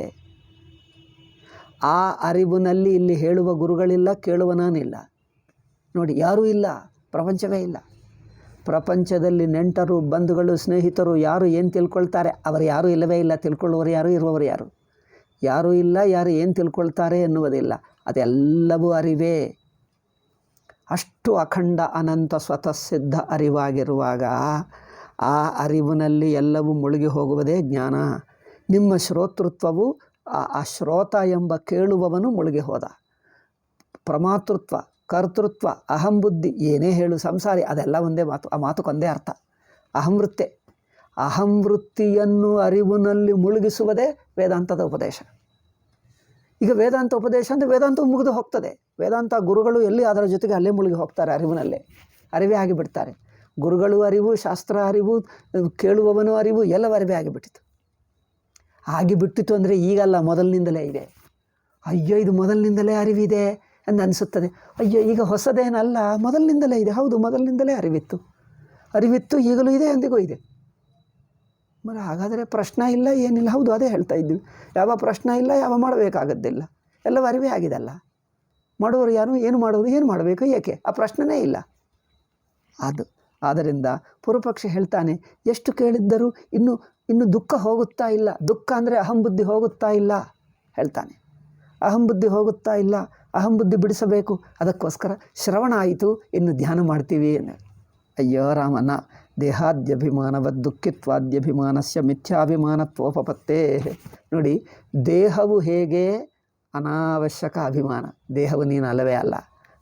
ಆ ಅರಿವಿನಲ್ಲಿ ಇಲ್ಲಿ ಹೇಳುವ ಗುರುಗಳಿಲ್ಲ, ಕೇಳುವ ನಾನಿಲ್ಲ. ನೋಡಿ, ಯಾರೂ ಇಲ್ಲ, ಪ್ರಪಂಚವೇ ಇಲ್ಲ. ಪ್ರಪಂಚದಲ್ಲಿ ನೆಂಟರು, ಬಂಧುಗಳು, ಸ್ನೇಹಿತರು ಯಾರು ಏನು ತಿಳ್ಕೊಳ್ತಾರೆ? ಅವರು ಯಾರೂ ಇಲ್ಲವೇ ಇಲ್ಲ. ತಿಳ್ಕೊಳ್ಳುವರು ಯಾರು, ಇರುವವರು ಯಾರು? ಯಾರೂ ಇಲ್ಲ. ಯಾರು ಏನು ತಿಳ್ಕೊಳ್ತಾರೆ ಎನ್ನುವುದಿಲ್ಲ. ಅದೆಲ್ಲವೂ ಅರಿವೇ. ಅಷ್ಟು ಅಖಂಡ ಅನಂತ ಸ್ವತಃ ಸಿದ್ಧ ಅರಿವಾಗಿರುವಾಗ ಆ ಅರಿವಿನಲ್ಲಿ ಎಲ್ಲವೂ ಮುಳುಗಿ ಹೋಗುವುದೇ ಜ್ಞಾನ. ನಿಮ್ಮ ಶ್ರೋತೃತ್ವವು ಆ ಶ್ರೋತ ಎಂಬ ಕೇಳುವವನು ಮುಳುಗಿ ಹೋದ. ಪ್ರಮಾತೃತ್ವ, ಕರ್ತೃತ್ವ, ಅಹಂಬುದ್ಧಿ ಏನೇ ಹೇಳು, ಸಂಸಾರಿ, ಅದೆಲ್ಲ ಒಂದೇ ಮಾತು. ಆ ಮಾತುಕೊಂದೇ ಅರ್ಥ. ಅಹಂವೃತ್ತಿ. ಅಹಂವೃತ್ತಿಯನ್ನು ಅರಿವಿನಲ್ಲಿ ಮುಳುಗಿಸುವುದೇ ವೇದಾಂತದ ಉಪದೇಶ. ಈಗ ವೇದಾಂತ ಉಪದೇಶ ಅಂದರೆ ವೇದಾಂತವು ಮುಗಿದು ಹೋಗ್ತದೆ. ವೇದಾಂತ ಗುರುಗಳು ಎಲ್ಲಿ ಅದರ ಜೊತೆಗೆ ಅಲ್ಲೇ ಮುಳುಗಿ ಹೋಗ್ತಾರೆ, ಅರಿವಿನಲ್ಲೇ ಅರಿವೇ ಆಗಿಬಿಡ್ತಾರೆ. ಗುರುಗಳು ಅರಿವು, ಶಾಸ್ತ್ರ ಅರಿವು, ಕೇಳುವವನು ಅರಿವು, ಎಲ್ಲವೂ ಅರಿವೇ ಆಗಿಬಿಟ್ಟಿತು. ಆಗಿಬಿಟ್ಟಿತು ಅಂದರೆ ಈಗಲ್ಲ, ಮೊದಲಿನಿಂದಲೇ ಇದೆ. ಅಯ್ಯೋ, ಇದು ಮೊದಲಿನಿಂದಲೇ ಅರಿವಿದೆ ಎಂದು ಅನಿಸುತ್ತದೆ. ಅಯ್ಯೋ, ಈಗ ಹೊಸದೇನಲ್ಲ, ಮೊದಲಿನಿಂದಲೇ ಇದೆ. ಹೌದು, ಮೊದಲಿನಿಂದಲೇ ಅರಿವಿತ್ತು, ಈಗಲೂ ಇದೆ, ಎಂದಿಗೂ ಇದೆ. ಹಾಗಾದರೆ ಪ್ರಶ್ನೆ ಇಲ್ಲ, ಏನಿಲ್ಲ. ಹೌದು, ಅದೇ ಹೇಳ್ತಾ ಇದ್ದೀವಿ. ಯಾವ ಪ್ರಶ್ನೆ ಇಲ್ಲ, ಯಾವ ಮಾಡಬೇಕಾಗದ್ದಿಲ್ಲ, ಎಲ್ಲವೂ ಅರಿವೇ ಆಗಿದೆಲ್ಲ. ಮಾಡುವವರು ಯಾರು, ಏನು ಮಾಡುವುದು, ಏನು ಮಾಡಬೇಕು, ಏಕೆ? ಆ ಪ್ರಶ್ನೆನೇ ಇಲ್ಲ. ಆದ್ದರಿಂದ ಪೂರ್ವಪಕ್ಷ ಹೇಳ್ತಾನೆ, ಎಷ್ಟು ಕೇಳಿದ್ದರೂ ಇನ್ನು ದುಃಖ ಹೋಗುತ್ತಾ ಇಲ್ಲ. ದುಃಖ ಅಂದರೆ ಅಹಂಬುದ್ಧಿ ಹೋಗುತ್ತಾ ಇಲ್ಲ ಹೇಳ್ತಾನೆ. ಅಹಂಬುದ್ಧಿ ಹೋಗುತ್ತಾ ಇಲ್ಲ, ಅಹಂಬುದ್ಧಿ ಬಿಡಿಸಬೇಕು. ಅದಕ್ಕೋಸ್ಕರ ಶ್ರವಣ ಆಯಿತು, ಇನ್ನು ಧ್ಯಾನ ಮಾಡ್ತೀವಿ. ಅಯ್ಯೋ ರಾಮನ, ದೇಹಾದ್ಯಭಿಮಾನವದ್ ದುಃಖಿತ್ವಾದ್ಯಭಿಮಾನಸ್ಯ ಮಿಥ್ಯಾಭಿಮಾನತ್ವೋಪಪತ್ತೇ. ನೋಡಿ, ದೇಹವು ಹೇಗೆ ಅನಾವಶ್ಯಕ ಅಭಿಮಾನ. ದೇಹವು ನೀನು ಅಲ್ಲವೇ ಅಲ್ಲ.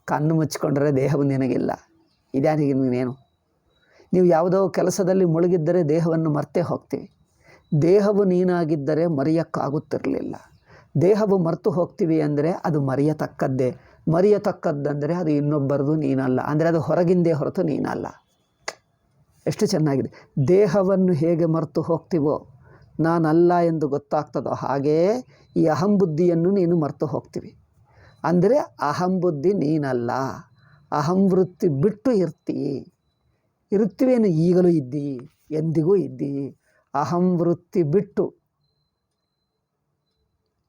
ಕಣ್ಣು ಮುಚ್ಚಿಕೊಂಡ್ರೆ ದೇಹವು ನಿನಗಿಲ್ಲ. ಇದ್ಯಾನಿಗೆ ನೀನೇನು? ನೀವು ಯಾವುದೋ ಕೆಲಸದಲ್ಲಿ ಮುಳುಗಿದ್ದರೆ ದೇಹವನ್ನು ಮರ್ತೇ ಹೋಗ್ತೀವಿ. ದೇಹವು ನೀನಾಗಿದ್ದರೆ ಮರೆಯೋಕ್ಕಾಗುತ್ತಿರಲಿಲ್ಲ. ದೇಹವು ಮರೆತು ಹೋಗ್ತೀವಿ ಅಂದರೆ ಅದು ಮರೆಯತಕ್ಕದ್ದೇ. ಮರೆಯತಕ್ಕದ್ದಂದರೆ ಅದು ಇನ್ನೊಬ್ಬರದು, ನೀನಲ್ಲ. ಅಂದರೆ ಅದು ಹೊರಗಿಂದೇ ಹೊರತು ನೀನಲ್ಲ. ಎಷ್ಟು ಚೆನ್ನಾಗಿದೆ. ದೇಹವನ್ನು ಹೇಗೆ ಮರೆತು ಹೋಗ್ತೀವೋ, ನಾನಲ್ಲ ಎಂದು ಗೊತ್ತಾಗ್ತದೋ, ಹಾಗೆಯೇ ಈ ಅಹಂಬುದ್ಧಿಯನ್ನು ನೀನು ಮರೆತು ಹೋಗ್ತೀವಿ. ಅಂದರೆ ಅಹಂಬುದ್ಧಿ ನೀನಲ್ಲ. ಅಹಂವೃತ್ತಿ ಬಿಟ್ಟು ಇರುತ್ತೀವೇನು? ಈಗಲೂ ಇದ್ದಿ, ಎಂದಿಗೂ ಇದ್ದಿ. ಅಹಂವೃತ್ತಿ ಬಿಟ್ಟು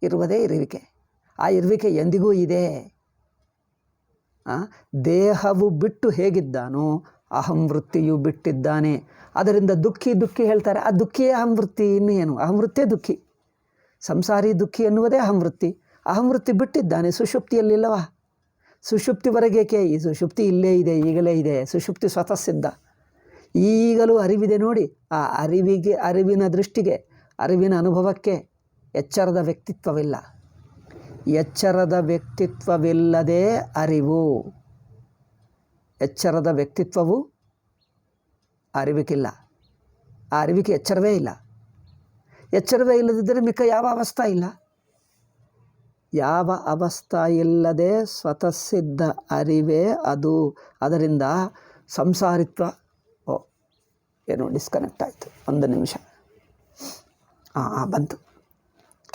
ಇರುವುದೇ ಇರುವಿಕೆ. ಆ ಇರುವಿಕೆ ಎಂದಿಗೂ ಇದೆ. ದೇಹವು ಬಿಟ್ಟು ಹೇಗಿದ್ದಾನೋ ಅಹಂವೃತ್ತಿಯು ಬಿಟ್ಟಿದ್ದಾನೆ. ಅದರಿಂದ ದುಃಖಿ ಹೇಳ್ತಾರೆ. ಆ ದುಃಖಿಯೇ ಅಹಂವೃತ್ತಿ. ಇನ್ನು ಏನು? ಅಹಂವೃತ್ತಿಯೇ ದುಃಖಿ. ಸಂಸಾರಿ ದುಃಖಿ ಎನ್ನುವುದೇ ಅಹಂವೃತ್ತಿ. ಅಹಂವೃತ್ತಿ ಬಿಟ್ಟಿದ್ದಾನೆ. ಸುಷುಪ್ತಿಯಲ್ಲಿಲ್ಲವಾ? ಸುಷುಪ್ತಿವರೆಗೇಕೆ? ಈ ಸುಷುಪ್ತಿ ಇಲ್ಲೇ ಇದೆ, ಈಗಲೇ ಇದೆ. ಸುಷುಪ್ತಿ ಸ್ವತಃ ಸಿದ್ಧ. ಈಗಲೂ ಅರಿವಿದೆ ನೋಡಿ. ಆ ಅರಿವಿನ ದೃಷ್ಟಿಗೆ, ಅರಿವಿನ ಅನುಭವಕ್ಕೆ ಎಚ್ಚರದ ವ್ಯಕ್ತಿತ್ವವಿಲ್ಲ. ಎಚ್ಚರದ ವ್ಯಕ್ತಿತ್ವವಿಲ್ಲದೆ ಅರಿವು. ಎಚ್ಚರದ ವ್ಯಕ್ತಿತ್ವವು ಅರಿವಿಗಿಲ್ಲ. ಆ ಅರಿವಿಗೆ ಎಚ್ಚರವೇ ಇಲ್ಲ. ಎಚ್ಚರವೇ ಇಲ್ಲದಿದ್ದರೆ ಮಿಕ್ಕ ಯಾವ ಅವಸ್ಥಾ ಇಲ್ಲ. ಯಾವ ಅವಸ್ಥಾ ಇಲ್ಲದೆ ಸ್ವತಃ ಸಿದ್ಧ ಅರಿವೇ ಅದು. ಅದರಿಂದ ಸಂಸಾರಿತ್ವ ಏನೋ ಡಿಸ್ಕನೆಕ್ಟ್ ಆಯಿತು. ಒಂದು ನಿಮಿಷ. ಬಂತು.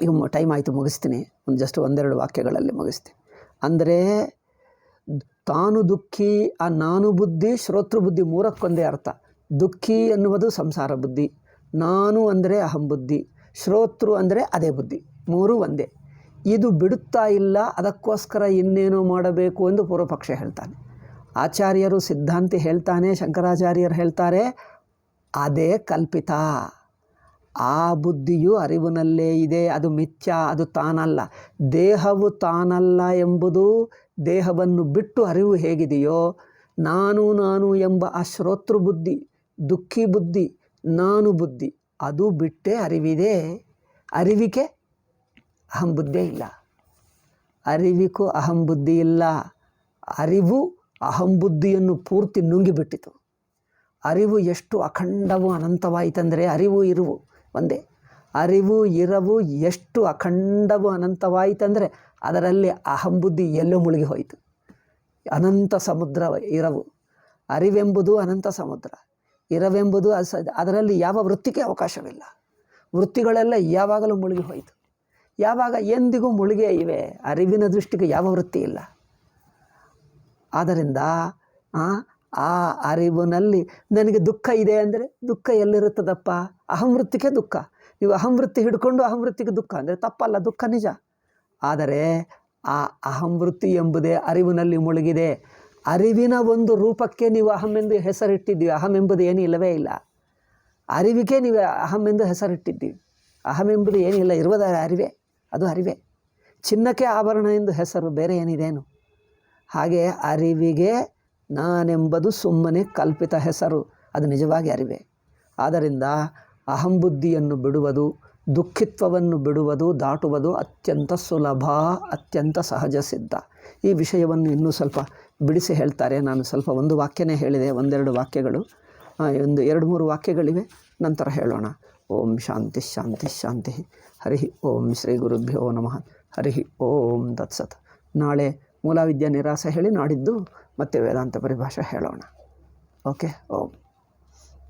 ಈಗ ಟೈಮ್ ಆಯಿತು, ಮುಗಿಸ್ತೀನಿ. ಜಸ್ಟ್ ಒಂದೆರಡು ವಾಕ್ಯಗಳಲ್ಲಿ ಮುಗಿಸ್ತೀನಿ. ಅಂದರೆ ತಾನು ದುಃಖಿ, ಆ ನಾನು ಬುದ್ಧಿ, ಶ್ರೋತೃ ಬುದ್ಧಿ ಮೂರಕ್ಕೊಂದೇ ಅರ್ಥ. ದುಃಖಿ ಎನ್ನುವುದು ಸಂಸಾರ ಬುದ್ಧಿ, ನಾನು ಅಂದರೆ ಅಹಂ ಬುದ್ಧಿ, ಶ್ರೋತೃ ಅಂದರೆ ಅದೇ ಬುದ್ಧಿ, ಮೂರೂ ಒಂದೇ. ಇದು ಬಿಡುತ್ತಾ ಇಲ್ಲ, ಅದಕ್ಕೋಸ್ಕರ ಇನ್ನೇನೋ ಮಾಡಬೇಕು ಎಂದು ಪೂರ್ವಪಕ್ಷ ಹೇಳ್ತಾನೆ. ಆಚಾರ್ಯರು ಸಿದ್ಧಾಂತಿ ಹೇಳ್ತಾನೆ, ಶಂಕರಾಚಾರ್ಯರು ಹೇಳ್ತಾರೆ ಅದೇ ಕಲ್ಪಿತ. ಆ ಬುದ್ಧಿಯು ಅರಿವಿನಲ್ಲೇ ಇದೆ, ಅದು ಮಿಥ್ಯ, ಅದು ತಾನಲ್ಲ. ದೇಹವು ತಾನಲ್ಲ ಎಂಬುದು ದೇಹವನ್ನು ಬಿಟ್ಟು ಅರಿವು ಹೇಗಿದೆಯೋ, ನಾನು ಎಂಬ ಆ ಶ್ರೋತೃ ಬುದ್ಧಿ, ದುಃಖಿ ಬುದ್ಧಿ, ನಾನು ಬುದ್ಧಿ ಅದು ಬಿಟ್ಟೇ ಅರಿವಿದೆ. ಅರಿವಿಗೆ ಅಹಂ ಬುದ್ಧಿ ಇಲ್ಲ. ಅರಿವಿಗೂ ಅಹಂ ಬುದ್ಧಿ ಇಲ್ಲ. ಅರಿವು ಅಹಂ ಬುದ್ಧಿಯನ್ನು ಪೂರ್ತಿ ನುಂಗಿಬಿಟ್ಟಿತು. ಅರಿವು ಎಷ್ಟು ಅಖಂಡವು ಅನಂತವಾಯಿತಂದರೆ, ಅರಿವು ಇರುವು ಒಂದೇ. ಅರಿವು ಇರವು ಎಷ್ಟು ಅಖಂಡವು ಅನಂತವಾಯಿತಂದರೆ ಅದರಲ್ಲಿ ಅಹಂ ಬುದ್ಧಿ ಎಲ್ಲೋ ಮುಳುಗಿ ಹೋಯಿತು. ಅನಂತ ಸಮುದ್ರ ಇರವು. ಅರಿವೆಂಬುದು ಅನಂತ ಸಮುದ್ರ, ಇರವೆಂಬುದು ಅದರಲ್ಲಿ ಯಾವ ವೃತ್ತಿಗೆ ಅವಕಾಶವಿಲ್ಲ. ವೃತ್ತಿಗಳೆಲ್ಲ ಯಾವಾಗಲೂ ಮುಳುಗಿ ಹೋಯಿತು. ಯಾವಾಗ ಎಂದಿಗೂ ಮುಳುಗೇ ಇವೆ. ಅರಿವಿನ ದೃಷ್ಟಿಗೆ ಯಾವ ವೃತ್ತಿ ಇಲ್ಲ. ಆದ್ದರಿಂದ ಆ ಅರಿವಿನಲ್ಲಿ ನನಗೆ ದುಃಖ ಇದೆ ಅಂದರೆ ದುಃಖ ಎಲ್ಲಿರುತ್ತದಪ್ಪ? ಅಹಂವೃತ್ತಿಗೆ ದುಃಖ. ನೀವು ಅಹಂವೃತ್ತಿ ಹಿಡ್ಕೊಂಡು ಅಹಂವೃತ್ತಿಗೆ ದುಃಖ ಅಂದರೆ ತಪ್ಪಲ್ಲ, ದುಃಖ ನಿಜ. ಆದರೆ ಆ ಅಹಂವೃತ್ತಿ ಎಂಬುದೇ ಅರಿವಿನಲ್ಲಿ ಮುಳುಗಿದೆ. ಅರಿವಿನ ಒಂದು ರೂಪಕ್ಕೆ ನೀವು ಅಹಂ ಎಂದು ಹೆಸರಿಟ್ಟಿದ್ದೀವಿ. ಅಹಂ ಎಂಬುದು ಏನೂ ಇಲ್ಲವೇ ಇಲ್ಲ. ಅರಿವಿಗೆ ನೀವು ಅಹಂ ಎಂದು ಹೆಸರಿಟ್ಟಿದ್ದೀವಿ. ಅಹಂ ಎಂಬುದು ಏನಿಲ್ಲ, ಇರುವುದ ಅರಿವೇ, ಅದು ಅರಿವೇ. ಚಿನ್ನಕ್ಕೆ ಆಭರಣ ಎಂದು ಹೆಸರು, ಬೇರೆ ಏನಿದೇನು? ಹಾಗೆ ಅರಿವಿಗೆ ನಾನೆಂಬುದು ಸುಮ್ಮನೆ ಕಲ್ಪಿತ ಹೆಸರು, ಅದು ನಿಜವಾಗಿ ಅರಿವೇ. ಆದ್ದರಿಂದ ಅಹಂಬುದ್ಧಿಯನ್ನು ಬಿಡುವುದು, ದುಃಖಿತ್ವವನ್ನು ಬಿಡುವುದು, ದಾಟುವುದು ಅತ್ಯಂತ ಸುಲಭ, ಅತ್ಯಂತ ಸಹಜ ಸಿದ್ಧ. ಈ ವಿಷಯವನ್ನು ಇನ್ನೂ ಸ್ವಲ್ಪ ಬಿಡಿಸಿ ಹೇಳ್ತಾರೆ. ನಾನು ಸ್ವಲ್ಪ ಒಂದು ವಾಕ್ಯನೇ ಹೇಳಿದೆ, ಒಂದೆರಡು ವಾಕ್ಯಗಳು, ಒಂದು 2-3 ವಾಕ್ಯಗಳಿವೆ, ನಂತರ ಹೇಳೋಣ. ಓಂ ಶಾಂತಿ ಶಾಂತಿ ಶಾಂತಿ. ಹರಿ ಓಂ ಶ್ರೀ ಗುರುಭ್ಯೋ ನಮಃ. ಹರಿ ಓಂ ತತ್ಸತ್. ನಾಳೆ ಮೂಲವಿದ್ಯಾ ನಿರಾಸ ಹೇಳಿ, ನಾಡಿದ್ದು ಮತ್ತೆ ವೇದಾಂತ ಪರಿಭಾಷೆ ಹೇಳೋಣ. ಓಕೆ. ಓಂ.